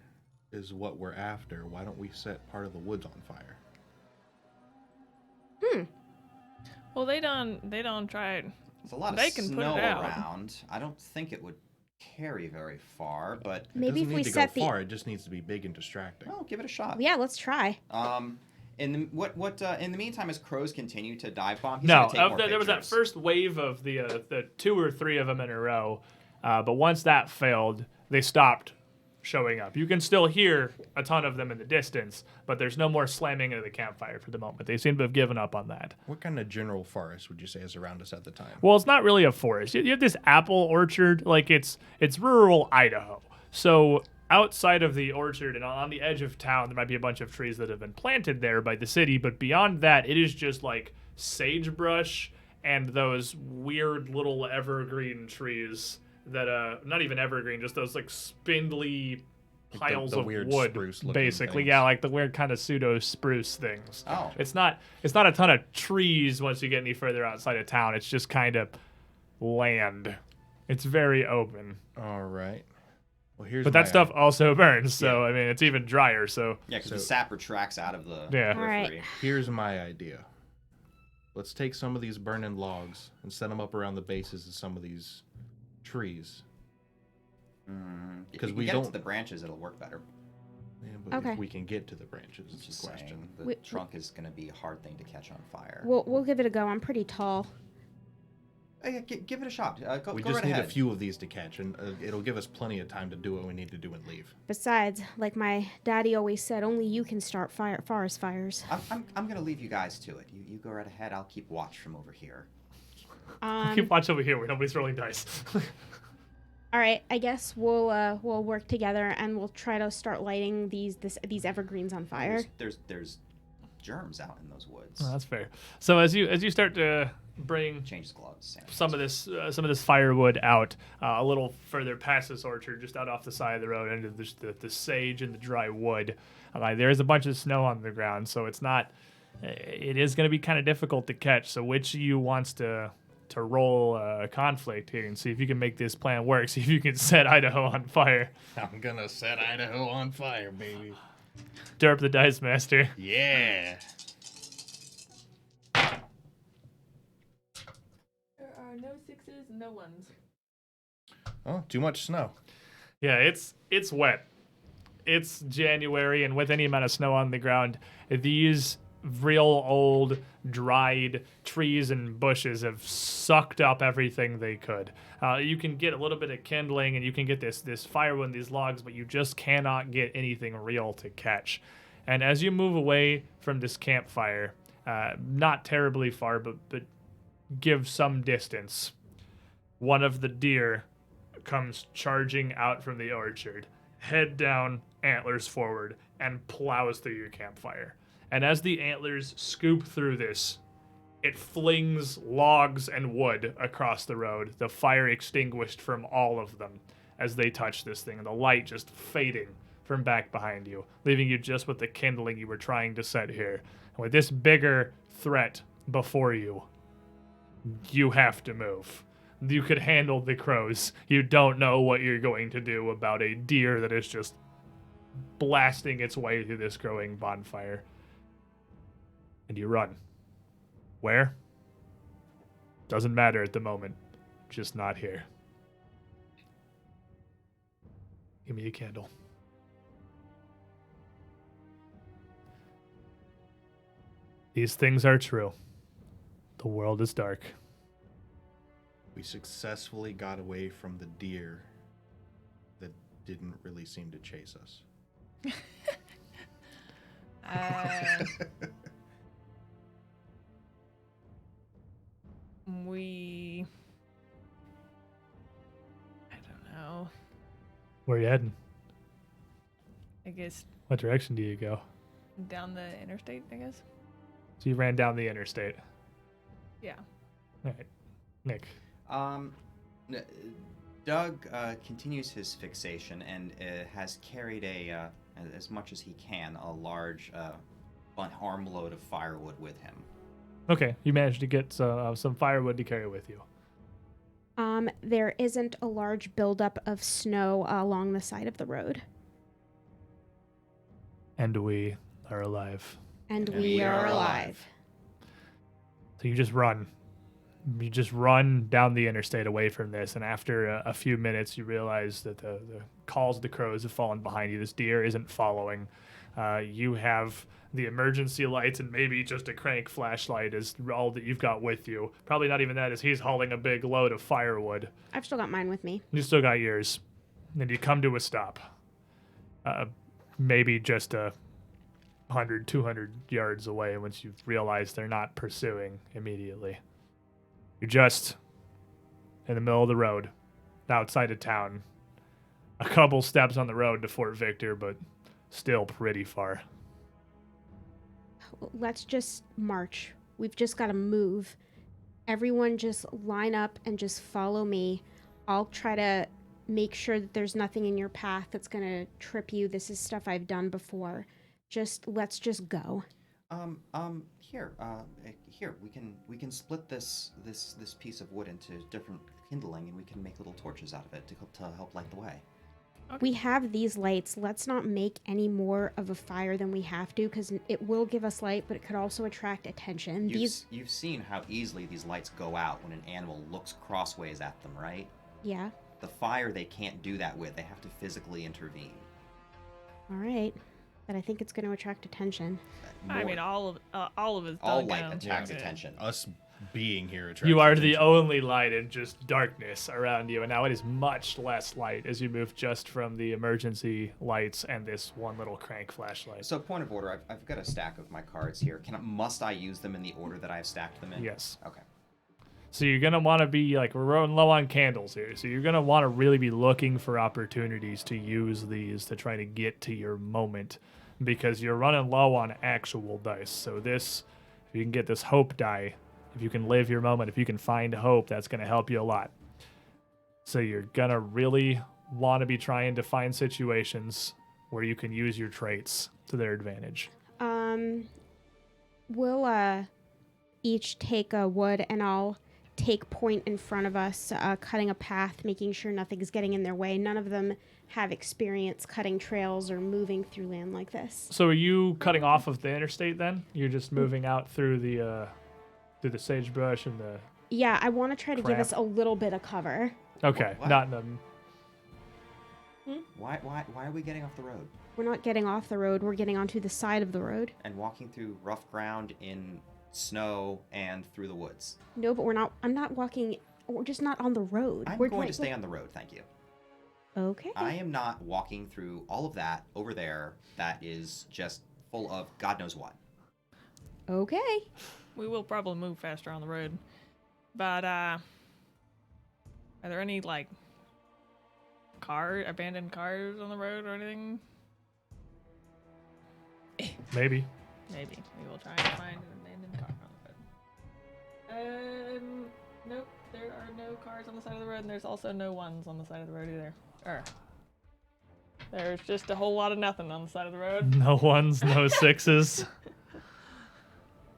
is what we're after, why don't we set part of the woods on fire? Well, they don't try it. There's a lot They of can put snow it out. around. I don't think it would carry very far, but Maybe it if doesn't we need to set go the far, it just needs to be big and distracting. well, give it a shot. Yeah, let's try. In the meantime, as crows continue to dive bomb, There was that first wave of the 2 or 3 of them in a row, but once that failed, they stopped showing up. You can still hear a ton of them in the distance, but there's no more slamming into the campfire for the moment. They seem to have given up on that. What kind of general forest would you say is around us at the time? Well, it's not really a forest. You have this apple orchard, like it's rural Idaho. So outside of the orchard and on the edge of town, there might be a bunch of trees that have been planted there by the city, but beyond that, it is just like sagebrush and those weird little evergreen trees that not even evergreen, just those like spindly piles the of weird wood, spruce-looking basically. things. Yeah, like the weird kind of pseudo spruce things. Oh. It's not a ton of trees once you get any further outside of town. It's just kind of land. It's very open. All right. Well, here's But that my stuff also burns, so I mean it's even drier. So Yeah, because the sap retracts out of the Yeah. periphery. Here's my idea. Let's take some of these burning logs and set them up around the bases of some of these trees. If 'Cause you we can get it to don't- the branches, it'll work better. Yeah, but Okay. if we can get to the branches, is Just the question. saying, the We- trunk is going to be a hard thing to catch on fire. We'll give it a go. I'm pretty tall. Hey, give it a shot. Go We go just right need ahead. a few of these to catch, and it'll give us plenty of time to do what we need to do and leave. Besides, like my daddy always said, only you can start forest fires. I'm going to leave you guys to it. You go right ahead. I'll keep watch from over here. keep watch over here where nobody's rolling dice. All right, I guess we'll work together and we'll try to start lighting these evergreens on fire. There's germs out in those woods. Oh, that's fair. So as you start to bring Change his gloves. Sam. some of this firewood out a little further past this orchard, just out off the side of the road, into the sage and the dry wood. There is a bunch of snow on the ground, so it's not it is going to be kind of difficult to catch. So which of you wants to roll a conflict here and see if you can make this plan work? See if you can set Idaho on fire. I'm gonna set Idaho on fire, baby. Derp the Dice Master. Yeah. There are no 6s, no 1s. Oh, too much snow. Yeah, it's wet. It's January, and with any amount of snow on the ground, these real old, dried trees and bushes have sucked up everything they could. You can get a little bit of kindling, and you can get this firewood, these logs, but you just cannot get anything real to catch. And as you move away from this campfire, not terribly far, but give some distance, one of the deer comes charging out from the orchard, head down, antlers forward, and plows through your campfire. And as the antlers scoop through this, it flings logs and wood across the road, the fire extinguished from all of them as they touch this thing, and the light just fading from back behind you, leaving you just with the kindling you were trying to set here. And with this bigger threat before you, you have to move. You could handle the crows. You don't know what you're going to do about a deer that is just blasting its way through this growing bonfire. And you run. Where? Doesn't matter at the moment. Just not here. Give me a candle. These things are true. The world is dark. We successfully got away from the deer that didn't really seem to chase us. I don't know. Where are you heading? I guess What direction do you go? down the interstate, I guess. So you ran down the interstate. Yeah. All right. Nick. Doug continues his fixation and has carried as much as he can, a large armload of firewood with him. Okay, you managed to get some firewood to carry with you. There isn't a large buildup of snow along the side of the road. And we are alive. And And we are alive. So you just run. You just run down the interstate away from this, and after a few minutes, you realize that the calls of the crows have fallen behind you. This deer isn't following. You have the emergency lights and maybe just a crank flashlight is all that you've got with you. Probably not even that, as he's hauling a big load of firewood. I've still got mine with me. You still got yours. Then you come to a stop. Maybe just 100, 200 yards away once you realize they're not pursuing immediately. You're just in the middle of the road, outside of town. A couple steps on the road to Fort Victor, but still pretty far. Let's just march. We've just got to move. Everyone just line up and just follow me. I'll try to make sure that there's nothing in your path that's going to trip you. This is stuff I've done before. Let's just go. Here we can split this piece of wood into different kindling, and we can make little torches out of it to help light the way. We have these lights. Let's not make any more of a fire than we have to, because it will give us light, but it could also attract attention. You've seen how easily these lights go out when an animal looks crossways at them, right? Yeah. The fire they can't do that with. They have to physically intervene. All right. But I think it's going to attract attention. I mean, all of us. all dug light down. attracts Yeah. attention. Us being here attracts You are the attention. only light in just darkness around you, and now it is much less light as you move just from the emergency lights and this one little crank flashlight. So, point of order, I've got a stack of my cards here. Must I use them in the order that I've stacked them in? Yes. Okay. So you're going to want to be, like, we're running low on candles here, so you're going to want to really be looking for opportunities to use these to try to get to your moment, because you're running low on actual dice. So this, if you can get this hope die, if you can live your moment, if you can find hope, that's going to help you a lot. So you're going to really want to be trying to find situations where you can use your traits to their advantage. We'll each take a wood, and I'll take point in front of us, cutting a path, making sure nothing's getting in their way. None of them have experience cutting trails or moving through land like this. So are you cutting off of the interstate then? You're just moving out through the sagebrush and the... Yeah, I want to try to give Crap. us a little bit of cover. Okay, What? not in the... Why are we getting off the road We're not getting off the road, we're getting onto the side of the road. and walking through rough ground in snow and through the woods? No, but I'm not walking, we're just not on the road. I'm we're going to like- stay on the road, thank you. Okay. I am not walking through all of that over there that is just full of God knows what. Okay. We will probably move faster on the road. But, are there any, like, abandoned cars on the road or anything? Maybe. Maybe. We will try and find an abandoned car on the road. Nope. There are no cars on the side of the road, and there's also no ones on the side of the road either. There's just a whole lot of nothing on the side of the road. No ones, no sixes.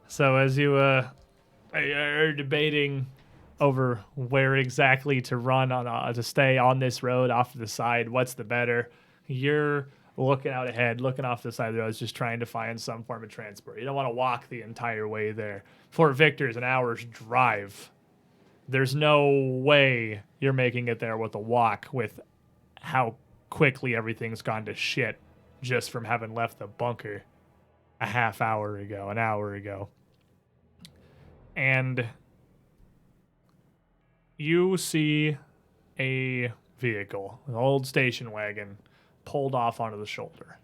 So as you are debating over where exactly to run on to stay on this road off to the side, what's the better? You're looking out ahead, looking off the side of the road, just trying to find some form of transport. You don't want to walk the entire way there. Fort Victor is an hour's drive. There's no way you're making it there with a walk with how quickly everything's gone to shit just from having left the bunker a half hour ago, an hour ago. And you see a vehicle, an old station wagon, pulled off onto the shoulder.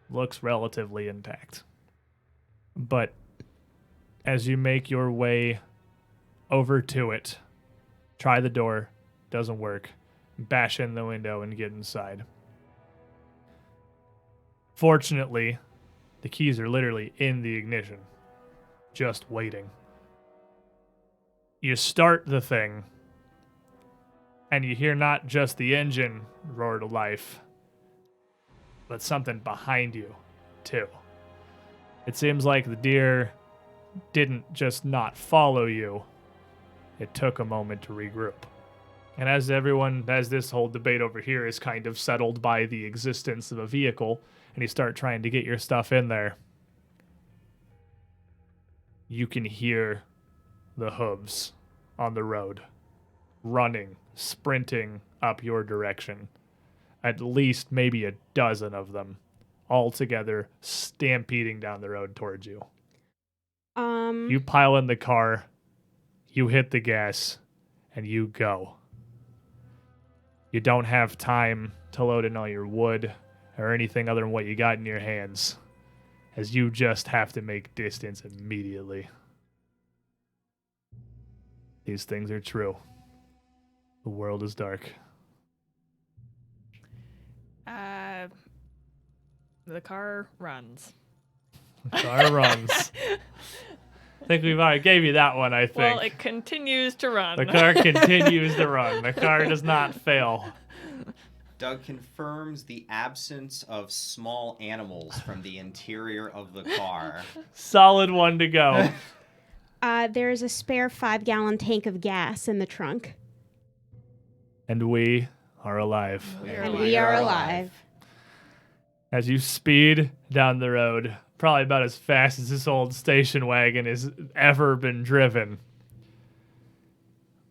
Looks relatively intact. But as you make your way over to it, try the door, doesn't work, bash in the window and get inside. Fortunately, the keys are literally in the ignition, just waiting. You start the thing, and you hear not just the engine roar to life, but something behind you, too. It seems like the deer didn't just not follow you, it took a moment to regroup. And as this whole debate over here is kind of settled by the existence of a vehicle, and you start trying to get your stuff in there, you can hear the hooves on the road, running, sprinting up your direction. At least maybe a dozen of them, all together, stampeding down the road towards you. You pile in the car, you hit the gas, and you go. You don't have time to load in all your wood or anything other than what you got in your hands, as you just have to make distance immediately. These things are true. The world is dark. The car runs. The car runs. I think we've already gave you that one, I think. Well, it continues to run. The car continues to run. The car does not fail. Doug confirms the absence of small animals from the interior of the car. Solid one to go. There's a spare 5-gallon tank of gas in the trunk. And we are alive. And we are alive. As you speed down the road, probably about as fast as this old station wagon has ever been driven,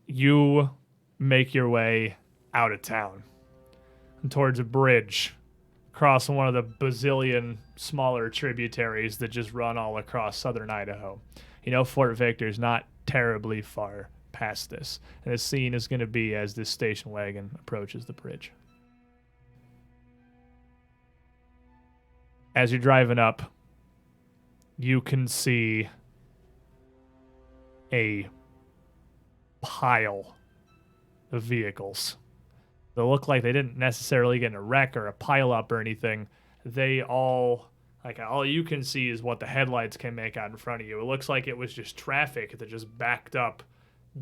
you make your way out of town and towards a bridge, crossing one of the bazillion smaller tributaries that just run all across southern Idaho. You know, Fort Victor's not terribly far past this, and the scene is going to be as this station wagon approaches the bridge. As you're driving up, you can see a pile of vehicles. They look like they didn't necessarily get in a wreck or a pile up or anything. They all you can see is what the headlights can make out in front of you. It looks like it was just traffic that just backed up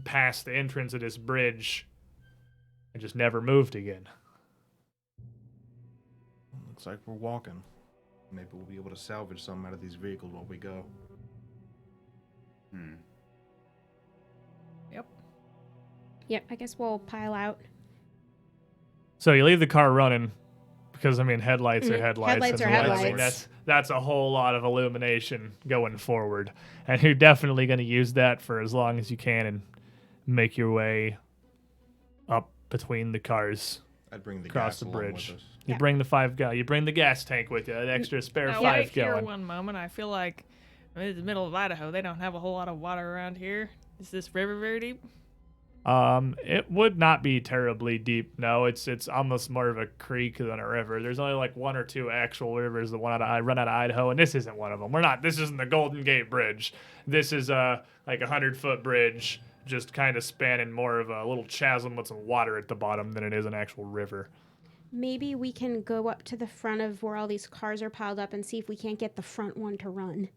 past the entrance of this bridge and just never moved again. Looks like we're walking. Maybe we'll be able to salvage some out of these vehicles while we go. Yep. Yep, I guess we'll pile out. So you leave the car running because, I mean, headlights are Mhm. headlights. Headlights and are I mean, headlights. that's a whole lot of illumination going forward. And you're definitely going to use that for as long as you can and make your way up between the cars I'd bring the across gas the along bridge. with us. You Yeah. bring the 5 gallon. You bring the gas tank with you, an extra spare Now, 5 wait here gallon. one moment. I feel like it's the middle of Idaho. They don't have a whole lot of water around here. Is this river very deep? It would not be terribly deep. No, it's almost more of a creek than a river. There's only like 1 or 2 actual rivers. The one I run out of Idaho, and this isn't one of them. This isn't the Golden Gate Bridge. This is like 100-foot bridge, just kind of spanning more of a little chasm with some water at the bottom than it is an actual river. Maybe we can go up to the front of where all these cars are piled up and see if we can't get the front one to run.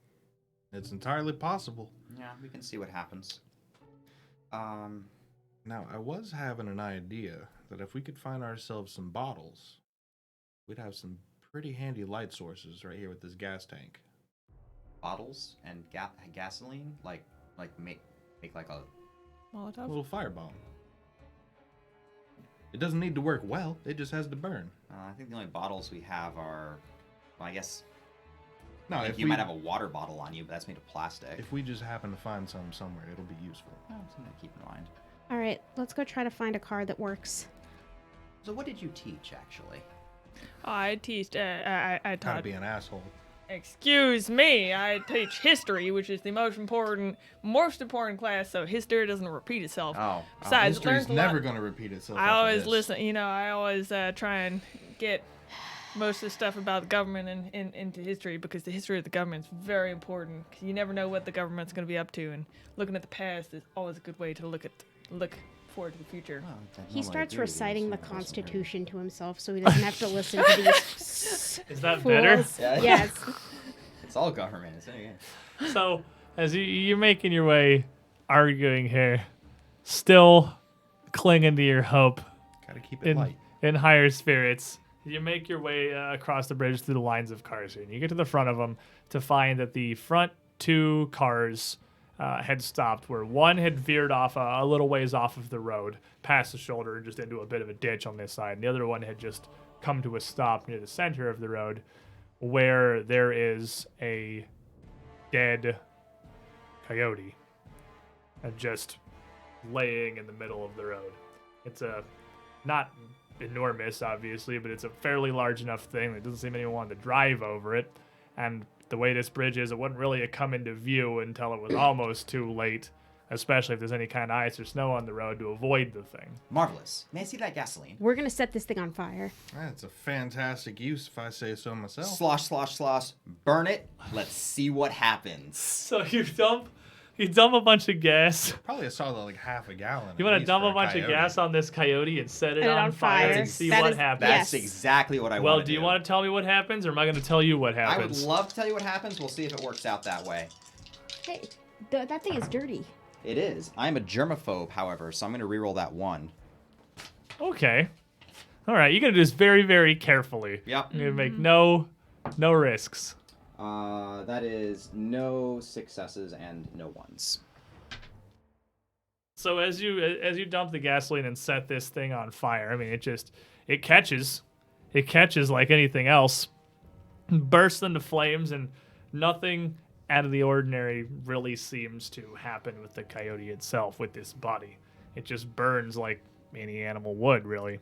It's entirely possible. Yeah, we can see what happens. Now, I was having an idea that if we could find ourselves some bottles, we'd have some pretty handy light sources right here with this gas tank. Bottles and gasoline, like make like a. A Molotov? little firebomb. It doesn't need to work well, it just has to burn. I think the only bottles we have are, well, I guess. No, I think if you we, might have a water bottle on you, but that's made of plastic. if we just happen to find some somewhere, it'll be useful. Oh, something to keep in mind. All right, let's go try to find a car that works. So, what did you teach actually? I teach. I Gotta taught. be an asshole. Excuse me. I teach history, which is the most important class, so history doesn't repeat itself. Oh, Besides, it History's learns a lot. never going to repeat itself. I after always this. listen. I always try and get most of the stuff about the government into history because the history of the government is very important. 'Cause you never know what the government's going to be up to, and looking at the past is always a good way to look forward to the future. He starts reciting the Constitution to himself so he doesn't have to listen to these Is that better? fools. Yeah. Yes. It's all government, isn't it? So, as you're making your way, arguing here, still clinging to your hope Gotta keep it light. in higher spirits, you make your way across the bridge through the lines of cars here. And you get to the front of them to find that the front 2 cars had stopped, where one had veered off a little ways off of the road, past the shoulder, and just into a bit of a ditch on this side. And the other one had just come to a stop near the center of the road, where there is a dead coyote just laying in the middle of the road. It's a not enormous, obviously, but it's a fairly large enough thing that doesn't seem anyone wanted to drive over it. And the way this bridge is, it wouldn't really come into view until it was almost too late, especially if there's any kind of ice or snow on the road, to avoid the thing. Marvelous. May I see that gasoline? We're going to set this thing on fire. That's a fantastic use, if I say so myself. Slosh, slosh, slosh. Burn it. Let's see what happens. So you dump a bunch of gas. Probably I saw like half a gallon. You want to dump a bunch of gas on this coyote and set it Set it on on fire fire. and see That what is- happens? That's Yes. exactly what I want Well, to do. do you want to tell me what happens, or am I going to tell you what I would happens? love to tell you what happens. We'll see if it works out that way. Hey, that thing is dirty. It is. I'm a germaphobe, however, so I'm going to reroll that 1. Okay. All right, you're going to do this very, very carefully. Yep. You're going to make no risks. That is no successes and no ones. So as you dump the gasoline and set this thing on fire, I mean, it catches like anything else, bursts into flames, and nothing out of the ordinary really seems to happen with the coyote itself, with this body. It just burns like any animal would, really.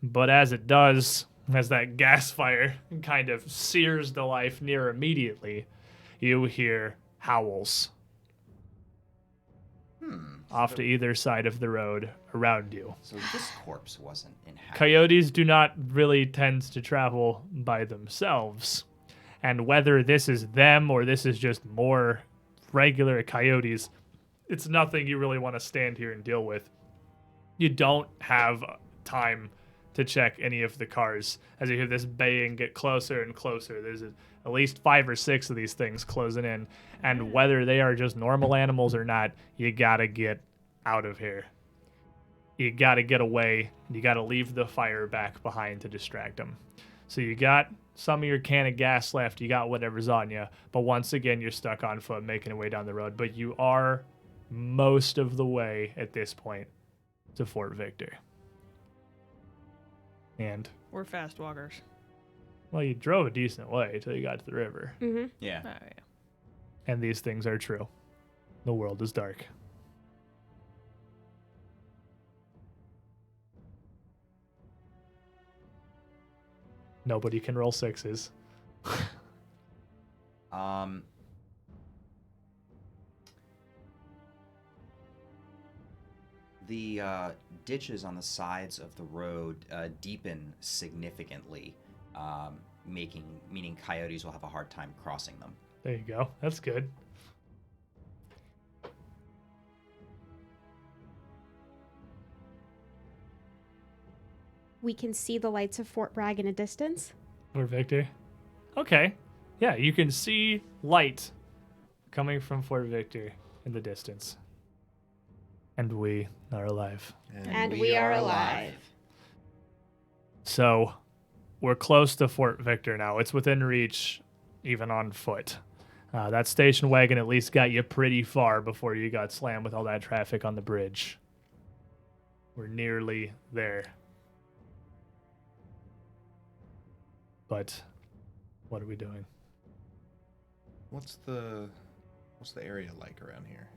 But as it does, as that gas fire kind of sears the life near immediately, you hear howls off to either side of the road around you. So this corpse wasn't inhabited. Coyotes do not really tend to travel by themselves. And whether this is them or this is just more regular coyotes, it's nothing you really want to stand here and deal with. You don't have time to check any of the cars. As you hear this baying get closer and closer, there's at least 5 or 6 of these things closing in. And whether they are just normal animals or not, you gotta get out of here. You gotta get away. You gotta leave the fire back behind to distract them. So you got some of your can of gas left. You got whatever's on you. But once again, you're stuck on foot making your way down the road. But you are most of the way at this point to Fort Victor. And, We're fast walkers. well, you drove a decent way until you got to the river. Mm-hmm. Yeah. Oh, yeah. And these things are true. The world is dark. Nobody can roll sixes. Um. The ditches on the sides of the road deepen significantly, meaning coyotes will have a hard time crossing them. There you go. That's good. We can see the lights of Fort Bragg in a distance. Fort Victor. Okay. Yeah, you can see light coming from Fort Victor in the distance. And we are alive. And we are alive. So we're close to Fort Victor now. It's within reach, even on foot. That station wagon at least got you pretty far before you got slammed with all that traffic on the bridge. We're nearly there. But what are we doing? What's the area like around here?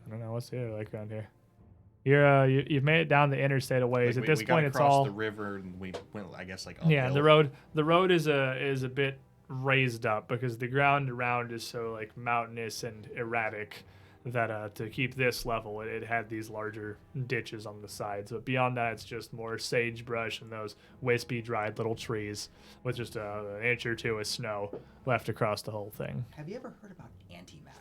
I don't know. What's the area like around here? You've made it down the interstate a ways. Like, At this we point, got it's across all the river, and we went, I guess, like yeah. uphill. The road is a bit raised up because the ground around is so like mountainous and erratic that to keep this level, it had these larger ditches on the sides. But beyond that, it's just more sagebrush and those wispy, dried little trees with just an inch or two of snow left across the whole thing. Have you ever heard about antimatter?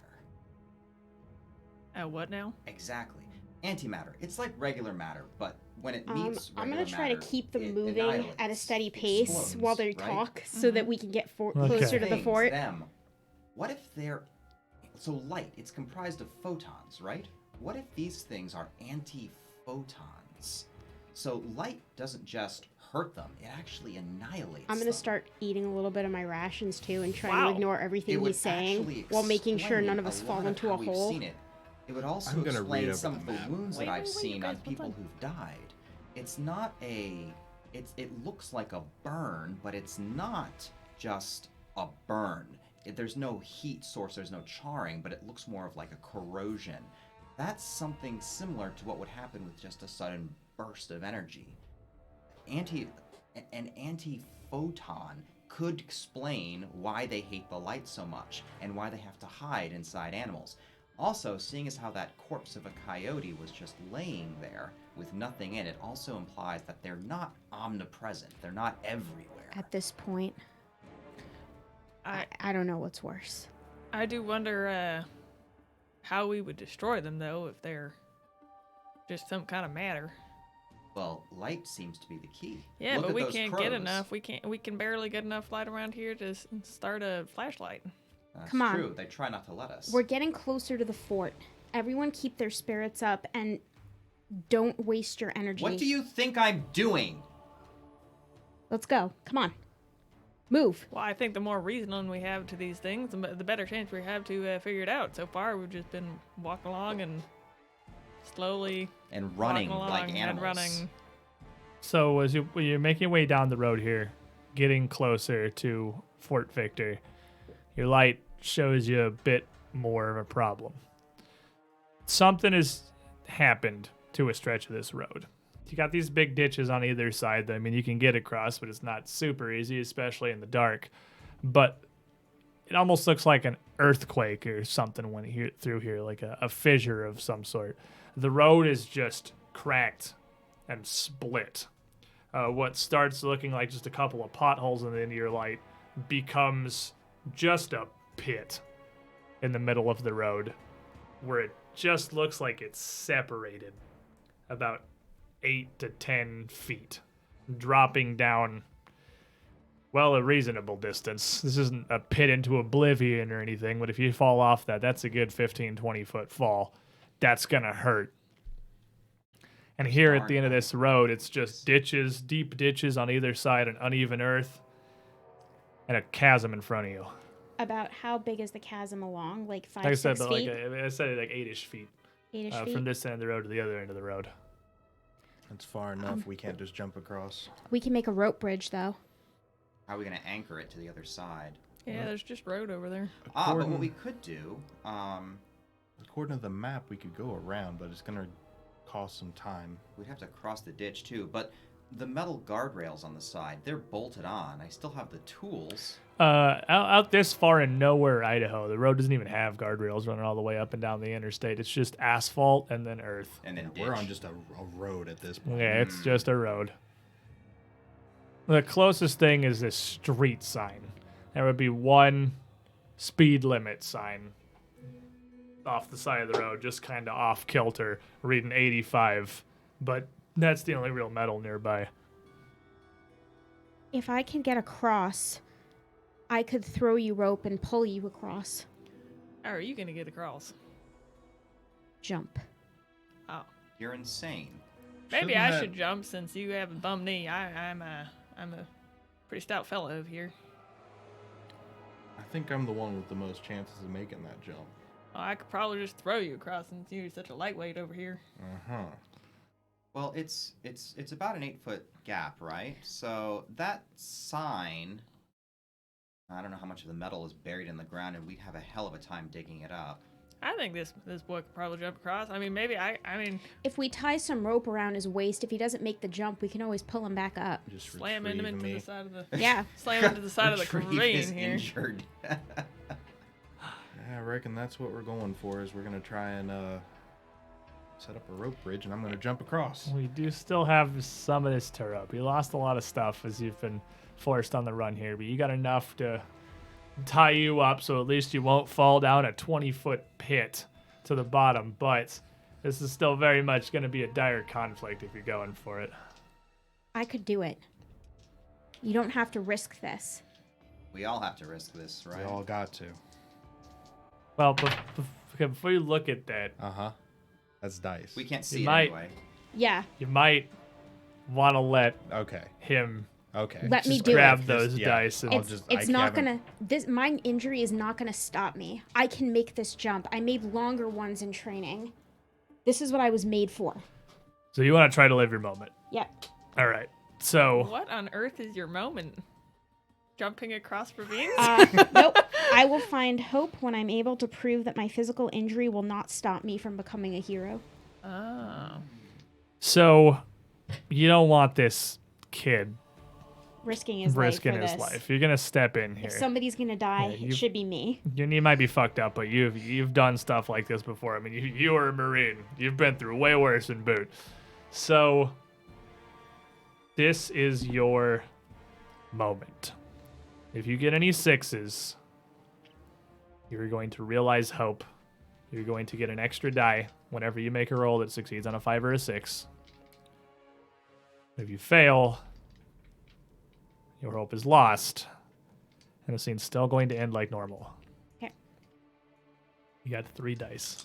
What now? Exactly. Antimatter. It's like regular matter, but when it meets I'm regular gonna try to matter, keep them it moving at a annihilates, steady pace explodes, while they right? talk, so that we can get Okay. closer to the Things, fort. Them. What if they're so light? It's comprised of photons, right? What if these things are anti-photons? So light doesn't just hurt them; it actually annihilates. I'm gonna them. start eating a little bit of my rations too, and trying Wow. to ignore It everything would he's saying, actually while making sure explain none of us fall lot into how a we've hole. seen it. It would also I'm gonna read explain over some the of the map. wounds Wait, that I've wait, wait, seen you on guys, hold people on. who've died. It's not a. It looks like a burn, but it's not just a burn. There's no heat source, there's no charring, but it looks more of like a corrosion. That's something similar to what would happen with just a sudden burst of energy. An anti-photon could explain why they hate the light so much and why they have to hide inside animals. Also, seeing as how that corpse of a coyote was just laying there with nothing in it also implies that they're not omnipresent. They're not everywhere. At this point, I I don't know what's worse. I do wonder how we would destroy them though if they're just some kind of matter. Well, light seems to be the key. Yeah, Look but at we those can't get crows. enough. We can barely get enough light around here to start a flashlight. That's Come on. true. They try not to let us. We're getting closer to the fort. Everyone keep their spirits up and don't waste your energy. What do you think I'm doing? Let's go. Come on. Move. Well, I think the more reasoning we have to these things, the better chance we have to figure it out. So far, we've just been walking along and slowly And running walking along like and animals. running. So as when you're making your way down the road here, getting closer to Fort Victor, your light shows you a bit more of a problem. Something has happened to a stretch of this road. You got these big ditches on either side. I mean, you can get across, but it's not super easy, especially in the dark. But it almost looks like an earthquake or something when you through here, like a fissure of some sort. The road is just cracked and split. What starts looking like just a couple of potholes in the end of your light becomes just a pit in the middle of the road where it just looks like it's separated about 8 to 10 feet, dropping down, well, a reasonable distance. This isn't a pit into oblivion or anything, but if you fall off that, that's a good 15, 20-foot fall. That's going to hurt. And here at the end of this road, it's just ditches, deep ditches on either side, and uneven earth. and a chasm in front of you. About how big is the chasm along? Like 5, Like I said, 6 but feet? I said like 8-ish feet. 8-ish feet? From this end of the road to the other end of the road. That's far enough. We can't just jump across. We can make a rope bridge, though. How are we gonna anchor it to the other side? Yeah, there's just road over there. But what According- we could do, According to the map, we could go around, but it's gonna cost some time. we'd have to cross the ditch too. But the metal guardrails on the side, they're bolted on. I still have the tools. Out this far in nowhere, Idaho, the road doesn't even have guardrails running all the way up and down the interstate. It's just asphalt and then earth. And then We're on ditch. just a road at this point. Yeah, it's just a road. The closest thing is this street sign. There would be one speed limit sign off the side of the road, just kind of off kilter, reading 85. But that's the only real metal nearby. If I can get across, I could throw you rope and pull you across. How are you gonna get across? Jump. Oh, You're insane. maybe Shouldn't I that- should jump since you have a bum knee. I'm a pretty stout fellow over here. I think I'm the one with the most chances of making that jump. Oh, I could probably just throw you across since you're such a lightweight over here. Uh-huh. Well, it's about an 8-foot gap, right? So that sign, I don't know how much of the metal is buried in the ground, and we'd have a hell of a time digging it up. I think this boy could probably jump across. I mean, maybe I mean, If we tie some rope around his waist, if he doesn't make the jump, we can always pull him back up. Just slam him retrieve into me. the side of the Yeah. slam into the side of the Retrieve crane is here. injured. Yeah, I reckon that's what we're going for. Is we're gonna try and set up a rope bridge, and I'm gonna jump across. We do still have some of this tear up. You lost a lot of stuff as you've been forced on the run here, but you got enough to tie you up so at least you won't fall down a 20-foot pit to the bottom. But this is still very much going to be a dire conflict if you're going for it. I could do it. You don't have to risk this. We all have to risk this, We right? all got to. Well, before you look at that, Uh-huh. That's dice. We can't see it might- anyway. Yeah. you might want to let Okay. him Okay. Let me Just do grab it. those Yeah. dice. And I'll It's, just- it's I not haven't- gonna my injury is not gonna stop me. I can make this jump. I made longer ones in training. This is what I was made for. so you want to try to live your moment. Yep. All right. So What on earth is your moment? Jumping across ravines? Nope. I will find hope when I'm able to prove that my physical injury will not stop me from becoming a hero. Oh. So you don't want this kid Risking his risking life for his this. life. You're gonna step in here. If somebody's gonna die, Yeah, it you- should be me. Your knee might be fucked up, but you've done stuff like this before. I mean, you were a Marine. You've been through way worse than boot. So this is your moment. If you get any 6s, you're going to realize hope. You're going to get an extra die whenever you make a roll that succeeds on a 5 or a 6. If you fail, your hope is lost, and the scene's still going to end like normal. Okay. You got 3 dice.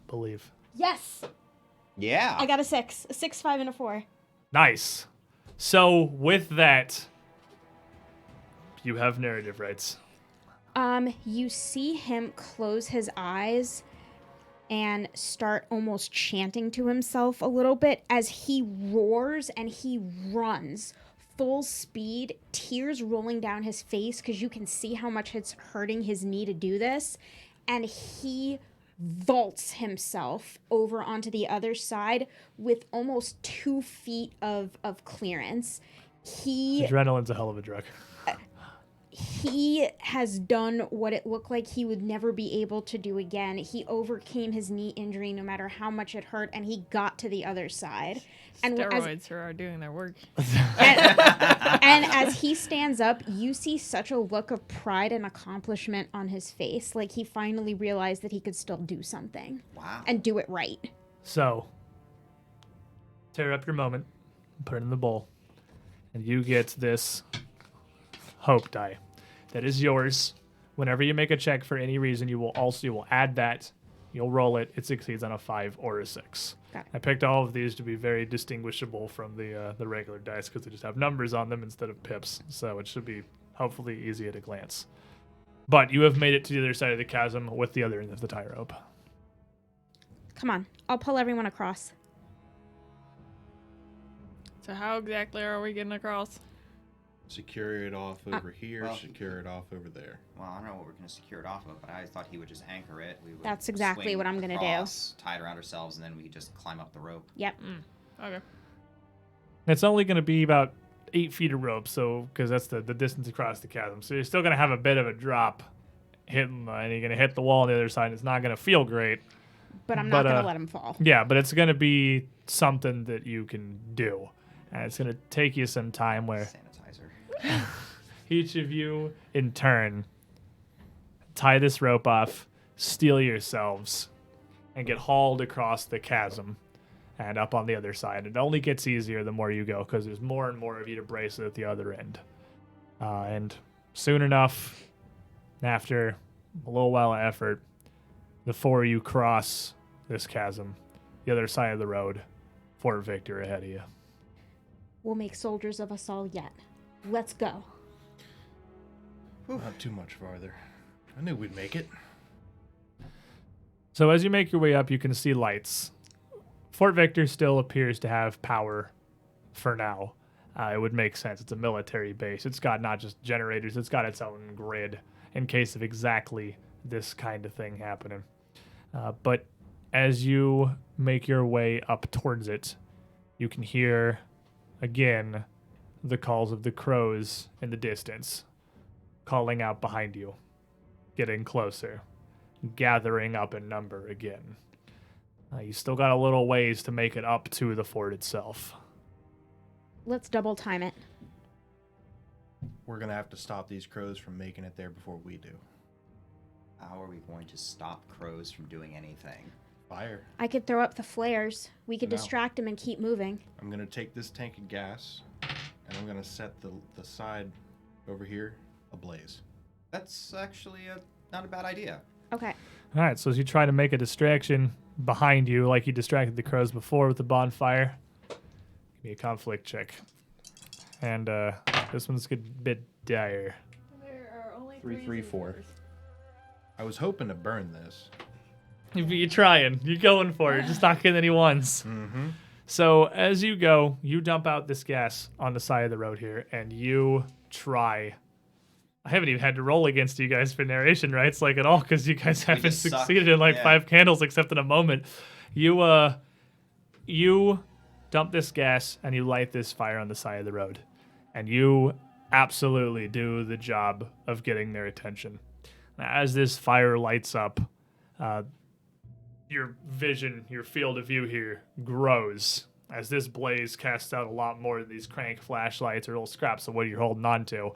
Believe. Yes, Yeah. I got a 6, a 6, 5, and a 4. Nice. So with that, you have narrative rights. You see him close his eyes and start almost chanting to himself a little bit as he roars and he runs full speed, tears rolling down his face because you can see how much it's hurting his knee to do this. And he vaults himself over onto the other side with almost 2 feet of clearance. He Adrenaline's a hell of a drug. he has done what it looked like he would never be able to do again. He overcame his knee injury no matter how much it hurt, and he got to the other side. And Steroids are doing their work. and as he stands up, you see such a look of pride and accomplishment on his face. Like he finally realized that he could still do something Wow. and do it right. So, tear up your moment, put it in the bowl, and you get this hope die. That is yours. Whenever you make a check for any reason, you will add that. You'll roll it. It succeeds on a 5 or a 6. Got it. I picked all of these to be very distinguishable from the regular dice because they just have numbers on them instead of pips. So it should be hopefully easy at a glance. But you have made it to the other side of the chasm with the other end of the tie rope. Come on, I'll pull everyone across. So how exactly are we getting across? Secure it off over here, well- secure it off over there. Well, I don't know what we're going to secure it off of, but I thought he would just anchor it. We would That's exactly swing what I'm gonna do. across, tie it around ourselves, and then we just climb up the rope. Yep. Okay. It's only going to be about 8 feet of rope, so because that's the distance across the chasm. So you're still going to have a bit of a drop hitting, and you're going to hit the wall on the other side. And it's not going to feel great. But I'm not But, gonna let him fall. Yeah, but it's going to be something that you can do. And it's going to take you some time where Sanitizer. each of you, in turn, tie this rope off, steel yourselves, and get hauled across the chasm and up on the other side. It only gets easier the more you go because there's more and more of you to brace at the other end. And soon enough, after a little while of effort, the 4 of you cross this chasm, the other side of the road, Fort Victor ahead of you. We'll make soldiers of us all yet. Let's go. Not too much farther. I knew we'd make it. So as you make your way up, you can see lights. Fort Victor still appears to have power for now. It would make sense. It's a military base. It's got not just generators, it's got its own grid in case of exactly this kind of thing happening. But as you make your way up towards it, you can hear, again, the calls of the crows in the distance, calling out behind you, getting closer, gathering up in number again. You still got a little ways to make it up to the fort itself. Let's double time it. We're gonna have to stop these crows from making it there before we do. How are we going to stop crows from doing anything? Fire. I could throw up the flares. We could No. distract him and keep moving. I'm gonna take this tank of gas, and I'm gonna set the side over here ablaze. That's actually not a bad idea. Okay. All right, so as you try to make a distraction behind you, like you distracted the crows before with the bonfire, give me a conflict check. And this one's a bit dire. There are only 3, 3, 4. I was hoping to burn this. You're trying. You're going for it. Just not getting any ones. Mm-hmm. So as you go, you dump out this gas on the side of the road here, and you try. I haven't even had to roll against you guys for narration rights like at all because you guys haven't just suck. succeeded in like Yeah. 5 candles except in a moment. You dump this gas and you light this fire on the side of the road, and you absolutely do the job of getting their attention. As this fire lights up, your vision, your field of view here grows as this blaze casts out a lot more of these crank flashlights or little scraps of what you're holding on to.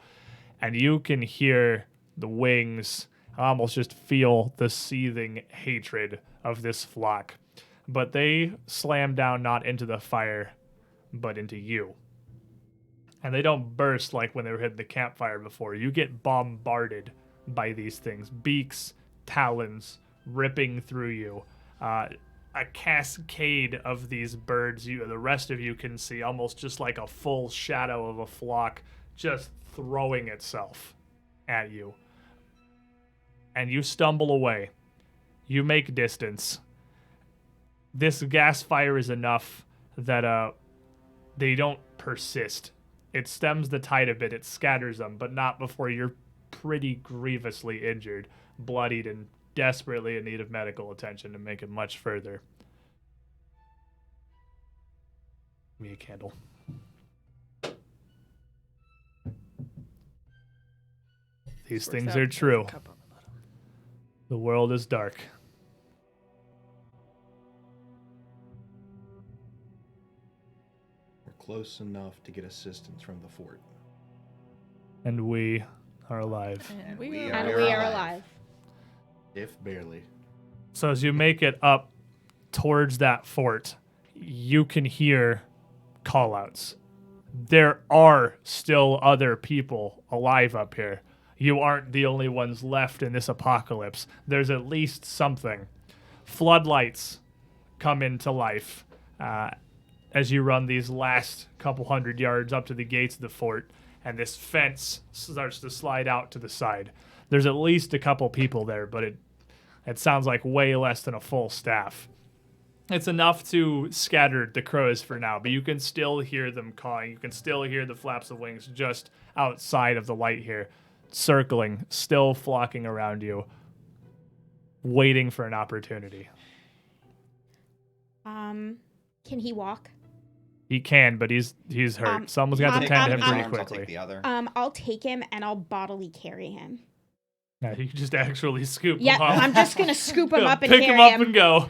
And you can hear the wings, almost just feel the seething hatred of this flock. But they slam down not into the fire, but into you. And they don't burst like when they were hitting the campfire before. You get bombarded by these things. Beaks, talons, ripping through you. A cascade of these birds the rest of you can see, almost just like a full shadow of a flock just throwing itself at you. And you stumble away. You make distance. This gas fire is enough that they don't persist. It stems the tide a bit, it scatters them, but not before you're pretty grievously injured, bloodied, and desperately in need of medical attention to make it much further. Give me a candle. These things are true. The world is dark. We're close enough to get assistance from the fort. And we are alive. And we we are- are. And We're we are alive. alive. If barely. So as you make it up towards that fort, you can hear callouts. There are still other people alive up here. You aren't the only ones left in this apocalypse. There's at least something. floodlights come into life as you run these last couple hundred yards up to the gates of the fort, and this fence starts to slide out to the side. There's at least a couple people there, but it sounds like way less than a full staff. It's enough to scatter the crows for now, but you can still hear them cawing. You can still hear the flaps of wings just outside of the light here, circling, still flocking around you, waiting for an opportunity. Can he walk? He can, but he's hurt. Someone's got to Take tend to one him of pretty Arms, I'll quickly. take the other. I'll take him and I'll bodily carry him. Yeah, you can just actually scoop Yeah, him up. I'm just gonna scoop him up and pick carry him up him. and go.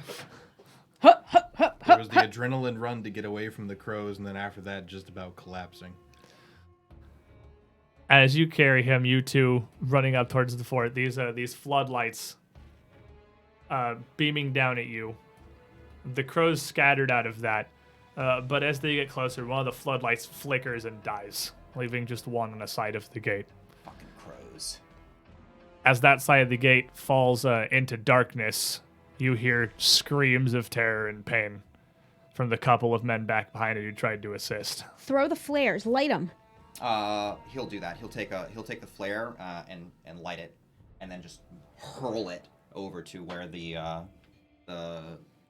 There was the adrenaline run to get away from the crows, and then after that, just about collapsing. As you carry him, you two running up towards the fort, these floodlights beaming down at you. The crows scattered out of that, but as they get closer, one of the floodlights flickers and dies, leaving just one on the side of the gate. Fucking crows. As that side of the gate falls into darkness, you hear screams of terror and pain from the couple of men back behind it who tried to assist. Throw the flares, light them. He'll do that. He'll take the flare and light it, and then just hurl it over to where the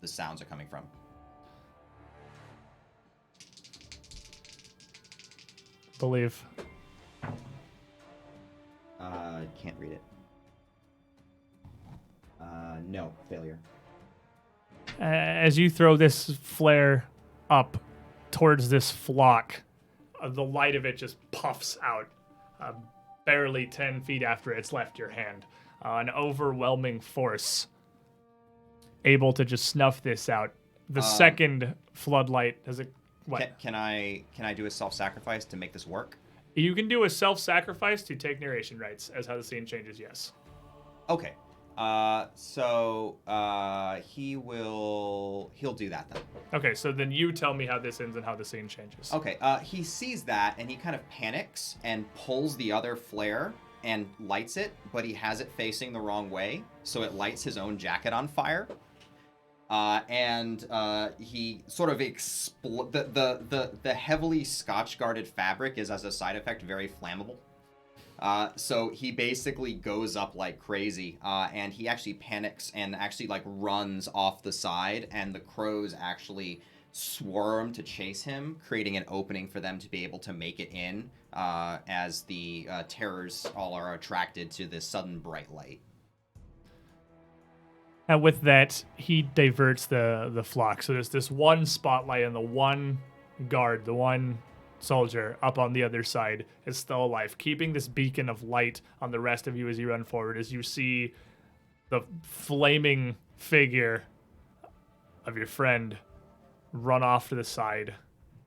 sounds are coming from. Believe. Can't read it. No, failure. As you throw this flare up towards this flock, the light of it just puffs out, barely 10 feet after it's left your hand. An overwhelming force able to just snuff this out. The second floodlight has a... What? Can I do a self-sacrifice to make this work? You can do a self-sacrifice to take narration rights as how the scene changes, yes. Okay. So he'll do that then. Okay, so then you tell me how this ends and how the scene changes. Okay. He sees that and he kind of panics and pulls the other flare and lights it, but he has it facing the wrong way, so it lights his own jacket on fire. And he sort of the heavily scotch guarded fabric is, as a side effect, very flammable. So he basically goes up like crazy, and he actually panics and actually like runs off the side, and the crows actually swarm to chase him, creating an opening for them to be able to make it in, as the terrors all are attracted to this sudden bright light. And with that, he diverts the flock. So there's this one spotlight and the one guard, the one soldier up on the other side is still alive, keeping this beacon of light on the rest of you as you run forward, as you see the flaming figure of your friend run off to the side,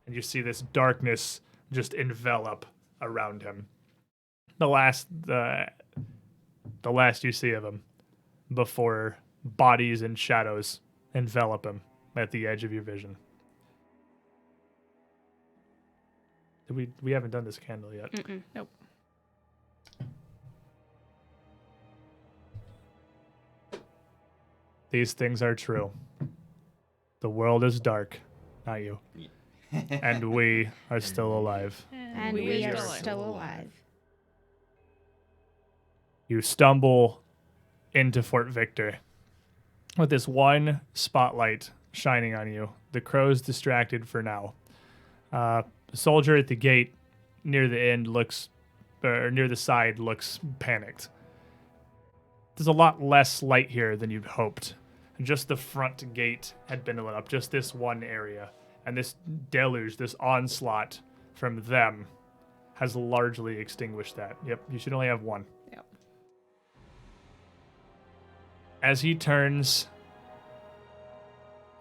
and you see this darkness just envelop around him. The last you see of him before bodies and shadows envelop him at the edge of your vision. We haven't done this candle yet. Nope. These things are true. The world is dark, not you. And we are still alive. And we are still alive. You stumble into Fort Victor with this one spotlight shining on you. The crow's distracted for now. The soldier at the gate near the end near the side looks panicked. There's a lot less light here than you'd hoped. Just the front gate had been lit up, just this one area. And this deluge, this onslaught from them has largely extinguished that. Yep, you should only have one. Yep. As he turns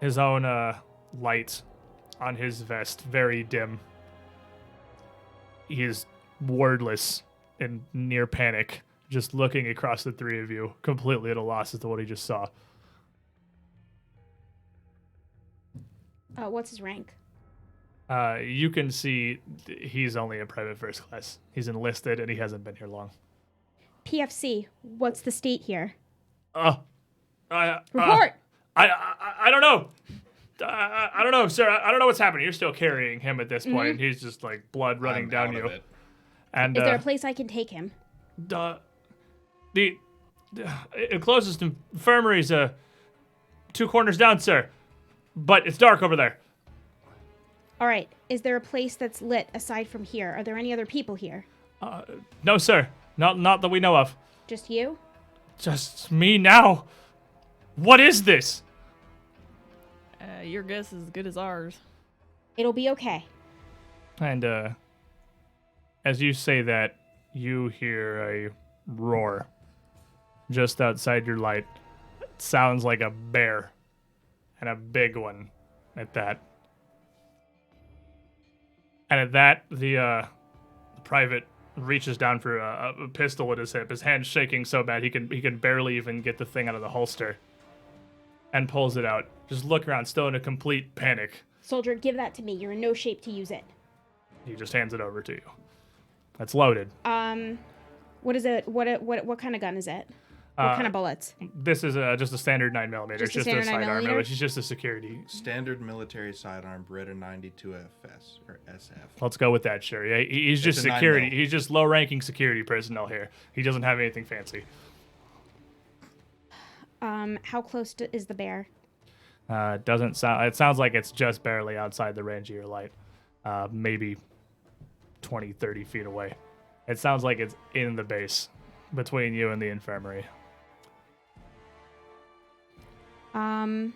his own light on his vest, very dim, he is wordless in near panic, just looking across the three of you, completely at a loss as to what he just saw. What's his rank? You can see he's only a private first class. He's enlisted and he hasn't been here long. PFC, what's the state here? Report! I don't know. I don't know, sir. I don't know what's happening. You're still carrying him at this point. He's just like blood running I'm down out you. of it. And Is there a place I can take him? the closest infirmary's 2 corners down, sir. But it's dark over there. All right. Is there a place that's lit aside from here? Are there any other people here? No, sir. Not that we know of. Just you? Just me now. What is this? Your guess is as good as ours. It'll be okay. And as you say that, you hear a roar just outside your light. It sounds like a bear, and a big one at that. And at that, the private reaches down for a pistol at his hip. His hand's shaking so bad he can barely even get the thing out of the holster, and pulls it out. Just look around, still in a complete panic. Soldier, give that to me. You're in no shape to use it. He just hands it over to you. It's loaded. What is it? What kind of gun is it? What kind of bullets? This is just a standard 9mm. It's Just a just a standard sidearm. 9mm? It's just a security. Standard military sidearm, Beretta 92 FS or SF. Let's go with that, sure. Yeah, he's just It's a 9mm. security. He's just low-ranking security personnel here. He doesn't have anything fancy. How close is the bear? Doesn't sound. It sounds like it's just barely outside the range of your light. Maybe 20, 30 feet away. It sounds like it's in the base between you and the infirmary. I'm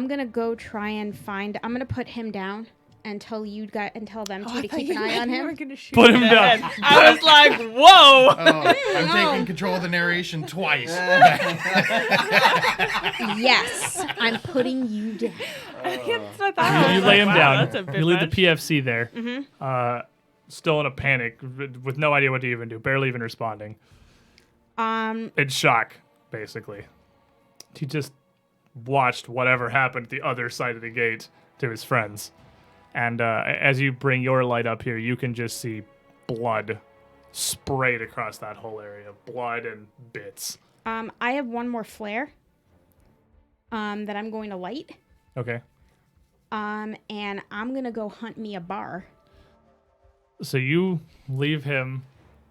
gonna go try and find. I'm gonna put him down and tell them two to keep an eye on him. Put him down. I was like, whoa! Oh, I'm taking control of the narration twice. Yes, I'm putting you down. That's what I thought. I You was lay like, him wow, down. That's a bit You leave the much. PFC there. Still in a panic, with no idea what to even do, barely even responding. In shock, basically. He just watched whatever happened at the other side of the gate to his friends. And as you bring your light up here, you can just see blood sprayed across that whole area. Blood and bits. I have one more flare. That I'm going to light. Okay. And I'm gonna go hunt me a bar. So you leave him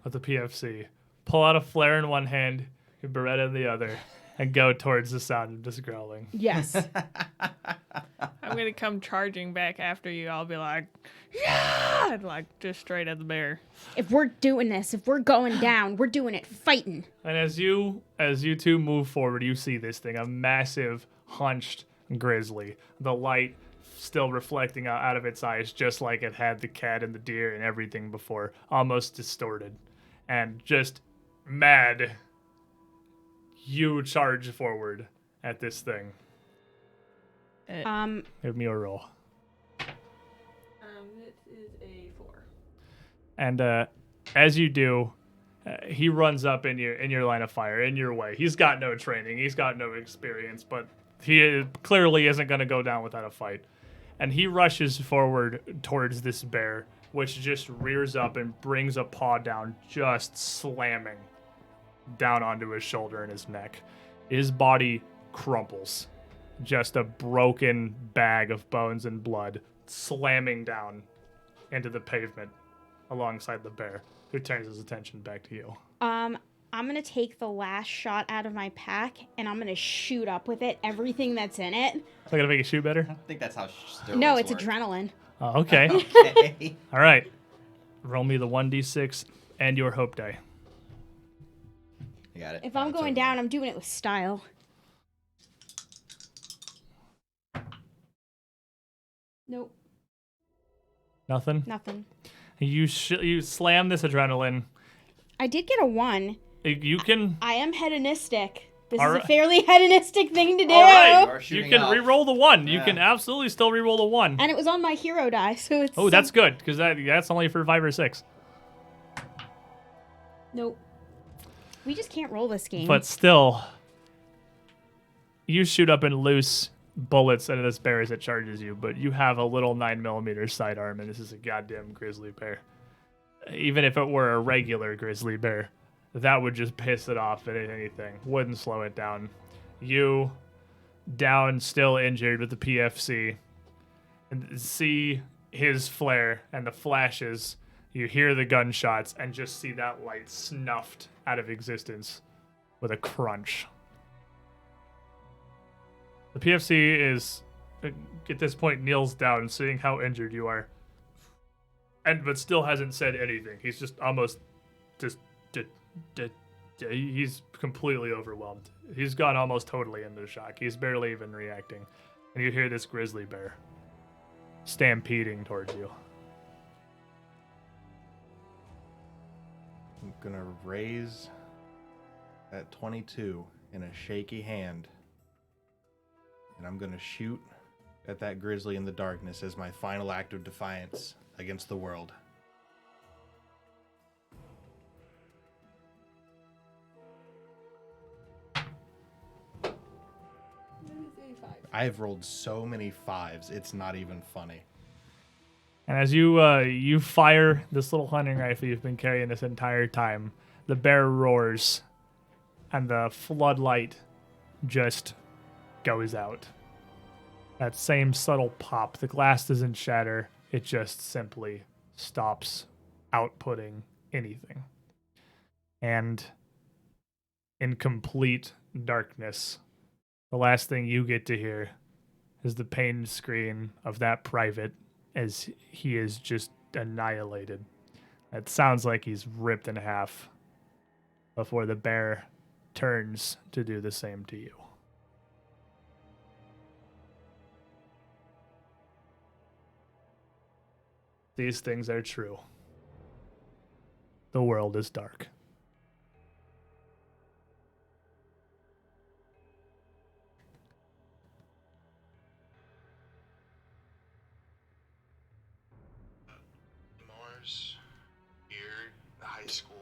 at the PFC, pull out a flare in one hand, your Beretta in the other, and go towards the sound of just growling. Yes. I'm gonna come charging back after you. I'll be like, yeah, and like just straight at the bear. If we're doing this, if we're going down, we're doing it fighting. And as you two move forward, you see this thing, a massive, hunched grizzly. The light still reflecting out of its eyes, just like it had the cat and the deer and everything before, almost distorted. And just mad, you charge forward at this thing. Give me a roll. This is a 4. And as you do, he runs up in your line of fire, in your way. He's got no training, he's got no experience, but he clearly isn't going to go down without a fight. And he rushes forward towards this bear, which just rears up and brings a paw down, just slamming down onto his shoulder and his neck. His body crumples. Just a broken bag of bones and blood slamming down into the pavement alongside the bear, who turns his attention back to you. I'm gonna take the last shot out of my pack and I'm gonna shoot up with it, everything that's in it. Is that going to make it shoot better? I think that's how steroids No, it's work. adrenaline. Oh, okay. Okay. All right. Roll me the 1d6 and your hope die. You got it. If I'm It's going over. down, I'm doing it with style. Nope, Nothing? nothing. You slam this adrenaline. I did get a 1. You can... I am hedonistic. This All is right. a fairly hedonistic thing to do. All right. You are You shooting can up. re-roll the 1. You Yeah. can absolutely still re-roll the 1. And it was on my hero die, so it's. Oh, that's good, because that's only for 5 or 6. Nope. We just can't roll this game. But still, you shoot up and loose bullets into this bear as it charges you, but you have a little 9mm sidearm, and this is a goddamn grizzly bear. Even if it were a regular grizzly bear, that would just piss it off at anything. Wouldn't slow it down. you down, still injured with the PFC, and see his flare and the flashes. You hear the gunshots and just see that light snuffed out of existence with a crunch. The PFC is, at this point, kneels down, seeing how injured you are, but still hasn't said anything. He's just almost he's completely overwhelmed. He's gone almost totally into shock. He's barely even reacting. And you hear this grizzly bear stampeding towards you. I'm gonna raise that 22 in a shaky hand, and I'm gonna shoot at that grizzly in the darkness as my final act of defiance against the world. I have rolled so many fives, it's not even funny. And as you fire this little hunting rifle you've been carrying this entire time, the bear roars, and the floodlight just goes out. That same subtle pop. The glass doesn't shatter. It just simply stops outputting anything. And in complete darkness, the last thing you get to hear is the pained scream of that private as he is just annihilated. It sounds like he's ripped in half before the bear turns to do the same to you. These things are true. The world is dark. Mars, here, the high school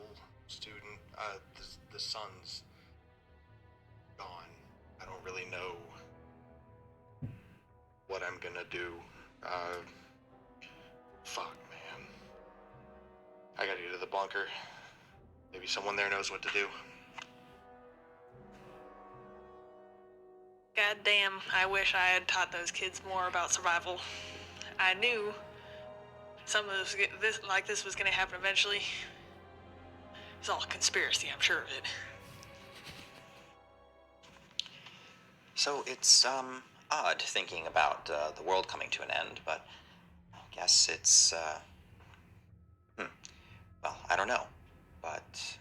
student, the sun's gone. I don't really know what I'm gonna do. Fuck, man. I gotta get to the bunker. Maybe someone there knows what to do. God damn, I wish I had taught those kids more about survival. I knew some of this was gonna happen eventually. It's all a conspiracy, I'm sure of it. So it's odd thinking about the world coming to an end, but I guess it's well, I don't know, but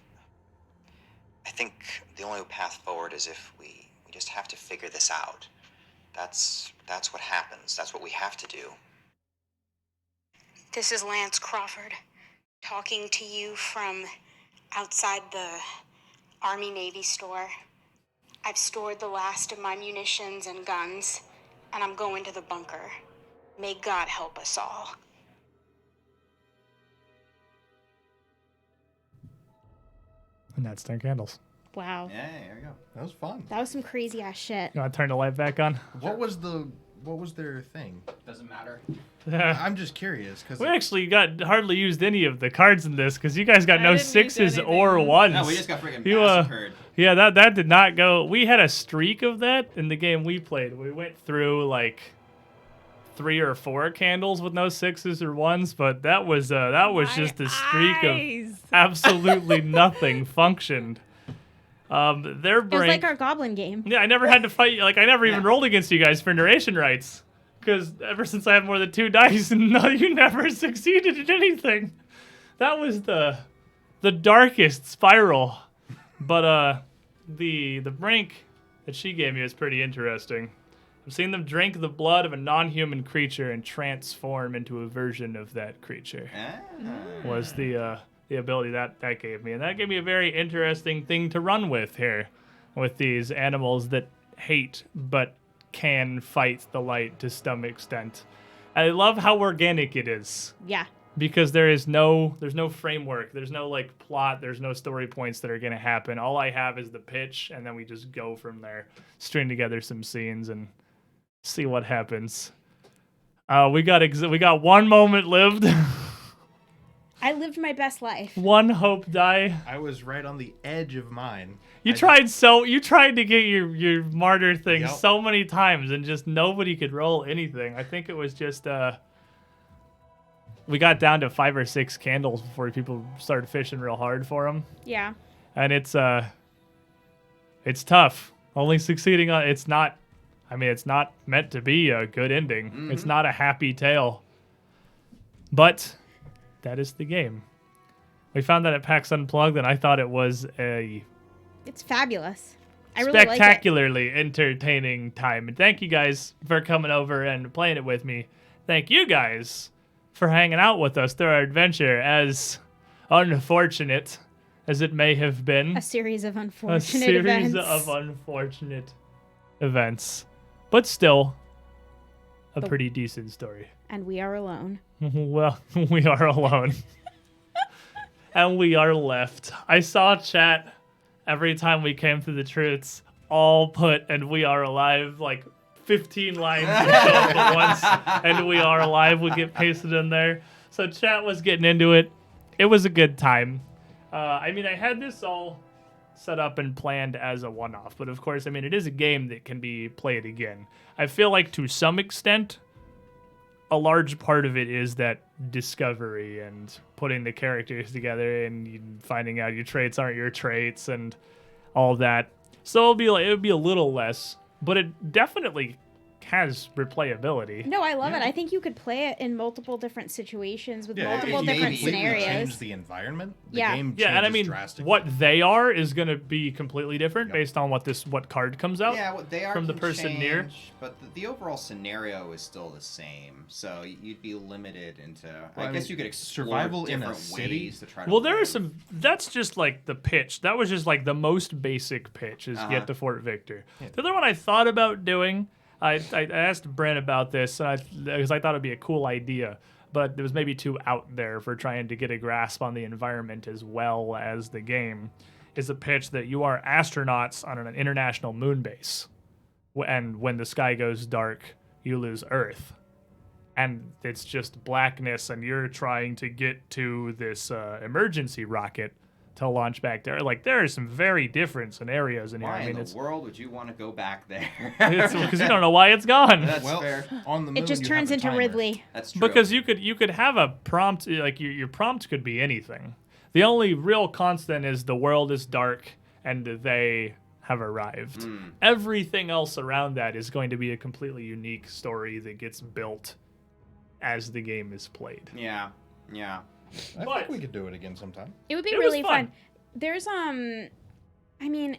I think the only path forward is if we just have to figure this out. That's what happens. That's what we have to do. This is Lance Crawford talking to you from outside the Army-Navy store. I've stored the last of my munitions and guns, and I'm going to the bunker. May God help us all. And that's 10 candles. Wow. Yeah, there we go. That was fun. That was some crazy ass shit. You want to turn the light back on? What was their thing? Doesn't matter. I'm just curious because We actually hardly used any of the cards in this because you guys got I no didn't use sixes anything. or ones. No, we just got freaking You, massacred. Yeah, that did not go. We had a streak of that in the game we played. We went through like 3 or 4 candles with no sixes or ones, but that was just a streak of absolutely nothing functioned. Their It was brain. like our goblin game. Yeah, I never had to fight. Like I never even rolled against you guys for narration rights, because ever since I have more than 2 dice, no, you never succeeded in anything. That was the darkest spiral. But the brink that she gave me is pretty interesting. I've seen them drink the blood of a non-human creature and transform into a version of that creature. Was the ability that gave me. And that gave me a very interesting thing to run with here, with these animals that hate but can fight the light to some extent. I love how organic it is, Yeah. because there's no framework, there's no like plot, there's no story points that are going to happen. All I have is the pitch, and then we just go from there, string together some scenes and see what happens. We got 1 moment lived. I lived my best life. One hope die. I was right on the edge of mine. You I tried to get your martyr thing Yep. so many times and just nobody could roll anything. I think it was just we got down to 5 or 6 candles before people started fishing real hard for them. Yeah. And it's tough. Only succeeding on it's not meant to be a good ending. It's not a happy tale. But that is the game. We found that at PAX Unplugged, and I thought it was a It's fabulous. I really like it. spectacularly entertaining time. And thank you guys for coming over and playing it with me. Thank you guys for hanging out with us through our adventure, as unfortunate as it may have been. A series of A unfortunate series events. of unfortunate events. But still, a pretty decent story. And we are alone. Well, we are alone. And we are left. I saw chat every time we came through the truths all put and we are alive, like 15 lines would show up at once, and we are alive would get pasted in there. So chat was getting into it. It was a good time. I mean, I had this all set up and planned as a one-off, but of course, I mean, it is a game that can be played again. I feel like to some extent, a large part of it is that discovery and putting the characters together and finding out your traits aren't your traits and all that. So it would be a little less, but it definitely has replayability. No, I love it. Yeah. I think you could play it in multiple different situations with multiple it different completely scenarios. Change the environment. The Yeah. game Yeah, and I changes mean, drastically. what they are is going to be completely different Yep. based on what card comes out. Yeah, what they are from the can person near. change, but the overall scenario is still the same. So you'd be limited into. Well, I I guess mean, you could explore survival in a different city? ways to try to. Well, there are live. some. That's just like the pitch. That was just like the most basic pitch is Uh-huh. get to Fort Victor. The other one I thought about doing, I asked Brent about this, and because I thought it'd be a cool idea, but it was maybe too out there for trying to get a grasp on the environment as well as the game. Is a pitch that you are astronauts on an international moon base, and when the sky goes dark, you lose Earth. And it's just blackness, and you're trying to get to this emergency rocket to launch back there. Like, there are some very different scenarios in here. Why I mean, in the it's world would you want to go back there? because you don't know why it's gone. That's well, fair. on the moon, It just you turns have a into timer. Ridley. That's true. Because you could have a prompt, like your prompt could be anything. The only real constant is the world is dark and they have arrived. Everything else around that is going to be a completely unique story that gets built as the game is played. Yeah. I But- think we could do it again sometime. It would be It was really fun. fun. There's I mean,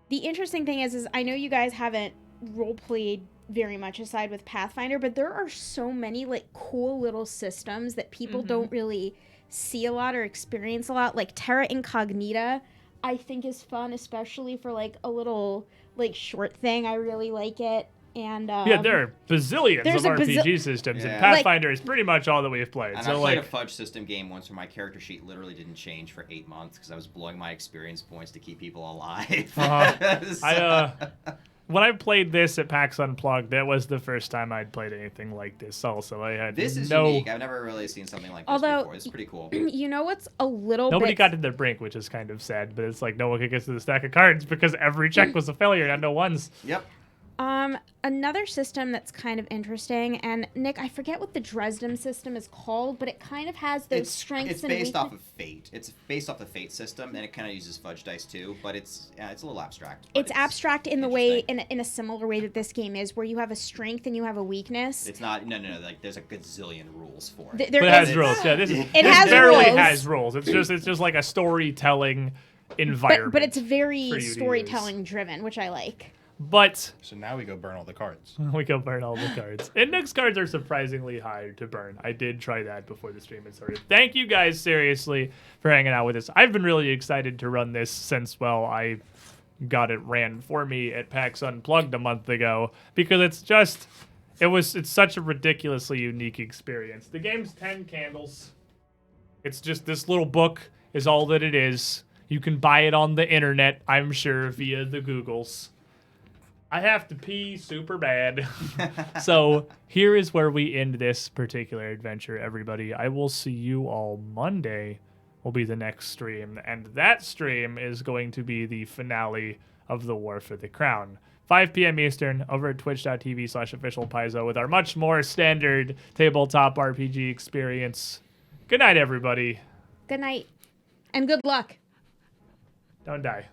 the interesting thing is I know you guys haven't role played very much aside with Pathfinder, but there are so many like cool little systems that people don't really see a lot or experience a lot. Like Terra Incognita, I think is fun, especially for like a little like short thing. I really like it. And Yeah, there are bazillions there's of a RPG systems, and Yeah. Pathfinder is pretty much all that we've played. And so I played like, a fudge system game once where my character sheet literally didn't change for 8 months because I was blowing my experience points to keep people alive. Uh-huh. When I played this at PAX Unplugged, that was the first time I'd played anything like this. Also, I had This is no. unique. I've never really seen something like this Although- before. It's pretty cool. you know what's a little Nobody bit got to the brink, which is kind of sad. But it's like no one could get to the stack of cards because every check was a failure and no ones. Yep. Another system that's kind of interesting, and Nick, I forget what the Dresden system is called, but it kind of has those strengths It's and based off weaknesses. of Fate. It's based off the Fate system, and it kind of uses fudge dice too. But it's a little abstract. But It's abstract in the way, interesting. in a similar way that this game is, where you have a strength and you have a weakness. It's not. No. Like there's a gazillion rules for it. There But it has is- rules. Yeah, this It this has barely rules. has rules. It's just like a storytelling environment. but it's for you very to use. storytelling driven, which I like. But So now we go burn all the cards. we go burn all the cards. Index cards are surprisingly high to burn. I did try that before the stream had started. Thank you guys, seriously, for hanging out with us. I've been really excited to run this since, well, I got it ran for me at PAX Unplugged a month ago because it's such a ridiculously unique experience. The game's 10 candles. It's just this little book is all that it is. You can buy it on the internet, I'm sure, via the Googles. I have to pee super bad. So here is where we end this particular adventure, everybody. I will see you all Monday will be the next stream. And that stream is going to be the finale of the War for the Crown. 5 p.m. Eastern over at twitch.tv/officialpaizo with our much more standard tabletop RPG experience. Good night, everybody. Good night. And good luck. Don't die.